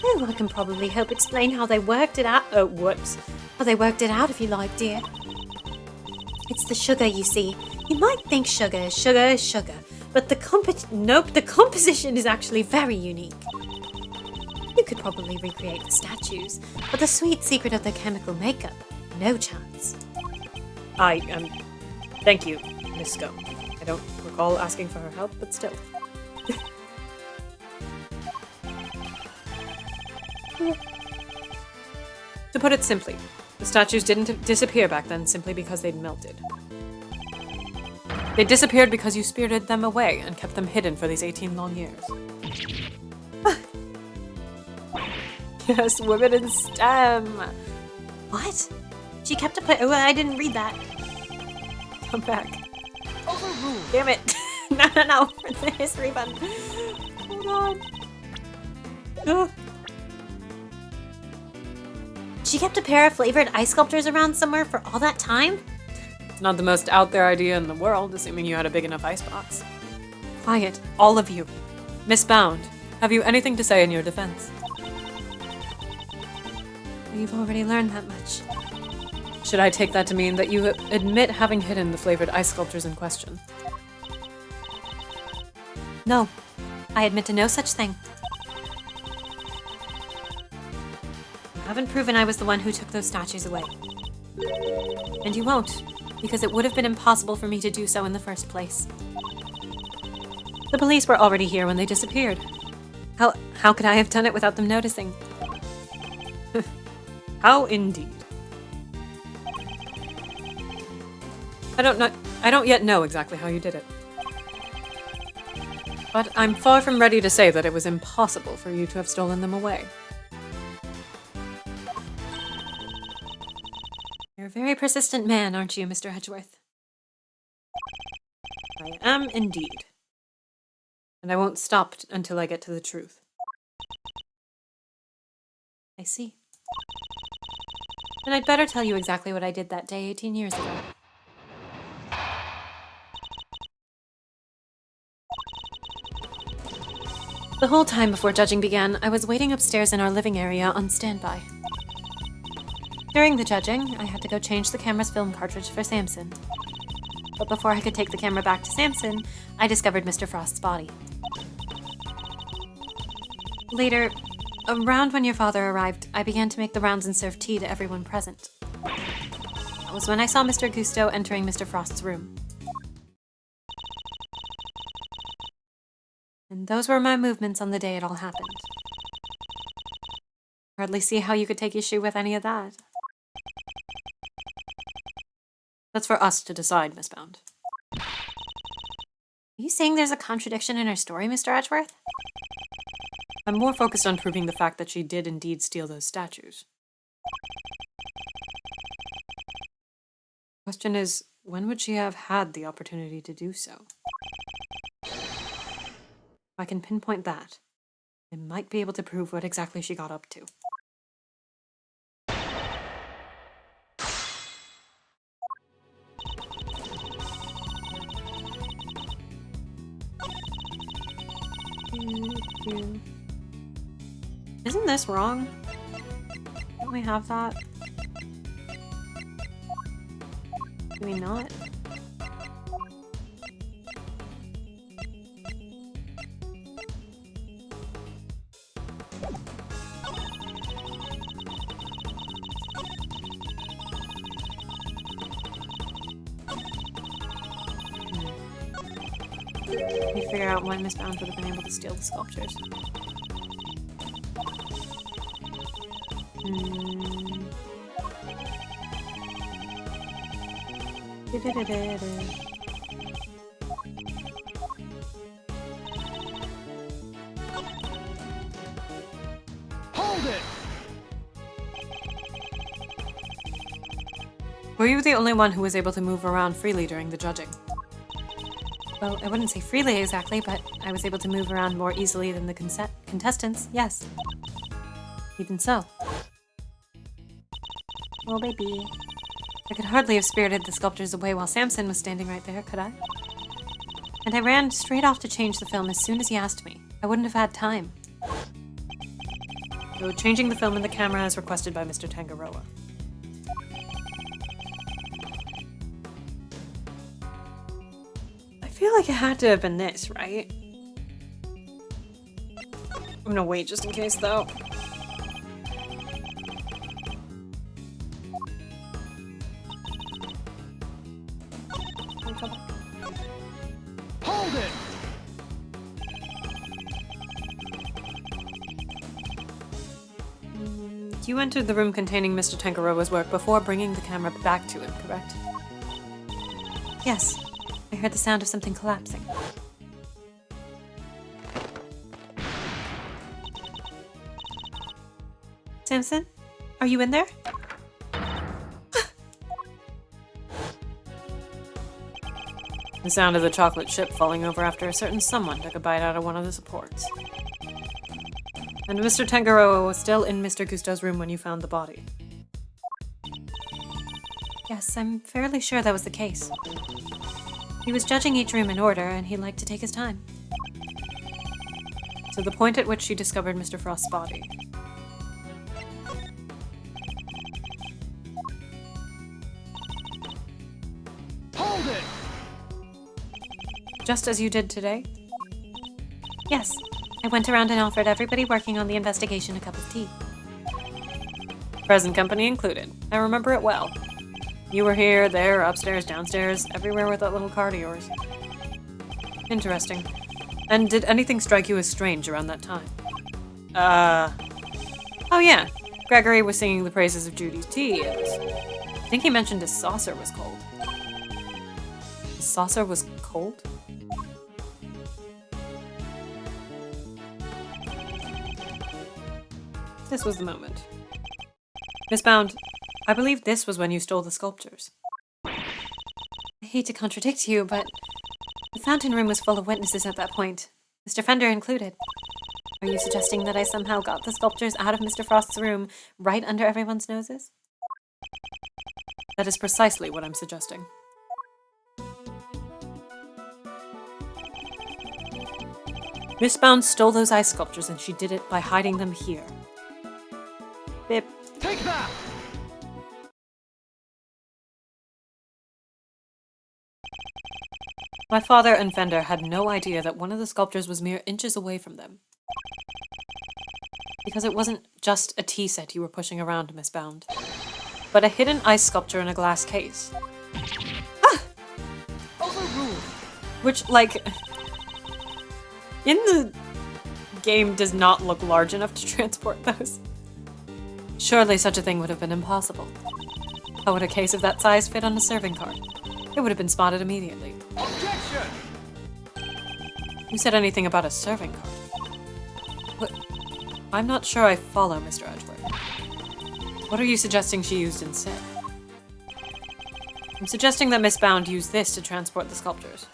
Oh, I can probably help explain how they worked it out. Oh, whoops. How they worked it out if you like, dear. It's the sugar, you see. You might think sugar is sugar, but the composition is actually very unique. You could probably recreate the statues, but the sweet secret of the chemical makeup, no chance. Thank you, Miss Scone. I don't recall asking for her help, but still. To put it simply, the statues didn't disappear back then simply because they'd melted. They disappeared because you spirited them away and kept them hidden for these 18 long years. Yes, women in STEM! What? She kept a play. Oh, I didn't read that. Come back. Overruled! Damn it. No. It's the history button. Hold on. Ugh. She kept a pair of flavored ice sculptures around somewhere for all that time? It's not the most out there idea in the world, assuming you had a big enough icebox. Quiet, all of you. Miss Bound, have you anything to say in your defense? You've already learned that much. Should I take that to mean that you admit having hidden the flavored ice sculptures in question? No, I admit to no such thing. I haven't proven I was the one who took those statues away. And you won't, because it would have been impossible for me to do so in the first place. The police were already here when they disappeared. How could I have done it without them noticing? How indeed. I don't yet know exactly how you did it. But I'm far from ready to say that it was impossible for you to have stolen them away. You're a very persistent man, aren't you, Mr. Edgeworth? I am indeed. And I won't stop until I get to the truth. I see. Then I'd better tell you exactly what I did that day 18 years ago. The whole time before judging began, I was waiting upstairs in our living area on standby. During the judging, I had to go change the camera's film cartridge for Samson. But before I could take the camera back to Samson, I discovered Mr. Frost's body. Later, around when your father arrived, I began to make the rounds and serve tea to everyone present. That was when I saw Mr. Gusto entering Mr. Frost's room. And those were my movements on the day it all happened. Hardly see how you could take issue with any of that. That's for us to decide, Miss Bound. Are you saying there's a contradiction in her story, Mr. Edgeworth? I'm more focused on proving the fact that she did indeed steal those statues. Question is, when would she have had the opportunity to do so? If I can pinpoint that, I might be able to prove what exactly she got up to. Isn't this wrong? Don't we have that? Do we not? Let me figure out when Miss Bound would have been able to steal the sculptures. Hold it! Were you the only one who was able to move around freely during the judging? Well, I wouldn't say freely exactly, but I was able to move around more easily than the contestants, yes. Even so. Oh, baby. I could hardly have spirited the sculptures away while Samson was standing right there, could I? And I ran straight off to change the film as soon as he asked me. I wouldn't have had time. So changing the film and the camera as requested by Mr. Tangaroa. I feel like it had to have been this, right? I'm gonna wait just in case, though. Hold it! You entered the room containing Mr. Tangaroa's work before bringing the camera back to him, correct? Yes. I heard the sound of something collapsing. Samson? Are you in there? The sound of the chocolate chip falling over after a certain someone took a bite out of one of the supports. And Mr. Tangaroa was still in Mr. Gusto's room when you found the body. Yes, I'm fairly sure that was the case. He was judging each room in order, and he liked to take his time. To the point at which she discovered Mr. Frost's body. Hold it! Just as you did today? Yes, I went around and offered everybody working on the investigation a cup of tea. Present company included. I remember it well. You were here, there, upstairs, downstairs, everywhere with that little card of yours. Interesting. And did anything strike you as strange around that time? Oh yeah. Gregory was singing the praises of Judy's tea, and I think he mentioned his saucer was cold. His saucer was cold? This was the moment. Miss Bound, I believe this was when you stole the sculptures. I hate to contradict you, but the fountain room was full of witnesses at that point, Mr. Fender included. Are you suggesting that I somehow got the sculptures out of Mr. Frost's room right under everyone's noses? That is precisely what I'm suggesting. Miss Bound stole those ice sculptures and she did it by hiding them here. Bip. Take that! My father and Fender had no idea that one of the sculptures was mere inches away from them. Because it wasn't just a tea set you were pushing around, Miss Bound, but a hidden ice sculpture in a glass case. Ah! Overruled! Which, like, in the game does not look large enough to transport those. Surely such a thing would have been impossible. How would a case of that size fit on a serving cart? It would have been spotted immediately. Objection! Who said anything about a serving cart? What? I'm not sure I follow, Mr. Edgeworth. What are you suggesting she used instead? I'm suggesting that Miss Bound used this to transport the sculptures.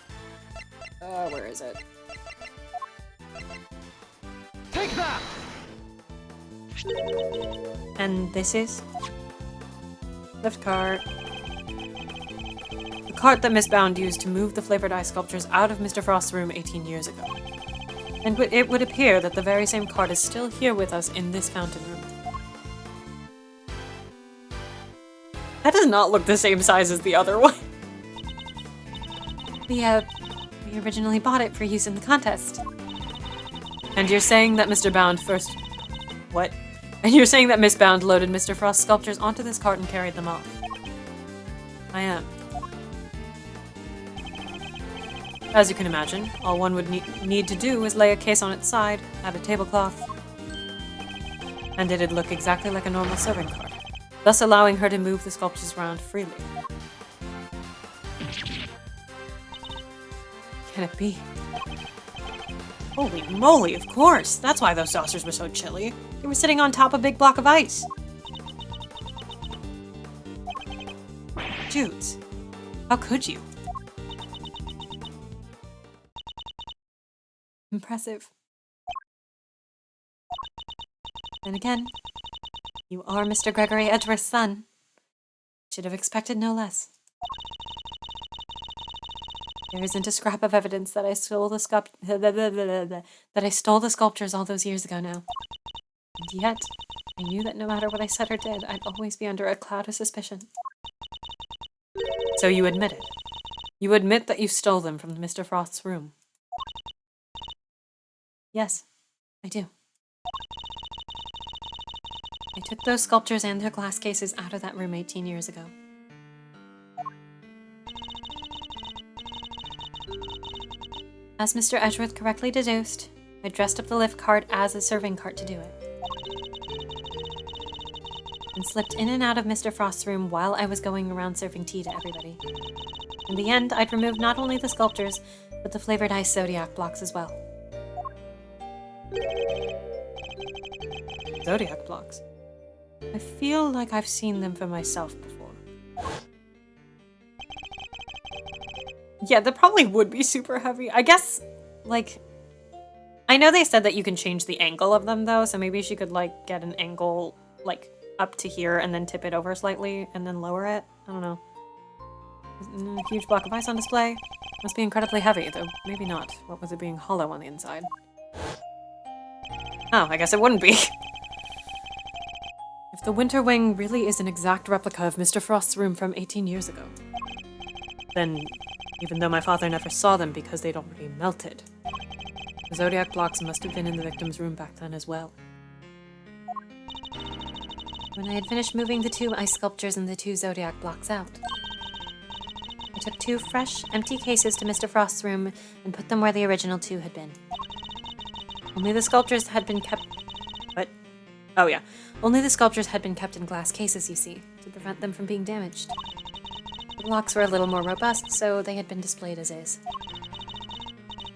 Where is it? Take that! And this is? Lift cart. The cart that Miss Bound used to move the flavored ice sculptures out of Mr. Frost's room 18 years ago. And it would appear that the very same cart is still here with us in this fountain room. That does not look the same size as the other one. We originally bought it for use in the contest. And you're saying that Mr. Bound first... What? And you're saying that Miss Bound loaded Mr. Frost's sculptures onto this cart and carried them off. I am. As you can imagine, all one would need to do is lay a case on its side, add a tablecloth, and it'd look exactly like a normal serving cart, thus allowing her to move the sculptures around freely. Can it be? Holy moly, of course! That's why those saucers were so chilly. They were sitting on top of a big block of ice. Dudes, how could you? Impressive. And again, you are Mr. Gregory Edgeworth's son. Should have expected no less. There isn't a scrap of evidence that I stole the sculptures all those years ago now. And yet, I knew that no matter what I said or did, I'd always be under a cloud of suspicion. So you admit it. You admit that you stole them from Mr. Frost's room. Yes, I do. I took those sculptures and their glass cases out of that room 18 years ago. As Mr. Edgeworth correctly deduced, I dressed up the lift cart as a serving cart to do it. And slipped in and out of Mr. Frost's room while I was going around serving tea to everybody. In the end, I'd removed not only the sculptures, but the flavored ice zodiac blocks as well. Zodiac blocks. I feel like I've seen them for myself before. Yeah, that probably would be super heavy. I guess, like, I know they said that you can change the angle of them, though, so maybe she could, like, get an angle, like, up to here and then tip it over slightly and then lower it. I don't know. Huge block of ice on display. Must be incredibly heavy, though maybe not. What with it being hollow on the inside? Oh, I guess it wouldn't be. If the Winter Wing really is an exact replica of Mr. Frost's room from 18 years ago, then, even though my father never saw them because they'd already melted, the Zodiac blocks must have been in the victim's room back then as well. When I had finished moving the 2 ice sculptures and the 2 Zodiac blocks out, I took 2 fresh, empty cases to Mr. Frost's room and put them where the original 2 had been. Only the sculptures had been kept... What? Oh yeah. Only the sculptures had been kept in glass cases, you see, to prevent them from being damaged. The blocks were a little more robust, so they had been displayed as is.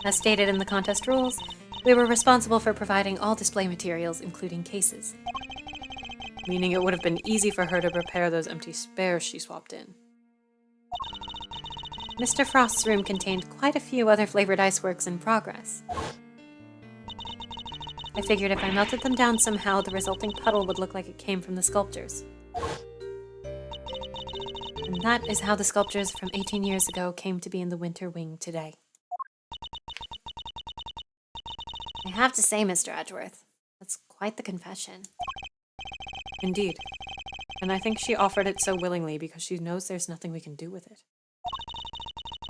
As stated in the contest rules, we were responsible for providing all display materials, including cases. Meaning it would have been easy for her to repair those empty spares she swapped in. Mr. Frost's room contained quite a few other flavored iceworks in progress. I figured if I melted them down somehow, the resulting puddle would look like it came from the sculptures. And that is how the sculptures from 18 years ago came to be in the Winter Wing today. I have to say, Mr. Edgeworth, that's quite the confession. Indeed. And I think she offered it so willingly because she knows there's nothing we can do with it.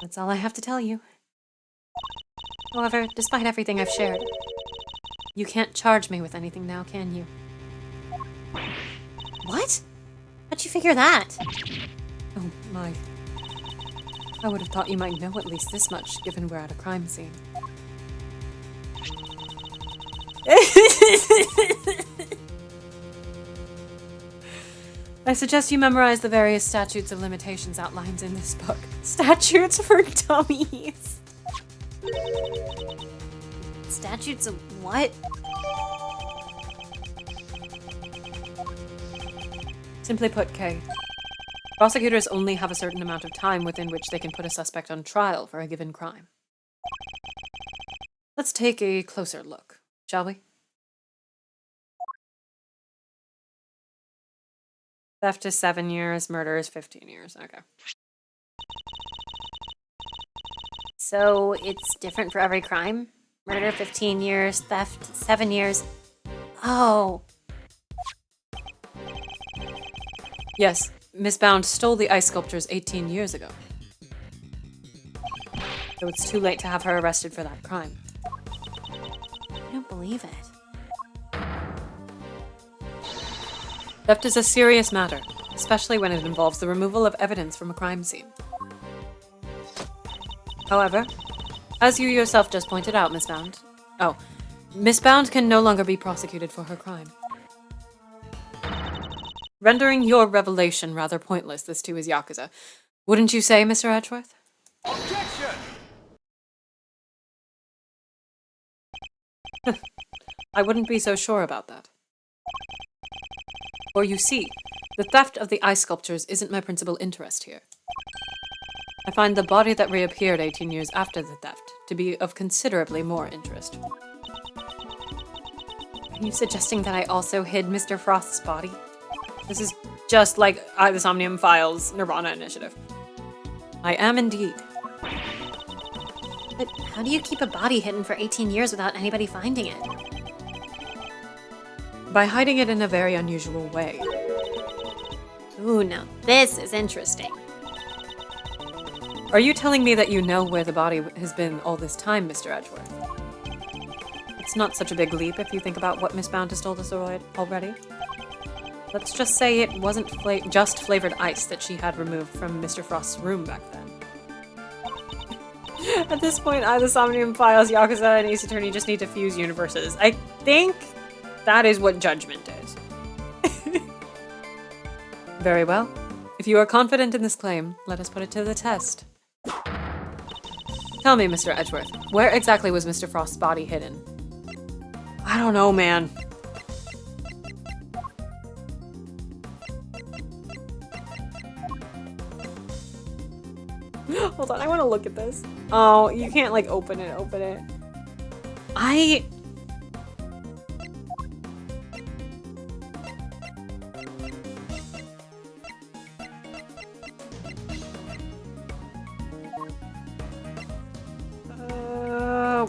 That's all I have to tell you. However, despite everything I've shared, you can't charge me with anything now, can you? What? How'd you figure that? Oh my. I would have thought you might know at least this much, given we're at a crime scene. I suggest you memorize the various statutes of limitations outlined in this book. Statutes for dummies. Statutes of what? Simply put, Kay, prosecutors only have a certain amount of time within which they can put a suspect on trial for a given crime. Let's take a closer look, shall we? Theft is 7 years, murder is 15 years. Okay. So it's different for every crime? Murder, 15 years, theft, 7 years. Oh. Yes, Miss Bound stole the ice sculptures 18 years ago. So it's too late to have her arrested for that crime. I don't believe it. Theft is a serious matter, especially when it involves the removal of evidence from a crime scene. However, as you yourself just pointed out, Miss Bound... Oh, Miss Bound can no longer be prosecuted for her crime. Rendering your revelation rather pointless, this too is Yakuza. Wouldn't you say, Mr. Edgeworth? Objection! I wouldn't be so sure about that. For you see, the theft of the ice sculptures isn't my principal interest here. I find the body that reappeared 18 years after the theft to be of considerably more interest. Are you suggesting that I also hid Mr. Frost's body? This is just like the Somnium Files Nirvana initiative. I am indeed. But how do you keep a body hidden for 18 years without anybody finding it? By hiding it in a very unusual way. Ooh, now this is interesting. Are you telling me that you know where the body has been all this time, Mr. Edgeworth? It's not such a big leap if you think about what Miss Bound has told us already. Let's just say it wasn't just flavored ice that she had removed from Mr. Frost's room back then. At this point, either Somnium Files, Yakuza, and Ace Attorney just need to fuse universes. I think that is what judgment is. Very well. If you are confident in this claim, let us put it to the test. Tell me, Mr. Edgeworth, where exactly was Mr. Frost's body hidden? I don't know, man. Hold on, I want to look at this. Oh, you can't like open it.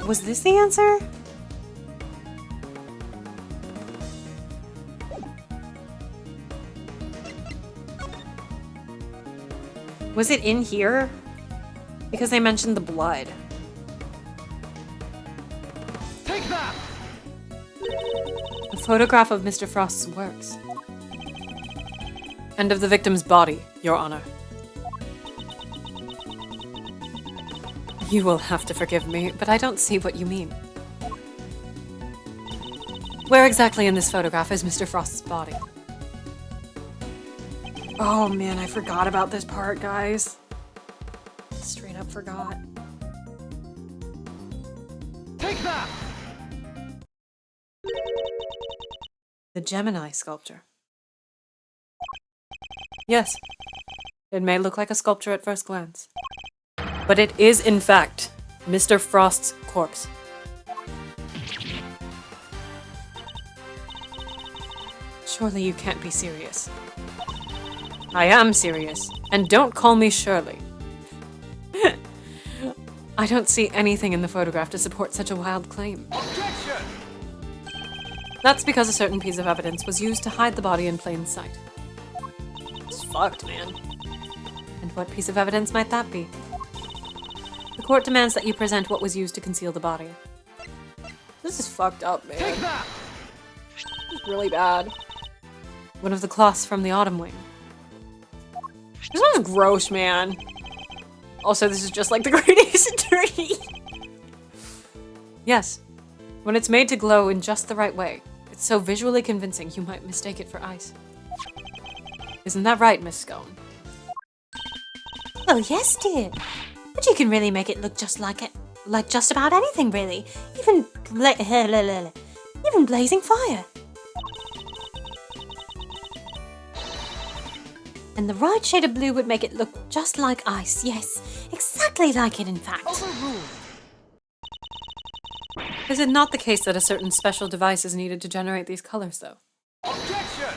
Was this the answer? Was it in here? Because they mentioned the blood. Take that! A photograph of Mr. Frost's works. And of the victim's body, Your Honor. You will have to forgive me, but I don't see what you mean. Where exactly in this photograph is Mr. Frost's body? Oh man, I forgot about this part, guys. Straight up forgot. Take that! The Gemini sculpture. Yes, it may look like a sculpture at first glance, but it is, in fact, Mr. Frost's corpse. Surely you can't be serious. I am serious, and don't call me Shirley. I don't see anything in the photograph to support such a wild claim. Objection! That's because a certain piece of evidence was used to hide the body in plain sight. It's fucked, man. And what piece of evidence might that be? The court demands that you present what was used to conceal the body. This is fucked up, man. Take that! It's really bad. One of the cloths from the autumn wing. This one's gross, man. Also, this is just like the Great Ace Attorney. Yes. When it's made to glow in just the right way, it's so visually convincing you might mistake it for ice. Isn't that right, Miss Scone? Oh, yes, dear. But you can really make it look just like just about anything, really. Even blazing fire. And the right shade of blue would make it look just like ice. Yes, exactly like it, in fact. Overruled! Is it not the case that a certain special device is needed to generate these colors, though? Objection!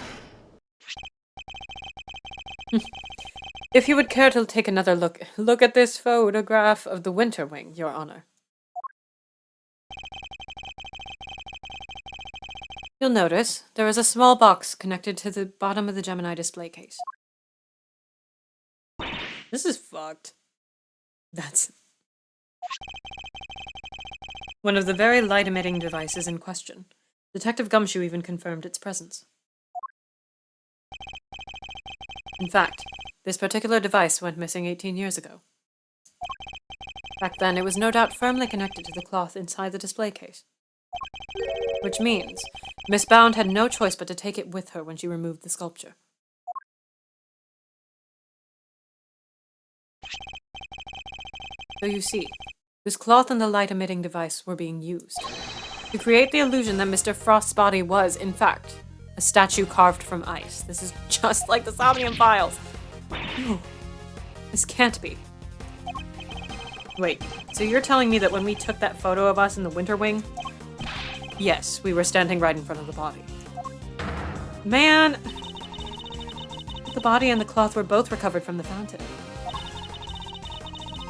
If you would care to take another look at this photograph of the Winter Wing, Your Honor. You'll notice there is a small box connected to the bottom of the Gemini display case. This is fucked. That's one of the very light-emitting devices in question. Detective Gumshoe even confirmed its presence. In fact, this particular device went missing 18 years ago. Back then, it was no doubt firmly connected to the cloth inside the display case. Which means Miss Bound had no choice but to take it with her when she removed the sculpture. So you see, this cloth and the light-emitting device were being used to create the illusion that Mr. Frost's body was, in fact, a statue carved from ice. This is just like the Somnium Files. No, this can't be. Wait, so you're telling me that when we took that photo of us in the Winter Wing, yes, we were standing right in front of the body. Man! The body and the cloth were both recovered from the fountain.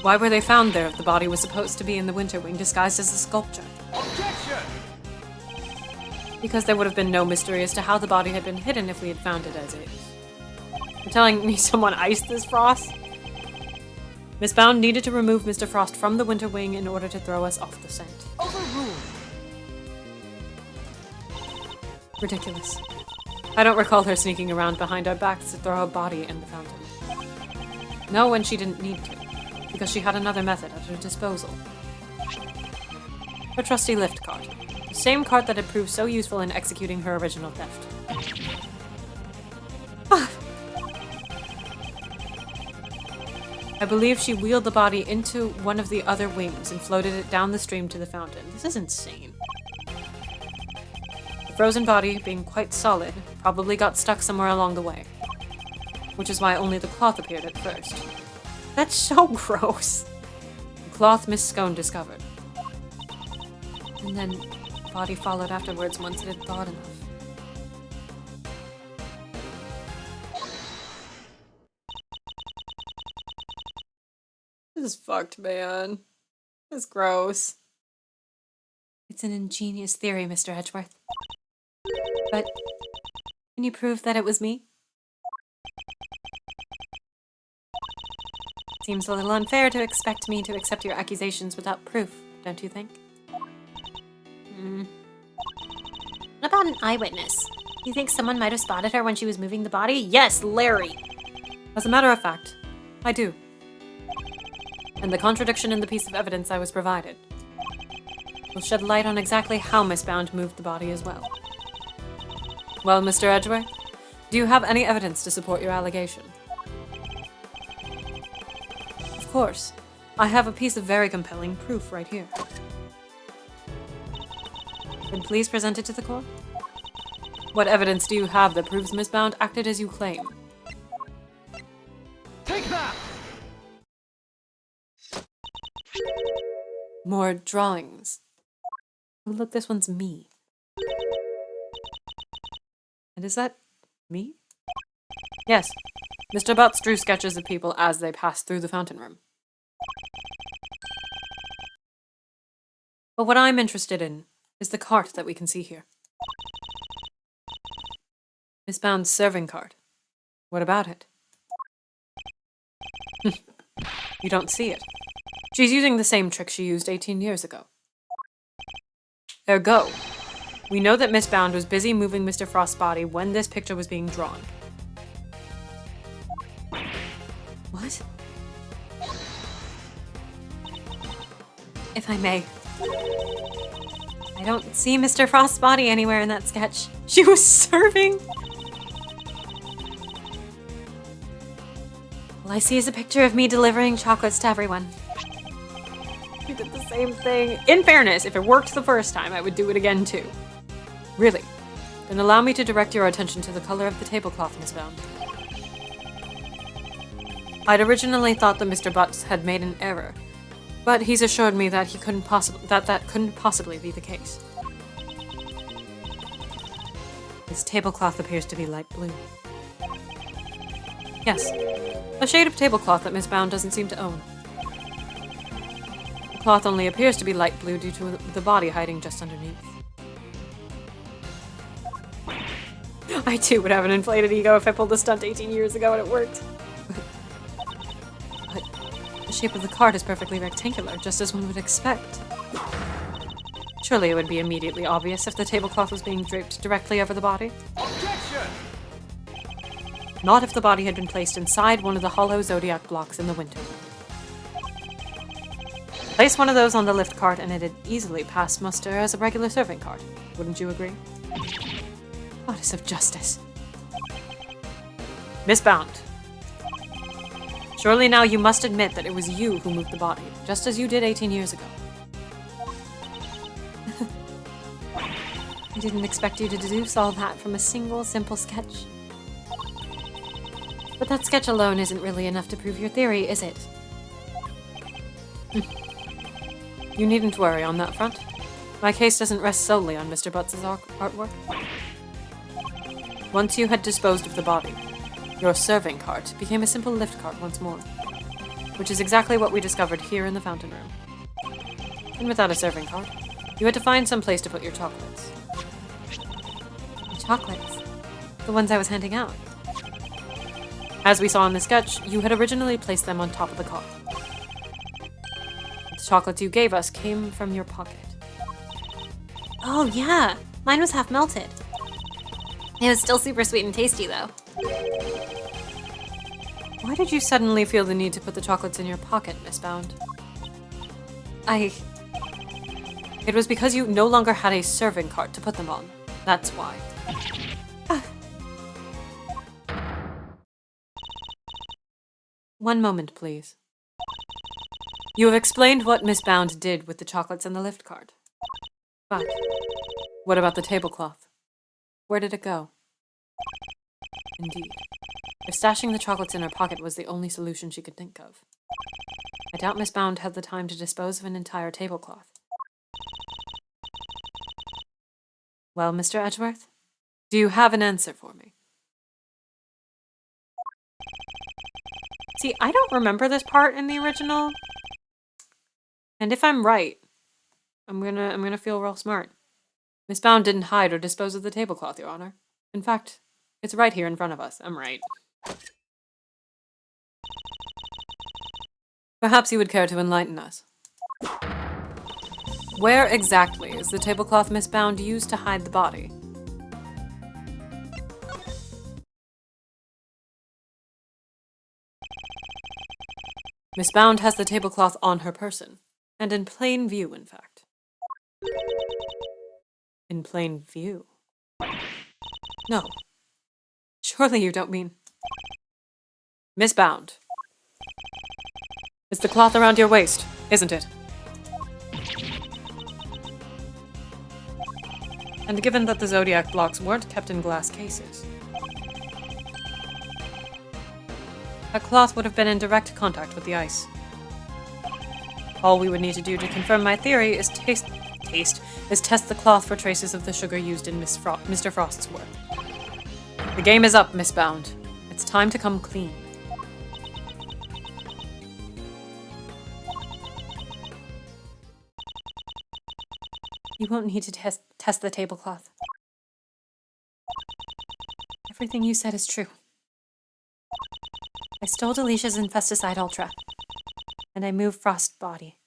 Why were they found there if the body was supposed to be in the Winter Wing disguised as a sculpture? Objection! Because there would have been no mystery as to how the body had been hidden if we had found it as is. You're telling me someone iced this Frost? Miss Bound needed to remove Mr. Frost from the Winter Wing in order to throw us off the scent. Overruled! Ridiculous. I don't recall her sneaking around behind our backs to throw a body in the fountain. No, when she didn't need to, because she had another method at her disposal. Her trusty lift cart. The same cart that had proved so useful in executing her original theft. I believe she wheeled the body into one of the other wings and floated it down the stream to the fountain. This is insane. The frozen body, being quite solid, probably got stuck somewhere along the way. Which is why only the cloth appeared at first. That's so gross. The cloth Miss Scone discovered. And then the body followed afterwards once it had thawed enough. This is fucked, man. That's gross. It's an ingenious theory, Mr. Edgeworth. But can you prove that it was me? Seems a little unfair to expect me to accept your accusations without proof, don't you think? What about an eyewitness? You think someone might have spotted her when she was moving the body? Yes, Larry! As a matter of fact, I do. And the contradiction in the piece of evidence I was provided will shed light on exactly how Miss Bound moved the body as well. Well, Mr. Edgeworth, do you have any evidence to support your allegation? Of course. I have a piece of very compelling proof right here. Then please present it to the court. What evidence do you have that proves Miss Bound acted as you claim? Take that! More drawings. Oh, look, this one's me. And is that me? Yes. Mr. Butts drew sketches of people as they passed through the fountain room. But what I'm interested in is the cart that we can see here. Miss Bound's serving cart. What about it? You don't see it. She's using the same trick she used 18 years ago. Ergo, we know that Miss Bound was busy moving Mr. Frost's body when this picture was being drawn. What? If I may. I don't see Mr. Frost's body anywhere in that sketch. She was serving. All I see is a picture of me delivering chocolates to everyone. You did the same thing. In fairness, if it worked the first time, I would do it again too. Really? Then allow me to direct your attention to the color of the tablecloth, Miss Bound. I'd originally thought that Mr. Butts had made an error, but he's assured me that that couldn't possibly be the case. This tablecloth appears to be light blue. Yes, a shade of tablecloth that Miss Bound doesn't seem to own. The cloth only appears to be light blue due to the body hiding just underneath. I too would have an inflated ego if I pulled the stunt 18 years ago and it worked. But the shape of the cart is perfectly rectangular, just as one would expect. Surely it would be immediately obvious if the tablecloth was being draped directly over the body. Objection! Not if the body had been placed inside one of the hollow zodiac blocks in the winter. Place one of those on the lift cart and it'd easily pass muster as a regular serving cart. Wouldn't you agree? Goddess of justice. Miss Bound. Surely now you must admit that it was you who moved the body, just as you did 18 years ago. I didn't expect you to deduce all that from a single simple sketch. But that sketch alone isn't really enough to prove your theory, is it? You needn't worry on that front. My case doesn't rest solely on Mr. Butts' artwork. Once you had disposed of the body, your serving cart became a simple lift cart once more, which is exactly what we discovered here in the fountain room. And without a serving cart, you had to find some place to put your chocolates. Chocolates? The ones I was handing out. As we saw in the sketch, you had originally placed them on top of the cart. The chocolates you gave us came from your pocket. Oh, yeah. Mine was half melted. It was still super sweet and tasty, though. Why did you suddenly feel the need to put the chocolates in your pocket, Miss Bound? It was because you no longer had a serving cart to put them on. That's why. One moment, please. You have explained what Miss Bound did with the chocolates in the lift cart. But what about the tablecloth? Where did it go? Indeed. If stashing the chocolates in her pocket was the only solution she could think of, I doubt Miss Bound had the time to dispose of an entire tablecloth. Well, Mr. Edgeworth, do you have an answer for me? See, I don't remember this part in the original. And if I'm right, I'm gonna feel real smart. Miss Bound didn't hide or dispose of the tablecloth, Your Honor. In fact, it's right here in front of us. I'm right. Perhaps you would care to enlighten us. Where exactly is the tablecloth Miss Bound used to hide the body? Miss Bound has the tablecloth on her person, and in plain view, in fact. In plain view? No. Surely you don't mean... Miss Bound. It's the cloth around your waist, isn't it? And given that the Zodiac blocks weren't kept in glass cases, that cloth would have been in direct contact with the ice. All we would need to do to confirm my theory is test the cloth for traces of the sugar used in Mr. Frost's work. The game is up, Miss Bound. It's time to come clean. You won't need to test the tablecloth. Everything you said is true. I stole Delicia's infesticide ultra, and I moved Frost's body.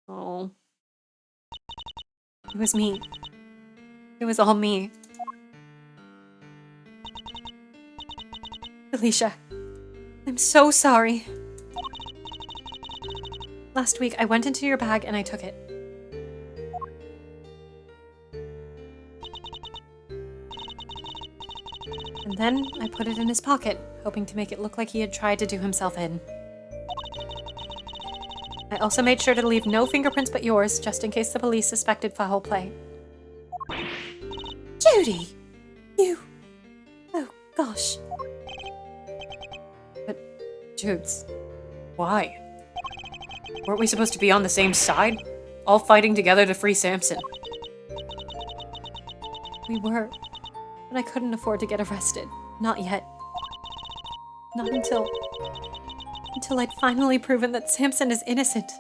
Oh. It was me. It was all me. Delicia, I'm so sorry. Last week, I went into your bag and I took it. And then I put it in his pocket, hoping to make it look like he had tried to do himself in. I also made sure to leave no fingerprints but yours, just in case the police suspected foul play. Judy! You... Oh, gosh. But, Judes, why? Weren't we supposed to be on the same side? All fighting together to free Samson? We were, but I couldn't afford to get arrested. Not yet. Not until I'd finally proven that Samson is innocent.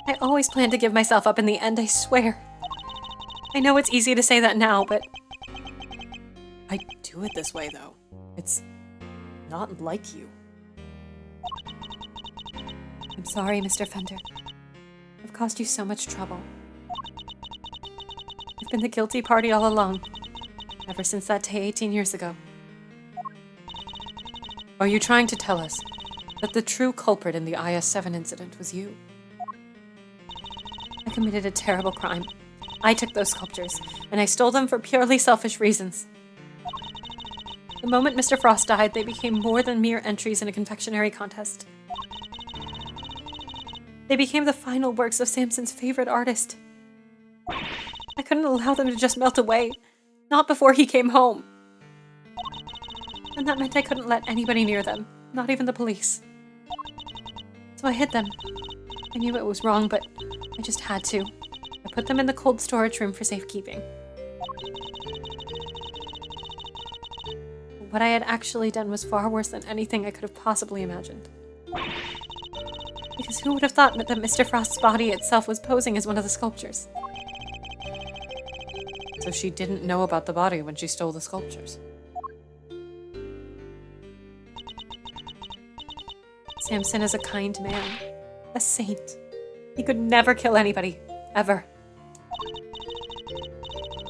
I always planned to give myself up in the end, I swear. I know it's easy to say that now, but... I do it this way, though. It's not like you. I'm sorry, Mr. Fender. I've caused you so much trouble. I've been the guilty party all along, ever since that day 18 years ago. Are you trying to tell us that the true culprit in the IS-7 incident was you? I committed a terrible crime. I took those sculptures, and I stole them for purely selfish reasons. The moment Mr. Frost died, they became more than mere entries in a confectionery contest. They became the final works of Samson's favorite artist. I couldn't allow them to just melt away, not before he came home. And that meant I couldn't let anybody near them, not even the police. So I hid them. I knew it was wrong, but I just had to. I put them in the cold storage room for safekeeping. What I had actually done was far worse than anything I could have possibly imagined. Because who would have thought that Mr. Frost's body itself was posing as one of the sculptures? So she didn't know about the body when she stole the sculptures. Samson is a kind man. A saint. He could never kill anybody. Ever.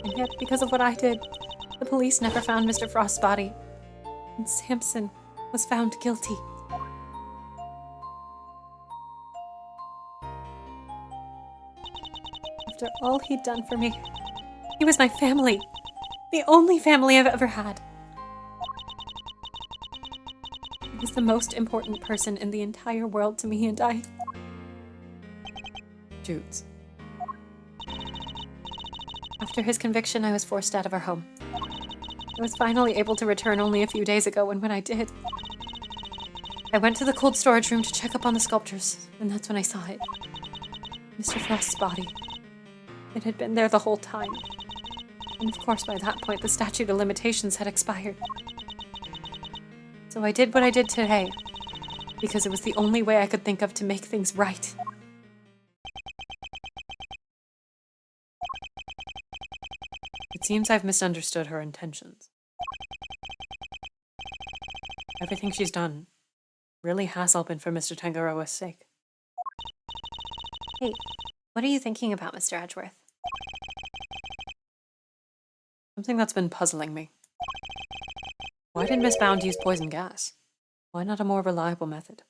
And yet, because of what I did, the police never found Mr. Frost's body. And Samson was found guilty. After all he'd done for me, he was my family. The only family I've ever had. He was the most important person in the entire world to me, and I... Judes. After his conviction, I was forced out of our home. I was finally able to return only a few days ago, and when I did, I went to the cold storage room to check up on the sculptures, and that's when I saw it. Mr. Frost's body. It had been there the whole time. And of course, by that point, the statute of limitations had expired. So I did what I did today, because it was the only way I could think of to make things right. It seems I've misunderstood her intentions. Everything she's done really has all been for Mr. Tangaroa's sake. Hey, what are you thinking about, Mr. Edgeworth? Something that's been puzzling me. Why did Miss Bound use poison gas? Why not a more reliable method?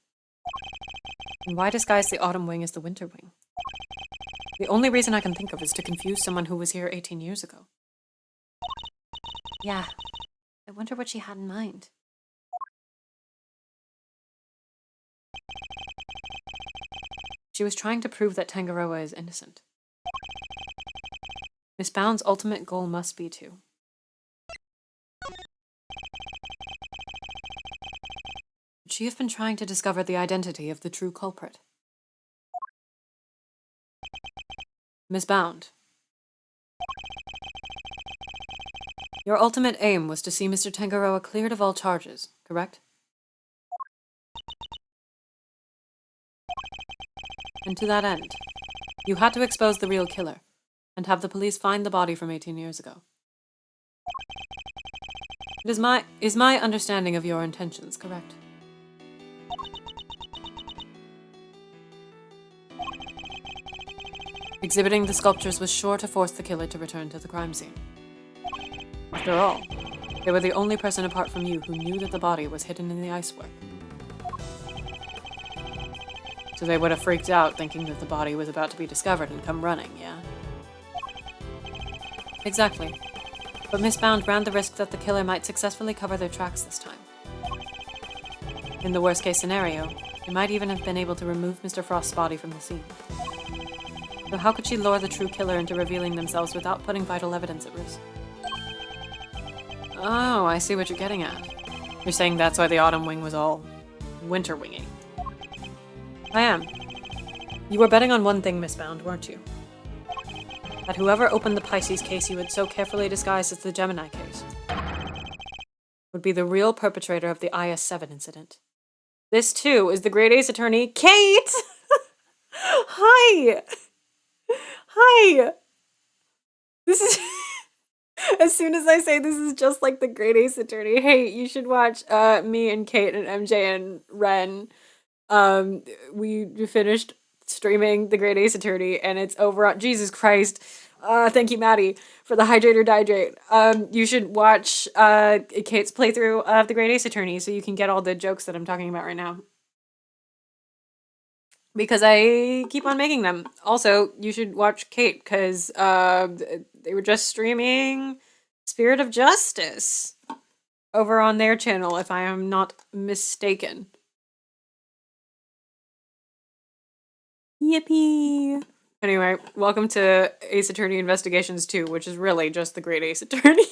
And why disguise the autumn wing as the winter wing? The only reason I can think of is to confuse someone who was here 18 years ago. Yeah, I wonder what she had in mind. She was trying to prove that Tangaroa is innocent. Miss Bound's ultimate goal must be to. Would she have been trying to discover the identity of the true culprit? Miss Bound. Your ultimate aim was to see Mr. Tangaroa cleared of all charges, correct? And to that end, you had to expose the real killer, and have the police find the body from 18 years ago. It is my understanding of your intentions, correct? Exhibiting the sculptures was sure to force the killer to return to the crime scene. After all, they were the only person apart from you who knew that the body was hidden in the icework. So they would have freaked out thinking that the body was about to be discovered and come running, yeah? Exactly. But Miss Bound ran the risk that the killer might successfully cover their tracks this time. In the worst-case scenario, they might even have been able to remove Mr. Frost's body from the scene. So how could she lure the true killer into revealing themselves without putting vital evidence at risk? Oh, I see what you're getting at. You're saying that's why the autumn wing was all winter winging. I am. You were betting on one thing, Miss Bound, weren't you? That whoever opened the Pisces case you had so carefully disguised as the Gemini case would be the real perpetrator of the IS-7 incident. This, too, is the Great Ace Attorney, Kate! Hi! Hi! This is... As soon as I say this is just like the Great Ace Attorney, hey, you should watch me and Kate and MJ and Ren. We finished streaming the Great Ace Attorney, and it's over on... Jesus Christ. Thank you, Maddie, for the Hydrate or Dihydrate. You should watch Kate's playthrough of the Great Ace Attorney so you can get all the jokes that I'm talking about right now. Because I keep on making them. Also, you should watch Kate, because they were just streaming Spirit of Justice over on their channel, if I am not mistaken. Yippee! Anyway, welcome to Ace Attorney Investigations 2, which is really just the Great Ace Attorney.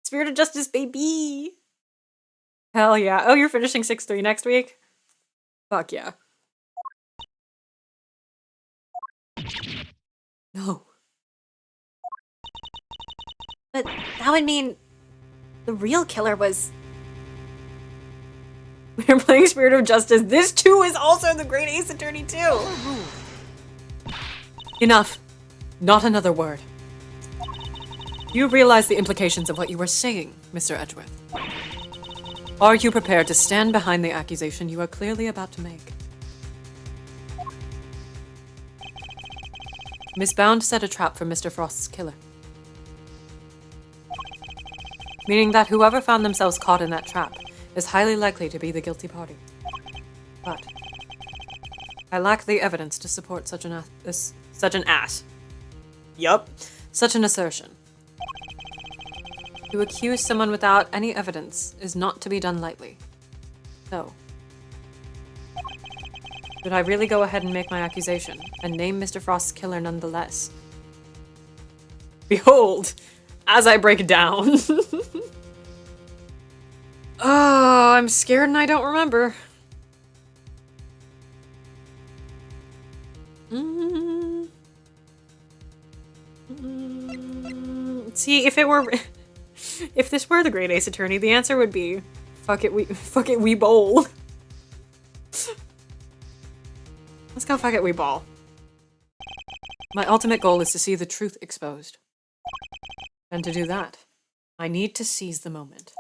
Spirit of Justice, baby! Hell yeah. Oh, you're finishing 6-3 next week? Fuck yeah. No. But that would mean the real killer was... We're playing Spirit of Justice. This too is also the Great Ace Attorney too. Enough. Not another word. You realize the implications of what you were saying, Mr. Edgeworth. Are you prepared to stand behind the accusation you are clearly about to make? Miss Bound set a trap for Mr. Frost's killer. Meaning that whoever found themselves caught in that trap is highly likely to be the guilty party. But I lack the evidence to support such an assertion. To accuse someone without any evidence is not to be done lightly. So, should I really go ahead and make my accusation and name Mr. Frost's killer nonetheless? Behold, as I break down. Oh, I'm scared and I don't remember. See, if it were, if this were the Great Ace Attorney, the answer would be, fuck it, we bowl. Let's go fuck it, we ball. My ultimate goal is to see the truth exposed. And to do that, I need to seize the moment.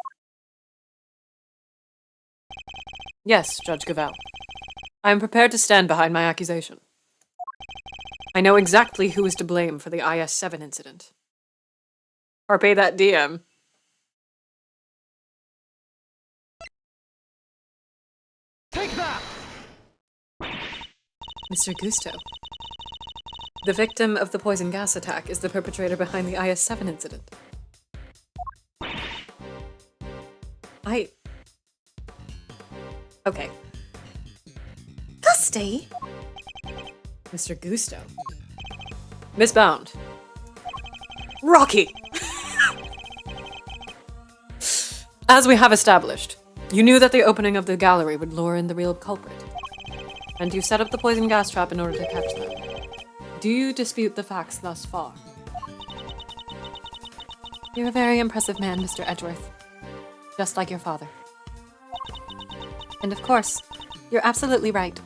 Yes, Judge Gavel. I am prepared to stand behind my accusation. I know exactly who is to blame for the IS-7 incident. Harpy that DM. Take that! Mr. Gusto. The victim of the poison gas attack is the perpetrator behind the IS-7 incident. Okay. Gusty? Mr. Gusto. Miss Bound. Rocky! As we have established, you knew that the opening of the gallery would lure in the real culprit. And you set up the poison gas trap in order to catch them. Do you dispute the facts thus far? You're a very impressive man, Mr. Edgeworth. Just like your father. And of course, you're absolutely right.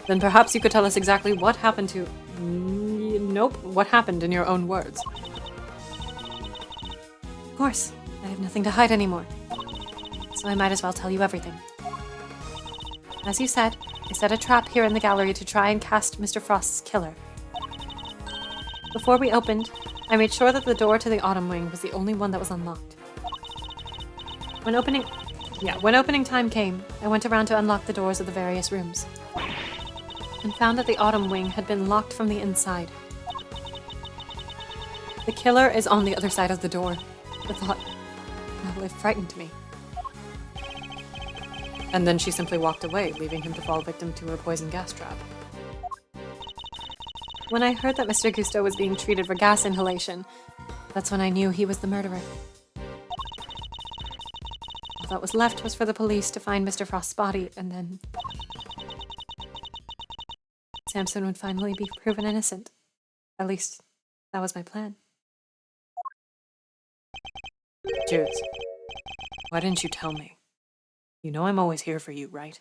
Then perhaps you could tell us exactly what happened to... Nope, what happened in your own words. Of course, I have nothing to hide anymore. So I might as well tell you everything. As you said, I set a trap here in the gallery to try and cast Mr. Frost's killer. Before we opened, I made sure that the door to the Autumn Wing was the only one that was unlocked. When opening time came, I went around to unlock the doors of the various rooms, and found that the Autumn Wing had been locked from the inside. The killer is on the other side of the door. The thought, well, it frightened me. And then she simply walked away, leaving him to fall victim to a poison gas trap. When I heard that Mr. Gusto was being treated for gas inhalation, that's when I knew he was the murderer. All that was left was for the police to find Mr. Frost's body, and then Samson would finally be proven innocent. At least, that was my plan. Judes, why didn't you tell me? You know I'm always here for you, right?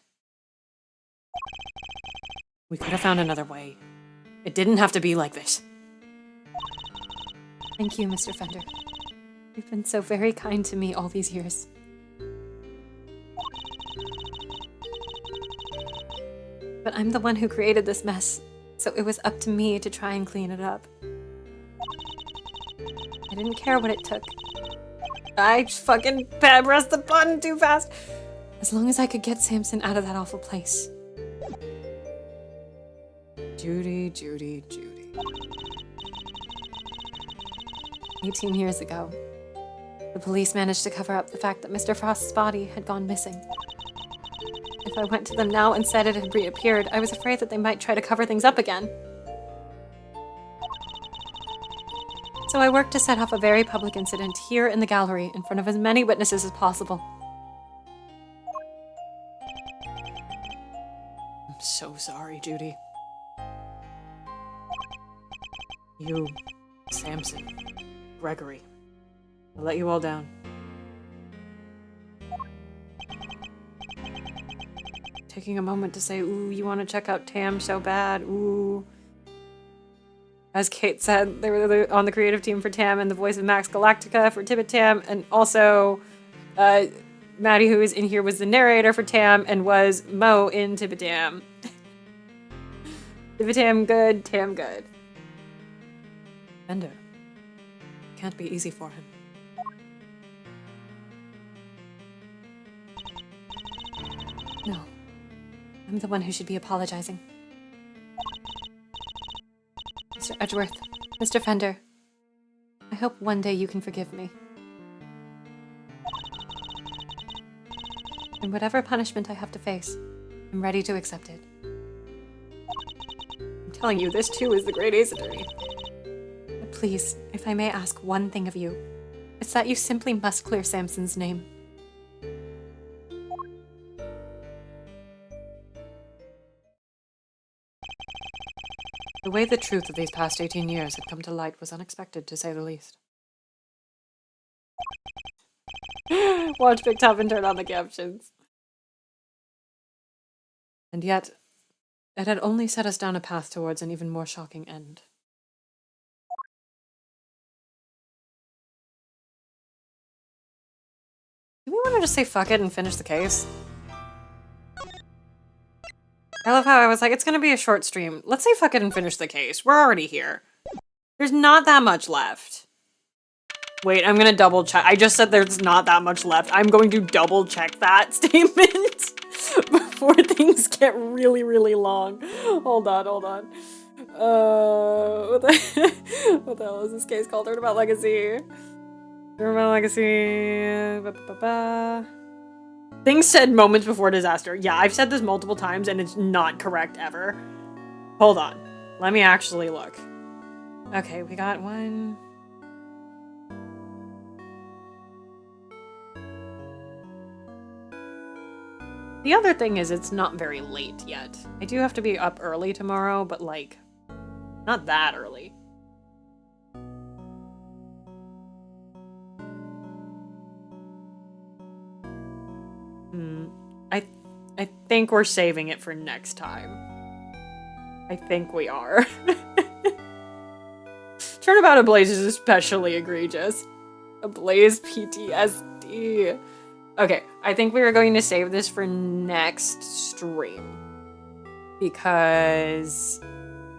We could have found another way. It didn't have to be like this. Thank you, Mr. Fender. You've been so very kind to me all these years. But I'm the one who created this mess, so it was up to me to try and clean it up. I didn't care what it took. I fucking pressed the button too fast. As long as I could get Samson out of that awful place. Judy, Judy, Judy. 18 years ago, the police managed to cover up the fact that Mr. Frost's body had gone missing. If I went to them now and said it had reappeared, I was afraid that they might try to cover things up again. So I worked to set off a very public incident here in the gallery in front of as many witnesses as possible. I'm so sorry, Judy. You, Samson, Gregory. I let you all down. Taking a moment to say, ooh, you want to check out Tam so bad, ooh. As Kate said, they were on the creative team for Tam and the voice of Max Galactica for Tibbet Tam, and also Maddie, who is in here, was the narrator for Tam and was Mo in Tibbet Tam. Tibbet Tam good, Tam good. Fender. Can't be easy for him. No. I'm the one who should be apologizing. Mr. Edgeworth, Mr. Fender, I hope one day you can forgive me. And whatever punishment I have to face, I'm ready to accept it. I'm telling you, this too is the Great Ace Attorney. But please, if I may ask one thing of you, it's that you simply must clear Samson's name. The way the truth of these past 18 years had come to light was unexpected, to say the least. Watch Big Top and turn on the captions. And yet, it had only set us down a path towards an even more shocking end. Do we want to just say fuck it and finish the case? I love how I was like, it's gonna be a short stream. Let's say fuck it and finish the case. We're already here. There's not that much left. Wait, I'm gonna double check. I just said there's not that much left. I'm going to double check that statement before things get really, really long. Hold on. What the hell is this case called? Turnabout Legacy. Turnabout Legacy. Things said moments before disaster. Yeah, I've said this multiple times and it's not correct ever. Hold on. Let me actually look. Okay, we got one. The other thing is it's not very late yet. I do have to be up early tomorrow, but like, not that early. I think we're saving it for next time. I think we are. Turnabout Ablaze is especially egregious. Ablaze PTSD. Okay, I think we are going to save this for next stream. Because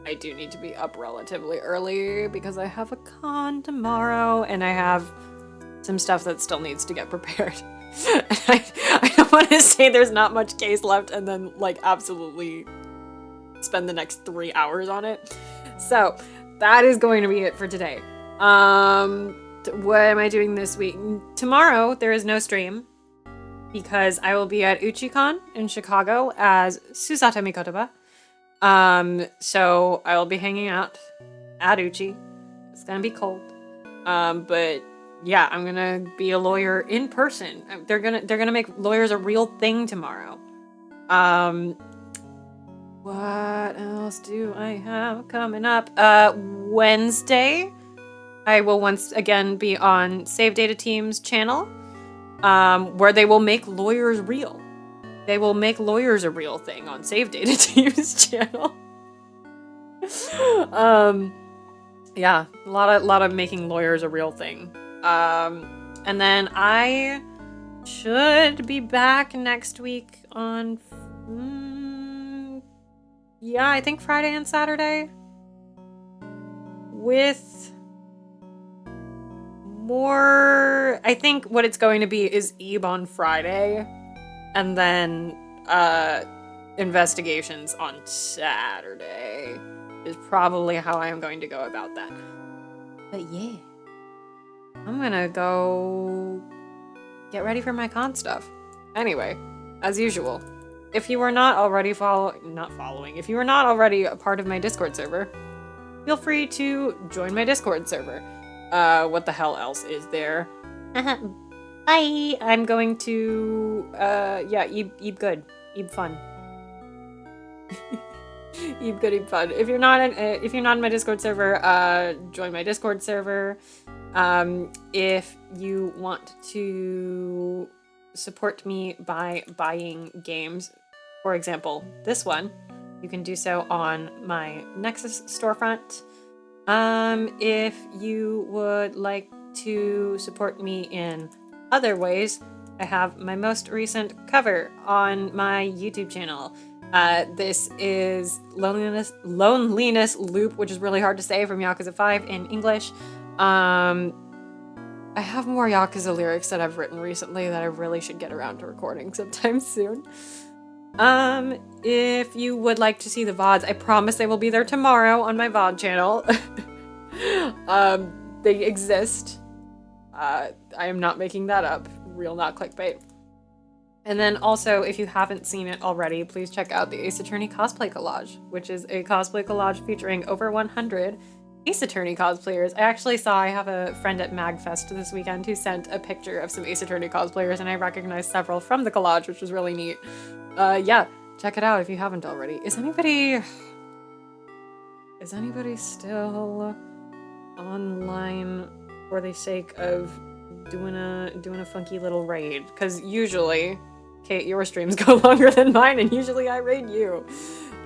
I do need to be up relatively early because I have a con tomorrow and I have some stuff that still needs to get prepared. I don't want to say there's not much case left and then like absolutely spend the next 3 hours on it. So that is going to be it for today. What am I doing this week? Tomorrow there is no stream because I will be at UchiCon in Chicago as Susata Mikotoba. So I will be hanging out at Uchi. It's gonna be cold. But yeah, I'm gonna be a lawyer in person. They're gonna make lawyers a real thing tomorrow. What else do I have coming up? Wednesday, I will once again be on Save Data Team's channel, where they will make lawyers real. They will make lawyers a real thing on Save Data Team's channel. Yeah, a lot of making lawyers a real thing. And then I should be back next week on, yeah, I think Friday and Saturday with more, I think what it's going to be is Eve on Friday and then, investigations on Saturday is probably how I am going to go about that. But yeah. I'm gonna go get ready for my con stuff. Anyway, as usual, if you are not already if you are not already a part of my Discord server, feel free to join my Discord server. What the hell else is there? Bye! I'm going to, yeah, eat good. Eat fun. Eat good, eat fun. If you're not in my Discord server, join my Discord server. If you want to support me by buying games, for example, this one, you can do so on my Nexus storefront. If you would like to support me in other ways, I have my most recent cover on my YouTube channel. This is Loneliness Loop, which is really hard to say, from Yakuza 5 in English. I have more Yakuza lyrics that I've written recently that I really should get around to recording sometime soon. If you would like to see the VODs, I promise they will be there tomorrow on my VOD channel. They exist. I am not making that up. Real, not clickbait. And then also, if you haven't seen it already, please check out the Ace Attorney cosplay collage, which is a cosplay collage featuring over 100 Ace Attorney cosplayers. I have a friend at MagFest this weekend who sent a picture of some Ace Attorney cosplayers, and I recognized several from the collage, which was really neat. Yeah, check it out if you haven't already. Is is anybody still online for the sake of doing a funky little raid? Because usually, Kate, your streams go longer than mine, and usually I raid you.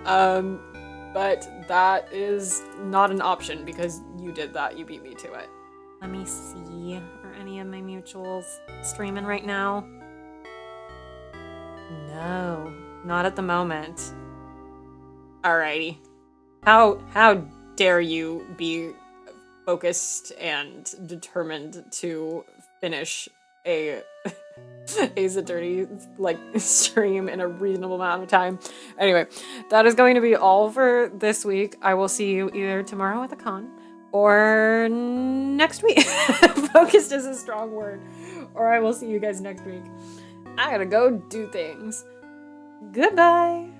But that is not an option because you did that. You beat me to it. Let me see. Are any of my mutuals streaming right now? No, not at the moment. Alrighty. How dare you be focused and determined to finish a Ace Attorney like stream in a reasonable amount of time. Anyway, that is going to be all for this week. I will see you either tomorrow at the con or next week. Focused is a strong word. Or I will see you guys next week. I gotta go do things. Goodbye.